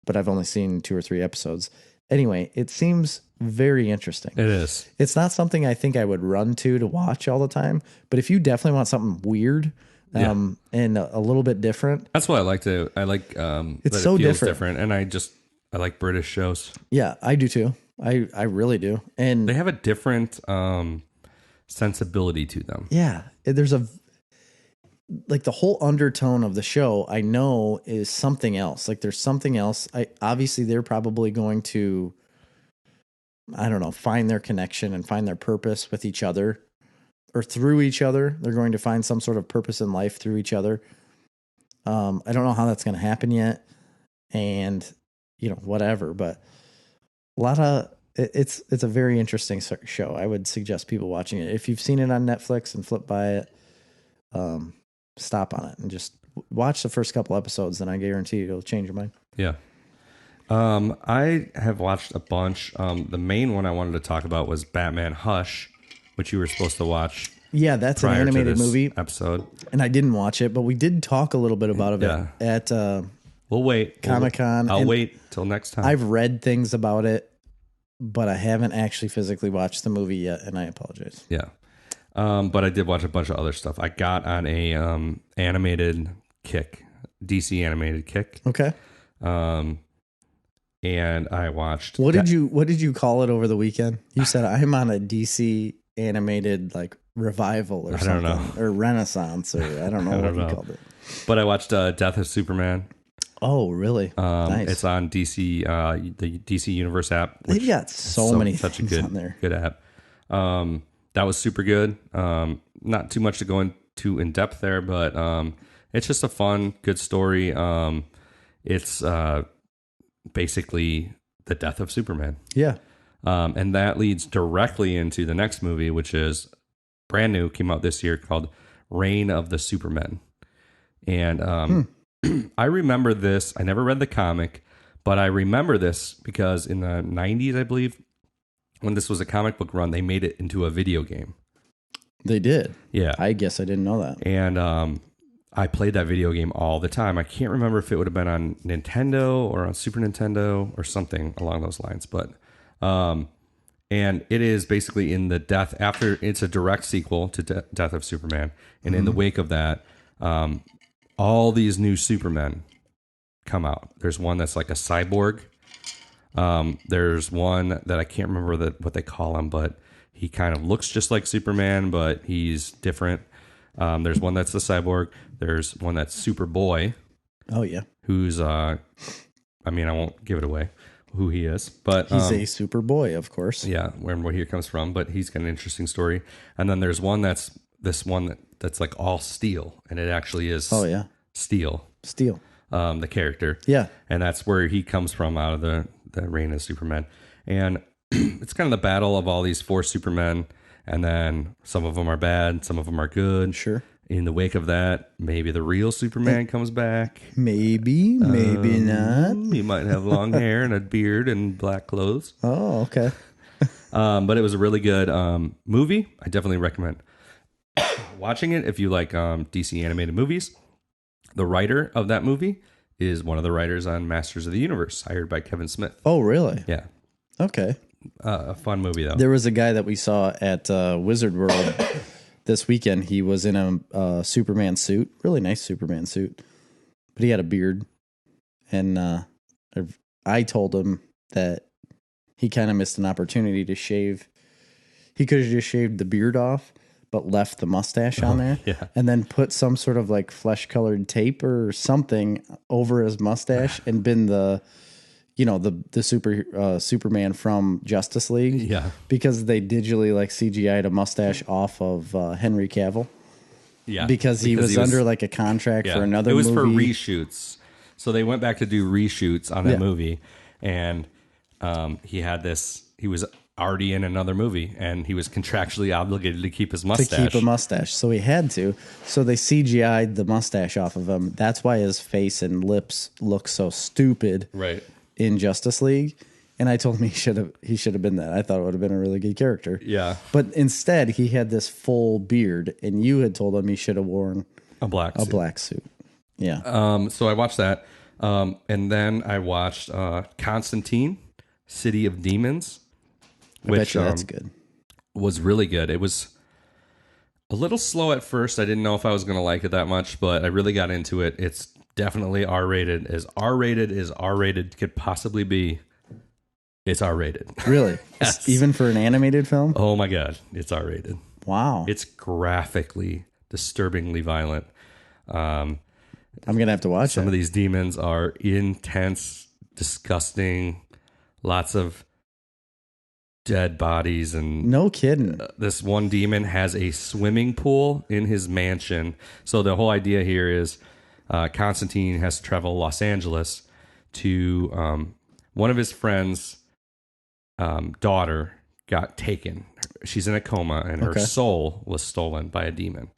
but I've only seen 2 or 3 episodes. Anyway, it seems very interesting. It is. It's not something I think I would run to watch all the time, but if you definitely want something weird and a little bit different. That's what I like. It's so it feels different. And I like British shows. Yeah, I do too. I really do. And they have a different sensibility to them. Yeah. There's the whole undertone of the show I know is something else. Like there's something else. Obviously they're probably going to, I don't know, find their connection and find their purpose with each other or through each other. They're going to find some sort of purpose in life through each other. I don't know how that's going to happen yet. And, whatever, but it's a very interesting show. I would suggest people watching it. If you've seen it on Netflix and flip by it, stop on it and just watch the first couple episodes, and I guarantee it'll change your mind. Yeah. I have watched a bunch. The main one I wanted to talk about was Batman Hush, which you were supposed to watch. Yeah, that's an prior to animated this movie. episode. And I didn't watch it, but we did talk a little bit about it Yeah. at We'll wait. Comic-Con. I'll And wait till next time. I've read things about it, but I haven't actually physically watched the movie yet, and I apologize. Yeah. But I did watch a bunch of other stuff. I got on a animated kick, DC animated kick. Okay. And I watched. What did you call it over the weekend? You said I'm on a DC animated like revival or something, or Renaissance, or I don't know what you called it. But I watched Death of Superman. Oh, really? Nice. It's on DC, the DC Universe app. They've got so many things on there. Good app. That was super good. Not too much to go into in depth there, but it's just a fun, good story. It's basically the death of Superman. Yeah. And that leads directly into the next movie, which is brand new, came out this year, called Reign of the Supermen. And I remember this. I never read the comic, but I remember this because in the 90s, I believe, when this was a comic book run, they made it into a video game. They did? Yeah. I guess I didn't know that. And I played that video game all the time. I can't remember if it would have been on Nintendo or on Super Nintendo or something along those lines, but and it is basically in the death after, it's a direct sequel to Death of Superman, and in the wake of that, all these new Supermen come out. There's one that's like a cyborg. There's one that I can't remember what they call him, but he kind of looks just like Superman, but he's different. There's one that's the cyborg. There's one that's Superboy. Oh yeah. Who's I won't give it away who he is, but he's a Superboy, of course. Yeah, where he comes from, but he's got an interesting story. And then there's one that's that's like all steel, and it actually is. Oh yeah. Steel. The character. Yeah. And that's where he comes from, out of the reign of Superman. And it's kind of the battle of all these four Supermen, and then some of them are bad, some of them are good. Sure. In the wake of that, maybe the real Superman comes back. Maybe not. He might have long hair and a beard and black clothes. Oh, okay. But it was a really good movie. I definitely recommend watching it if you like DC animated movies. The writer of that movie is one of the writers on Masters of the Universe, hired by Kevin Smith. Oh, really? Yeah. Okay. A fun movie, though. There was a guy that we saw at Wizard World this weekend. He was in a Superman suit, really nice Superman suit, but he had a beard. And I told him that he kind of missed an opportunity to shave. He could have just shaved the beard off, but left the mustache on there, and then put some sort of like flesh-colored tape or something over his mustache and been the Superman from Justice League. Yeah. Because they digitally like CGI'd a mustache off of Henry Cavill. Yeah. Because he was under like a contract for another movie. It was for reshoots. So they went back to do reshoots on that movie, and he was already in another movie, and he was contractually obligated to keep his mustache. To keep a mustache. So he had to. So they CGI'd the mustache off of him. That's why his face and lips look so stupid. Right. In Justice League. And I told him he should have been that. I thought it would have been a really good character. Yeah. But instead he had this full beard, and you had told him he should have worn a black suit. Yeah. So I watched that. And then I watched Constantine, City of Demons. I bet you that's good. Was really good. It was a little slow at first. I didn't know if I was going to like it that much, but I really got into it. It's definitely R-rated. As R-rated as R-rated could possibly be. It's R-rated. Really? Yes. Even for an animated film? Oh my God. It's R-rated. Wow. It's graphically, disturbingly violent. I'm going to have to watch Some of these demons are intense, disgusting, lots of dead bodies, and no kidding. This one demon has a swimming pool in his mansion. So the whole idea here is Constantine has to travel Los Angeles to one of his friends' daughter got taken. She's in a coma, and her soul was stolen by a demon.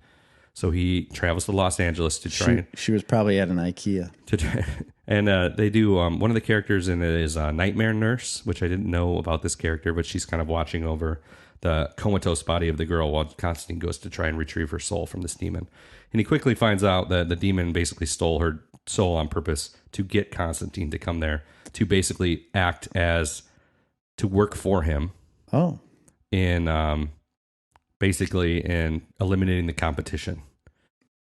So he travels to Los Angeles to try. She was probably at an IKEA. To try, and they do. One of the characters in it is Nightmare Nurse, which I didn't know about this character, but she's kind of watching over the comatose body of the girl while Constantine goes to try and retrieve her soul from this demon. And he quickly finds out that the demon basically stole her soul on purpose to get Constantine to come there to basically to work for him. Oh. In basically in eliminating the competition.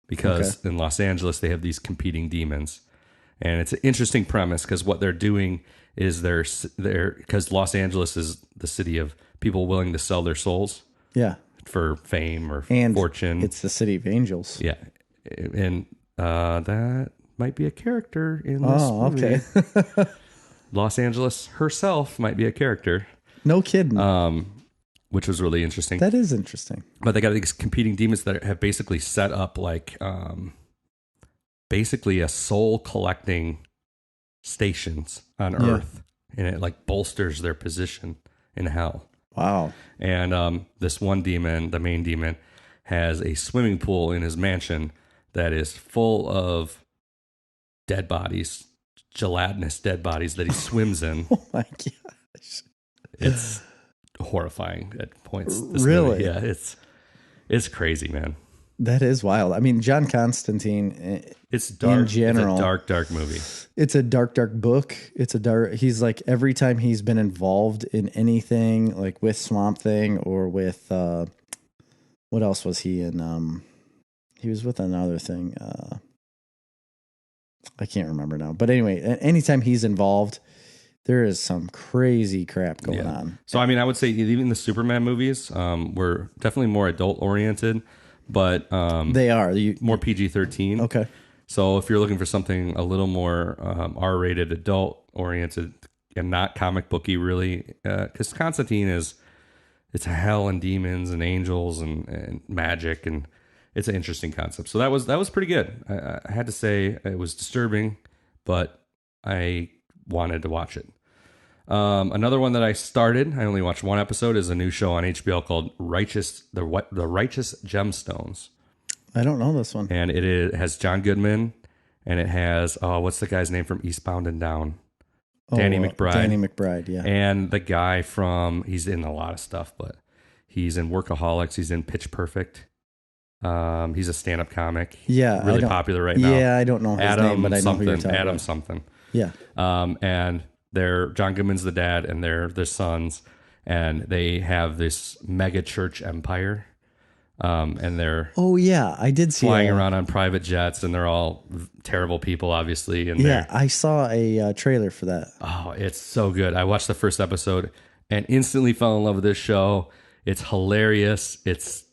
Because in Los Angeles, they have these competing demons. And it's an interesting premise because what they're doing is because Los Angeles is the city of people willing to sell their souls. Yeah. For fame or and fortune. It's the city of angels. Yeah. And that might be a character in this movie. Okay. Los Angeles herself might be a character. No kidding. Which was really interesting. That is interesting. But they got these competing demons that have basically set up like basically a soul collecting stations on Earth, and it like bolsters their position in hell. Wow. And this one demon, the main demon, has a swimming pool in his mansion that is full of dead bodies, gelatinous dead bodies that he swims in. Oh my gosh. It's horrifying at points. Really? Movie. Yeah, it's crazy, man. That is wild. I mean, John Constantine. It's dark. In general, it's a dark movie. It's a dark book. He's like every time he's been involved in anything, like with Swamp Thing or with what else was he in? He was with another thing. I can't remember now. But anyway, anytime he's involved, there is some crazy crap going on. So, I mean, I would say even the Superman movies were definitely more adult-oriented, but they are more PG-13. Okay. So if you're looking for something a little more R-rated, adult-oriented, and not comic booky, really, because Constantine it's hell and demons and angels and magic, and it's an interesting concept. So that was pretty good. I had to say it was disturbing, but I wanted to watch it. Another one that I started, I only watched one episode, is a new show on HBO called the Righteous Gemstones. I don't know this one. And it has John Goodman, and it has what's the guy's name from Eastbound and Down? Danny McBride. Danny McBride, yeah. And the guy he's in a lot of stuff, but he's in Workaholics. He's in Pitch Perfect. He's a stand-up comic. Yeah, really popular right now. Yeah, I don't know his name, but I know who you're talking Adam about. something. Yeah. And John Goodman's the dad, and they're their sons, and they have this mega church empire. And they're I did see flying around on private jets, and they're all terrible people, obviously. And I saw a trailer for that. Oh, it's so good. I watched the first episode and instantly fell in love with this show. It's hilarious. It's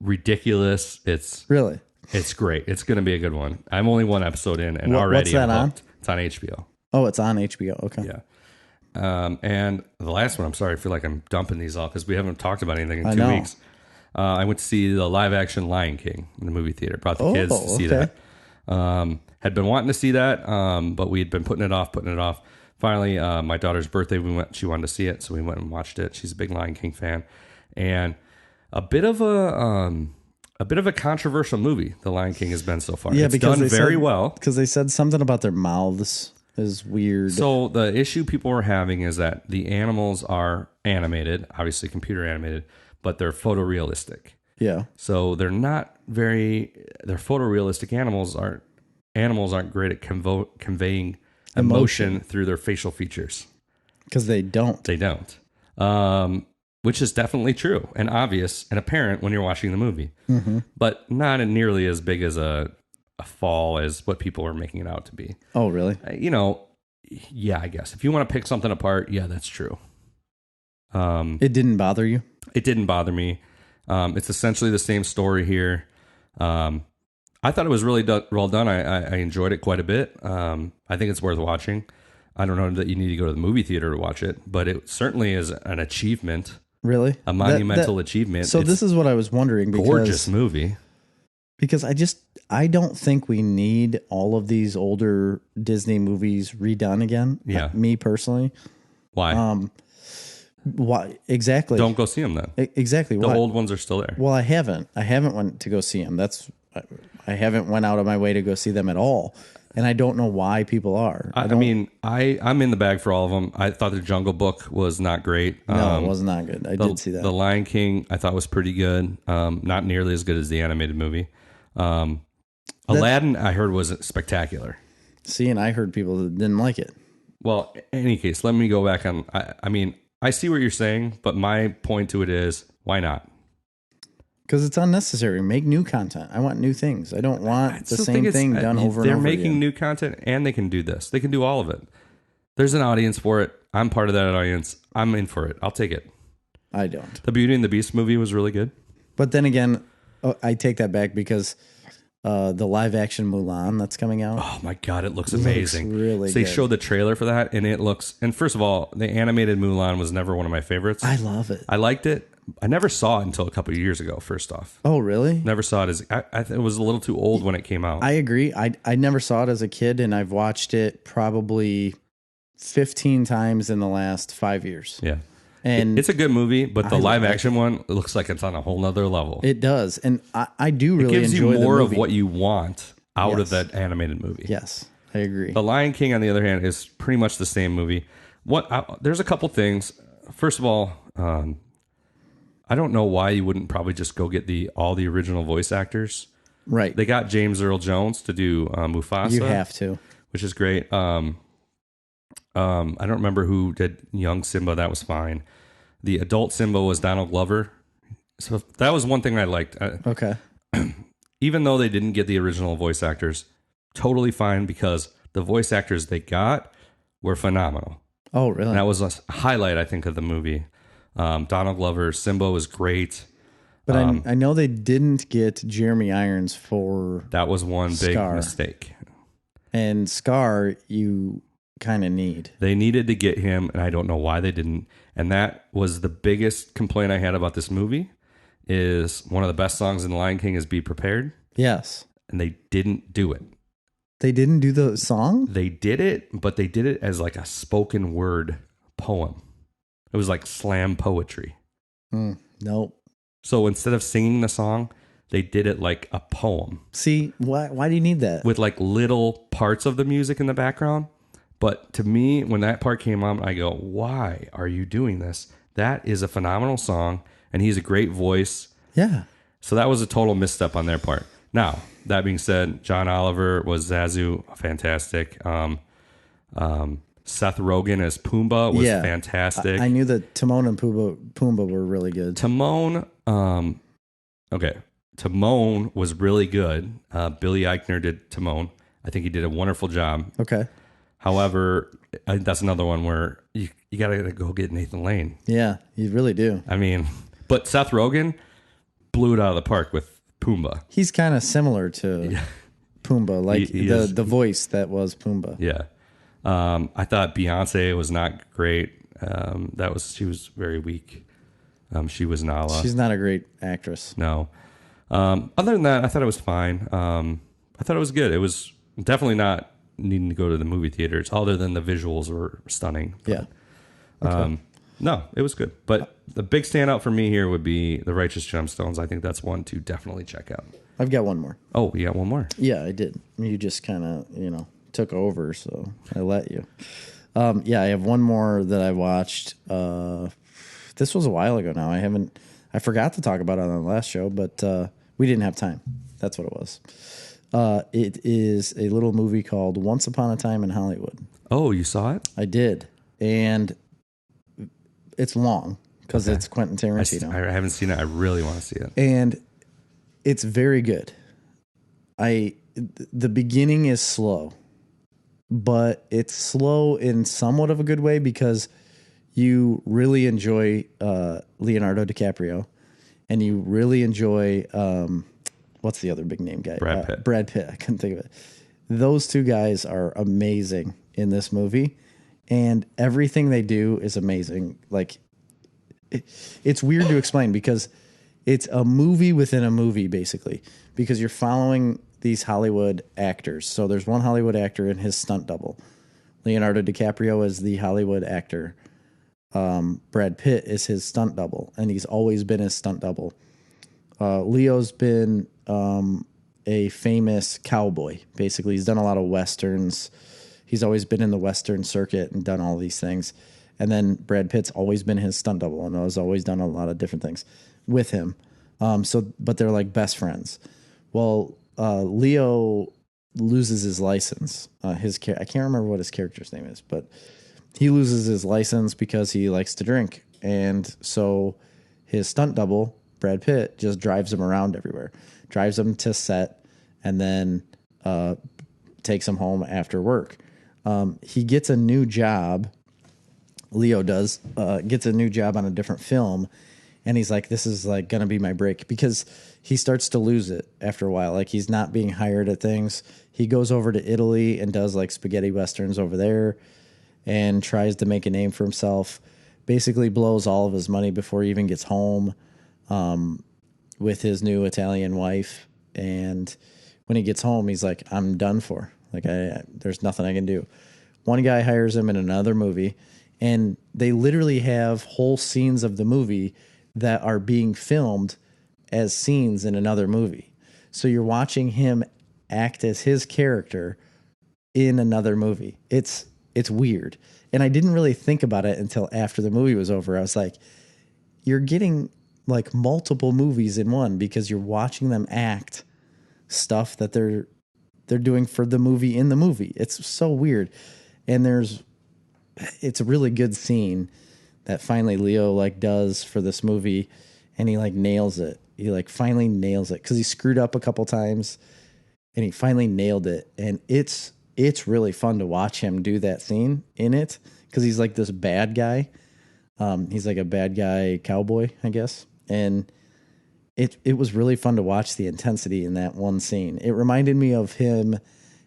ridiculous. It's great. It's going to be a good one. I'm only one episode in, and already what's that I'm hooked. It's on HBO. Oh, it's on HBO. Okay. Yeah. And the last one, I'm sorry, I feel like I'm dumping these all because we haven't talked about anything in 2 weeks. I went to see the live action Lion King in the movie theater. Brought the kids to see that. Had been wanting to see that, but we had been putting it off. Finally, my daughter's birthday, she wanted to see it, so we went and watched it. She's a big Lion King fan, and a bit of a controversial movie. The Lion King has been so far. Yeah, it's done very well because they said something about their mouths is weird. So the issue people were having is that the animals are animated, obviously computer animated, but they're photorealistic. Yeah. So they're photorealistic animals aren't great at conveying emotion through their facial features. Because they don't. They don't. Which is definitely true and obvious and apparent when you're watching the movie. Mm-hmm. But not nearly as big as a fall as what people are making it out to be. Oh, really? Yeah, I guess. If you want to pick something apart, yeah, that's true. It didn't bother you? It didn't bother me. It's essentially the same story here. I thought it was really well done. I enjoyed it quite a bit. I think it's worth watching. I don't know that you need to go to the movie theater to watch it, but it certainly is an achievement. Really? A monumental achievement. So this is what I was wondering. Gorgeous movie. Because I don't think we need all of these older Disney movies redone again. Yeah. Me personally. Why? Why exactly? Don't go see them then. Exactly. The old ones are still there. Well, I haven't went to go see them. I haven't went out of my way to go see them at all. and I don't know why people are. I mean, I'm in the bag for all of them. I thought the Jungle Book was not great. No, it was not good. I did see that. The Lion King I thought was pretty good. Not nearly as good as the animated movie. Aladdin I heard was spectacular. See, and I heard people that didn't like it. Well, in any case, let me go back on. I mean, I see what you're saying, but my point to it is, why not? Because it's unnecessary. Make new content. I want new things. I don't want the same thing done over and over again. They're making new content, and they can do this. They can do all of it. There's an audience for it. I'm part of that audience. I'm in for it. I'll take it. I don't. The Beauty and the Beast movie was really good. But then again, I take that back because the live action Mulan that's coming out. Oh my God, it looks amazing. Really They good. showed the trailer for that, and it looks. And first of all, the animated Mulan was never one of my favorites. I love it. I liked it. I never saw it until a couple of years ago. First off, Oh, really? never saw it as. It was a little too old when it came out. I agree. I never saw it as a kid, and I've watched it probably 15 times in the last 5 years. Yeah. And it's a good movie, but the I live like action one, it looks like it's on a whole nother level. it does. And I do It really gives enjoy you more the of movie. what you want out of Yes. that animated movie. Yes, I agree. The Lion King, on the other hand, is pretty much the same movie. There's a couple things. First of all, I don't know why you wouldn't probably just go get all the original voice actors. Right. They got James Earl Jones to do Mufasa. You have to. Which is great. I don't remember who did young Simba. That was fine. The adult Simba was Donald Glover. So that was one thing I liked. Okay. Even though they didn't get the original voice actors, totally fine because the voice actors they got were phenomenal. Oh, really? And that was a highlight, I think, of the movie. Donald Glover, Simba was great. But I know they didn't get Jeremy Irons for That was one big Scar. mistake. And Scar, you kind of need. They needed to get him, and I don't know why they didn't. And that was the biggest complaint I had about this movie. Is one of the best songs in The Lion King is "Be Prepared," Yes. and they didn't do it. They didn't do the song? They did it, but they did it as like a spoken word poem. It was like slam poetry. Nope. So instead of singing the song, they did it like a poem See, why do you need that? with like little parts of the music in the background. But to me, when that part came on, I go, why are you doing this? That is a phenomenal song, and he's a great voice. Yeah. So that was a total misstep on their part. Now, that being said, John Oliver was Zazu, fantastic. Seth Rogen as Pumbaa was fantastic. I knew that Timon and Pumbaa were really good. Timon, Timon was really good. Billy Eichner did Timon. I think he did a wonderful job. Okay. However, that's another one where you got to go get Nathan Lane. Yeah, you really do. I mean, but Seth Rogen blew it out of the park with Pumbaa. He's kind of similar to Pumbaa, like the voice that was Pumbaa. Yeah. I thought Beyonce was not great. She was very weak. She was Nala. She's not a great actress. No. Other than that, I thought it was fine. I thought it was good. It was definitely not needing to go to the movie theaters, other than the visuals were stunning. Yeah. Okay. No, it was good. But the big standout for me here would be the Righteous Gemstones. I think that's one to definitely check out. I've got one more. Oh, you got one more? Yeah, I did. You just kind of, took over, so I let you. I have one more that I watched. This was a while ago now. I forgot to talk about it on the last show, but we didn't have time. That's what it was. It is a little movie called Once Upon a Time in Hollywood. Oh, you saw it? I did. And it's long because it's Quentin Tarantino. I haven't seen it. I really want to see it. And it's very good. The beginning is slow, but it's slow in somewhat of a good way because you really enjoy Leonardo DiCaprio, and you really enjoy what's the other big name guy? Brad Pitt. Brad Pitt. I couldn't think of it. Those two guys are amazing in this movie, and everything they do is amazing. Like it's weird to explain because it's a movie within a movie, basically, because you're following these Hollywood actors. So there's one Hollywood actor and his stunt double. Leonardo DiCaprio is the Hollywood actor. Brad Pitt is his stunt double, and he's always been his stunt double. Leo's been a famous cowboy. Basically, he's done a lot of westerns. He's always been in the western circuit and done all these things. And then Brad Pitt's always been his stunt double and has always done a lot of different things with him. But they're like best friends. Well, Leo loses his license. I can't remember what his character's name is, but he loses his license because he likes to drink. And so his stunt double, Brad Pitt, just drives him around everywhere, drives him to set, and then takes him home after work. He gets a new job. Leo does, gets a new job on a different film. And he's like, this is like going to be my break, because he starts to lose it after a while. Like, he's not being hired at things. He goes over to Italy and does like spaghetti westerns over there and tries to make a name for himself. Basically blows all of his money before he even gets home with his new Italian wife. And when he gets home, he's like, I'm done for. Like, there's nothing I can do. One guy hires him in another movie, and they literally have whole scenes of the movie that are being filmed as scenes in another movie. So you're watching him act as his character in another movie. It's weird. And I didn't really think about it until after the movie was over. I was like, you're getting like multiple movies in one, because you're watching them act stuff that they're doing for the movie in the movie. It's so weird. And it's a really good scene that finally Leo like does for this movie, and he like nails it. He like finally nails it, because he screwed up a couple times and he finally nailed it. And it's really fun to watch him do that scene in it, because he's like this bad guy. He's like a bad guy cowboy, I guess. And it was really fun to watch the intensity in that one scene. It reminded me of him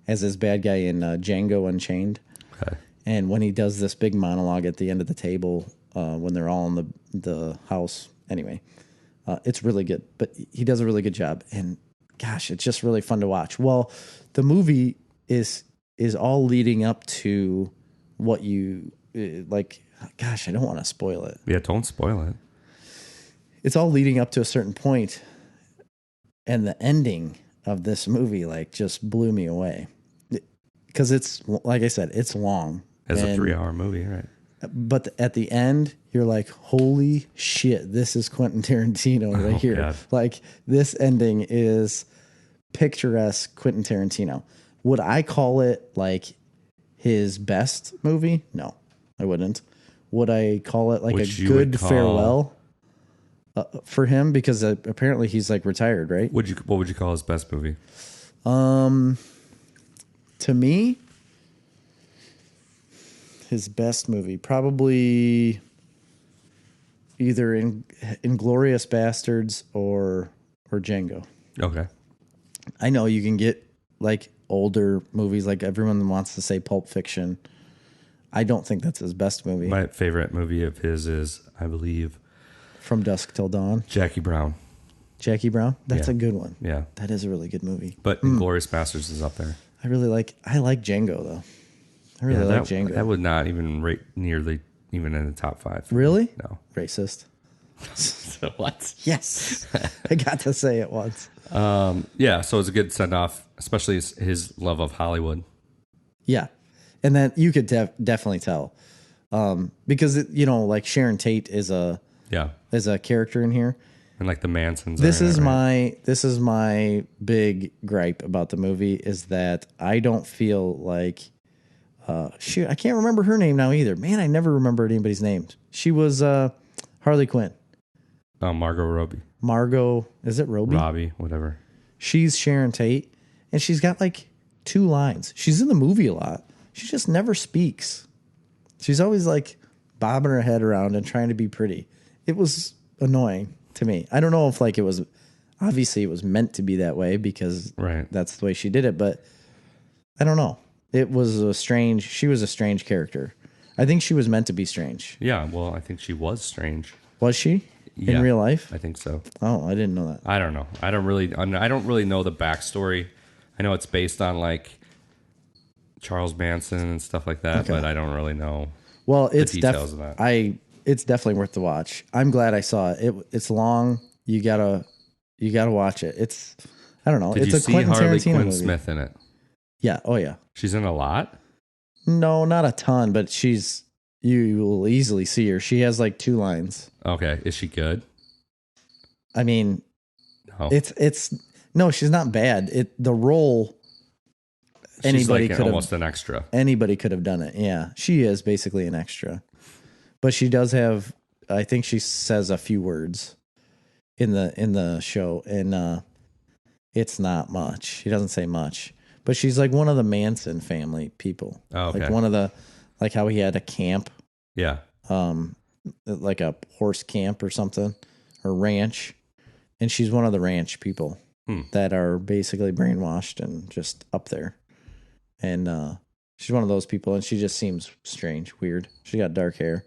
as his bad guy in Django Unchained. Okay. And when he does this big monologue at the end of the table, when they're all in the house. Anyway, it's really good, but he does a really good job. And gosh, it's just really fun to watch. Well, the movie is all leading up to what you like. Gosh, I don't want to spoil it. Yeah, don't spoil it. It's all leading up to a certain point, and the ending of this movie like just blew me away, because it's, like I said, it's long. It's a 3-hour movie, right? But at the end, you're like, holy shit, this is Quentin Tarantino right here. God. Like, this ending is picturesque Quentin Tarantino. Would I call it like his best movie? No, I wouldn't. Would I call it like a good farewell for him? Because apparently he's like retired, right? What would you call his best movie? To me, his best movie, probably either Inglourious Bastards or Django. Okay. I know you can get like older movies, like everyone wants to say Pulp Fiction. I don't think that's his best movie. My favorite movie of his is, I believe, From Dusk Till Dawn. Jackie Brown. Jackie Brown? That's a good one. Yeah. That is a really good movie. But Inglourious Bastards is up there. I like Django though. I really like Django. That would not even rate nearly even in the top 5. Really? No. Racist. So what? Yes. I got to say it once. Yeah, so it's a good send off, especially his love of Hollywood. Yeah. And then you could definitely tell. Because like Sharon Tate is a character in here. And like the Mansons. This is my big gripe about the movie, is that I don't feel like I can't remember her name now either. Man, I never remember anybody's name. She was Harley Quinn. Margot Robbie. Margot, is it Robbie? Robbie, whatever. She's Sharon Tate, and she's got like 2 lines. She's in the movie a lot. She just never speaks. She's always like bobbing her head around and trying to be pretty. It was annoying to me. I don't know if like it was, obviously it was meant to be that way, because that's the way she did it, but I don't know. It was she was a strange character. I think she was meant to be strange. Yeah, well, I think she was strange. Was she? In real life? I think so. Oh, I didn't know that. I don't know. I don't really know the backstory. I know it's based on like Charles Manson and stuff like that, but I don't really know the details of that. It's definitely worth the watch. I'm glad I saw it. It's long. You gotta watch it. I don't know. Did It's you a see Quentin Harley Tarantino Quinn movie. Smith in it? Yeah. Oh yeah. She's in a lot? No, not a ton, but you will easily see her. She has like 2 lines. Okay. Is she good? I mean, No. no, she's not bad. The role She's like almost an extra. Anybody could have done it. Yeah. She is basically an extra. But she does have, I think she says a few words in the show, and it's not much. She doesn't say much. But she's like one of the Manson family people. Oh, okay. Like one of the, like how he had a camp. Yeah. Like a horse camp or something, or ranch. And she's one of the ranch people that are basically brainwashed and just up there. And she's one of those people, and she just seems strange, weird. She got dark hair,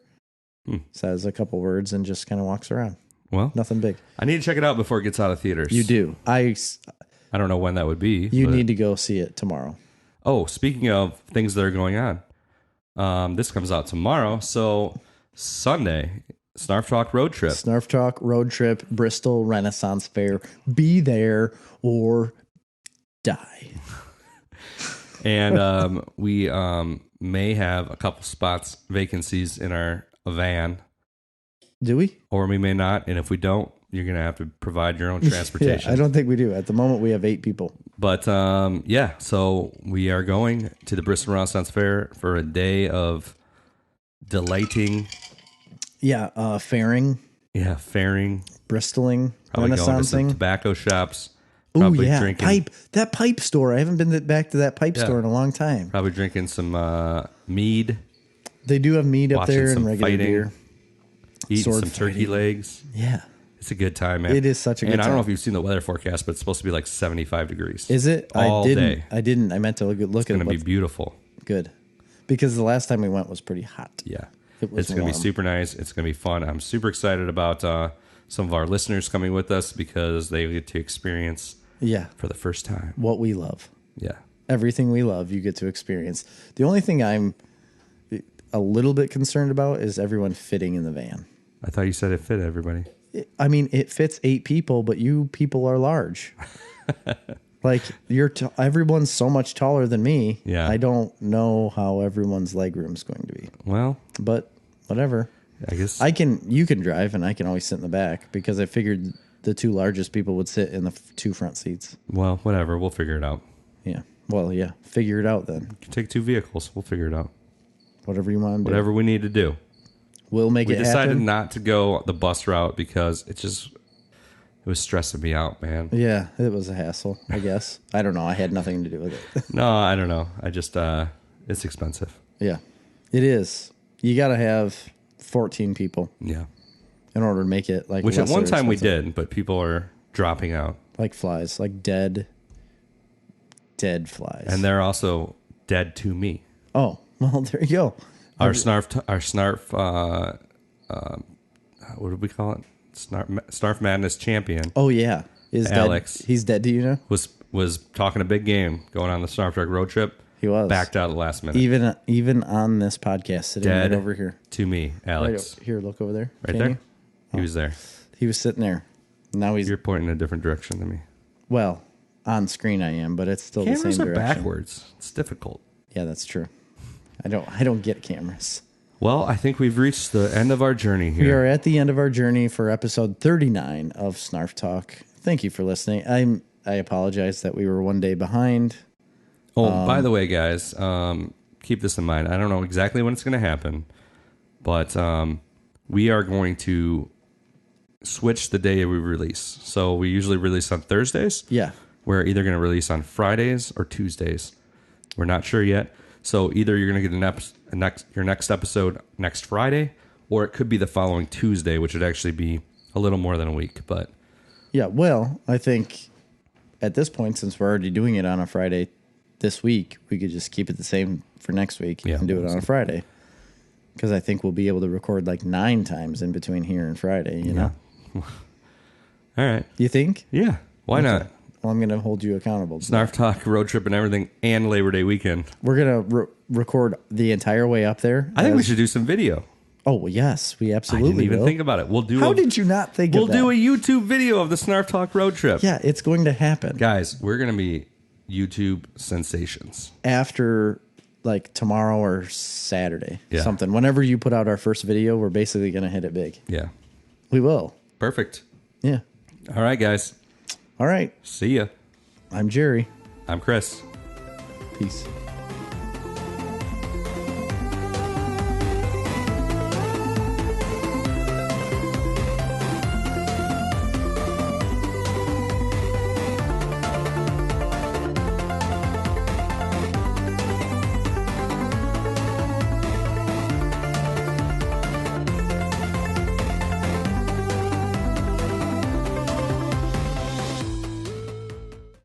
says a couple words, and just kind of walks around. Well, Nothing big. I need to check it out before it gets out of theaters. You do. I don't know when that would be. You need to go see it tomorrow. Oh, speaking of things that are going on, this comes out tomorrow. So Sunday, Snarf Talk Road Trip. Snarf Talk Road Trip, Bristol Renaissance Fair. Be there or die. And we may have a couple spots, vacancies in our van. Do we? Or we may not. And if we don't, you're going to have to provide your own transportation. Yeah, I don't think we do. At the moment, we have 8 people. But yeah, so we are going to the Bristol Renaissance Fair for a day of delighting. Yeah, fairing. Yeah, fairing. Bristoling. Probably going to some tobacco shops. Probably drinking. Pipe. That pipe store. I haven't been back to that pipe store in a long time. Probably drinking some mead. They do have mead up there some and regular fighting, beer. Eating some turkey legs. Yeah. It's a good time, man. It is such a good time. And I don't know if you've seen the weather forecast, but it's supposed to be like 75 degrees. Is it? All day. I didn't. I meant to look at it. It's going to be beautiful. Good. Because the last time we went was pretty hot. Yeah. It's going to be super nice. It's going to be fun. I'm super excited about some of our listeners coming with us because they get to experience for the first time what we love. Yeah. Everything we love, you get to experience. The only thing I'm a little bit concerned about is everyone fitting in the van. I thought you said it fit everybody. I mean, it fits 8 people, but you people are large. Like everyone's so much taller than me. Yeah. I don't know how everyone's leg room's going to be. Well, but whatever. I guess you can drive and I can always sit in the back because I figured the 2 largest people would sit in the 2 front seats. Well, whatever. We'll figure it out. Yeah. Well, yeah. Figure it out then. You can take 2 vehicles. We'll figure it out. Whatever you want to do. Whatever we need to do. We'll make it happen. We decided not to go the bus route because it was stressing me out, man. Yeah, it was a hassle, I guess. I don't know. I had nothing to do with it. No, I don't know. I just, it's expensive. Yeah, it is. You got to have 14 people. Yeah. In order to make it like. Which at one time we did, but people are dropping out. Like flies, like dead flies. And they're also dead to me. Oh, well, there you go. Our Snarf, what did we call it? Snarf Madness champion. Oh yeah, is Alex? Dead. He's dead. Do you know? Was talking a big game going on the Snarf Truck road trip. He was backed out at the last minute. Even on this podcast, sitting dead right over here to me, Alex. Right here, look over there. Right there. He was there. He was sitting there. Now You're pointing in a different direction than me. Well, on screen I am, but it's still the same direction. Cameras are backwards. It's difficult. Yeah, that's true. I don't get cameras. Well, I think we've reached the end of our journey here. We are at the end of our journey for episode 39 of Snarf Talk. Thank you for listening. I apologize that we were one day behind. Oh, by the way, guys, keep this in mind. I don't know exactly when it's going to happen, but we are going to switch the day we release. So we usually release on Thursdays. Yeah. We're either going to release on Fridays or Tuesdays. We're not sure yet. So either you're going to get your next episode next Friday, or it could be the following Tuesday, which would actually be a little more than a week. But yeah, well, I think at this point, since we're already doing it on a Friday this week, we could just keep it the same for next week and do it on a Friday. Because I think we'll be able to record like 9 times in between here and Friday, you know? All right. You think? Yeah. Why not? Well, I'm going to hold you accountable. Snarf Talk, road trip and everything, and Labor Day weekend. We're going to record the entire way up there. I think we should do some video. Oh, well, yes, we I absolutely didn't even will. think about it. We'll do. How did you not think of that? We'll do a YouTube video of the Snarf Talk road trip. Yeah, it's going to happen. Guys, we're going to be YouTube sensations. After like tomorrow or Saturday, Yeah. something. Whenever you put out our first video, we're basically going to hit it big. Yeah. We will. Perfect. Yeah. All right, guys. All right. See ya. I'm Jerry. I'm Chris. Peace.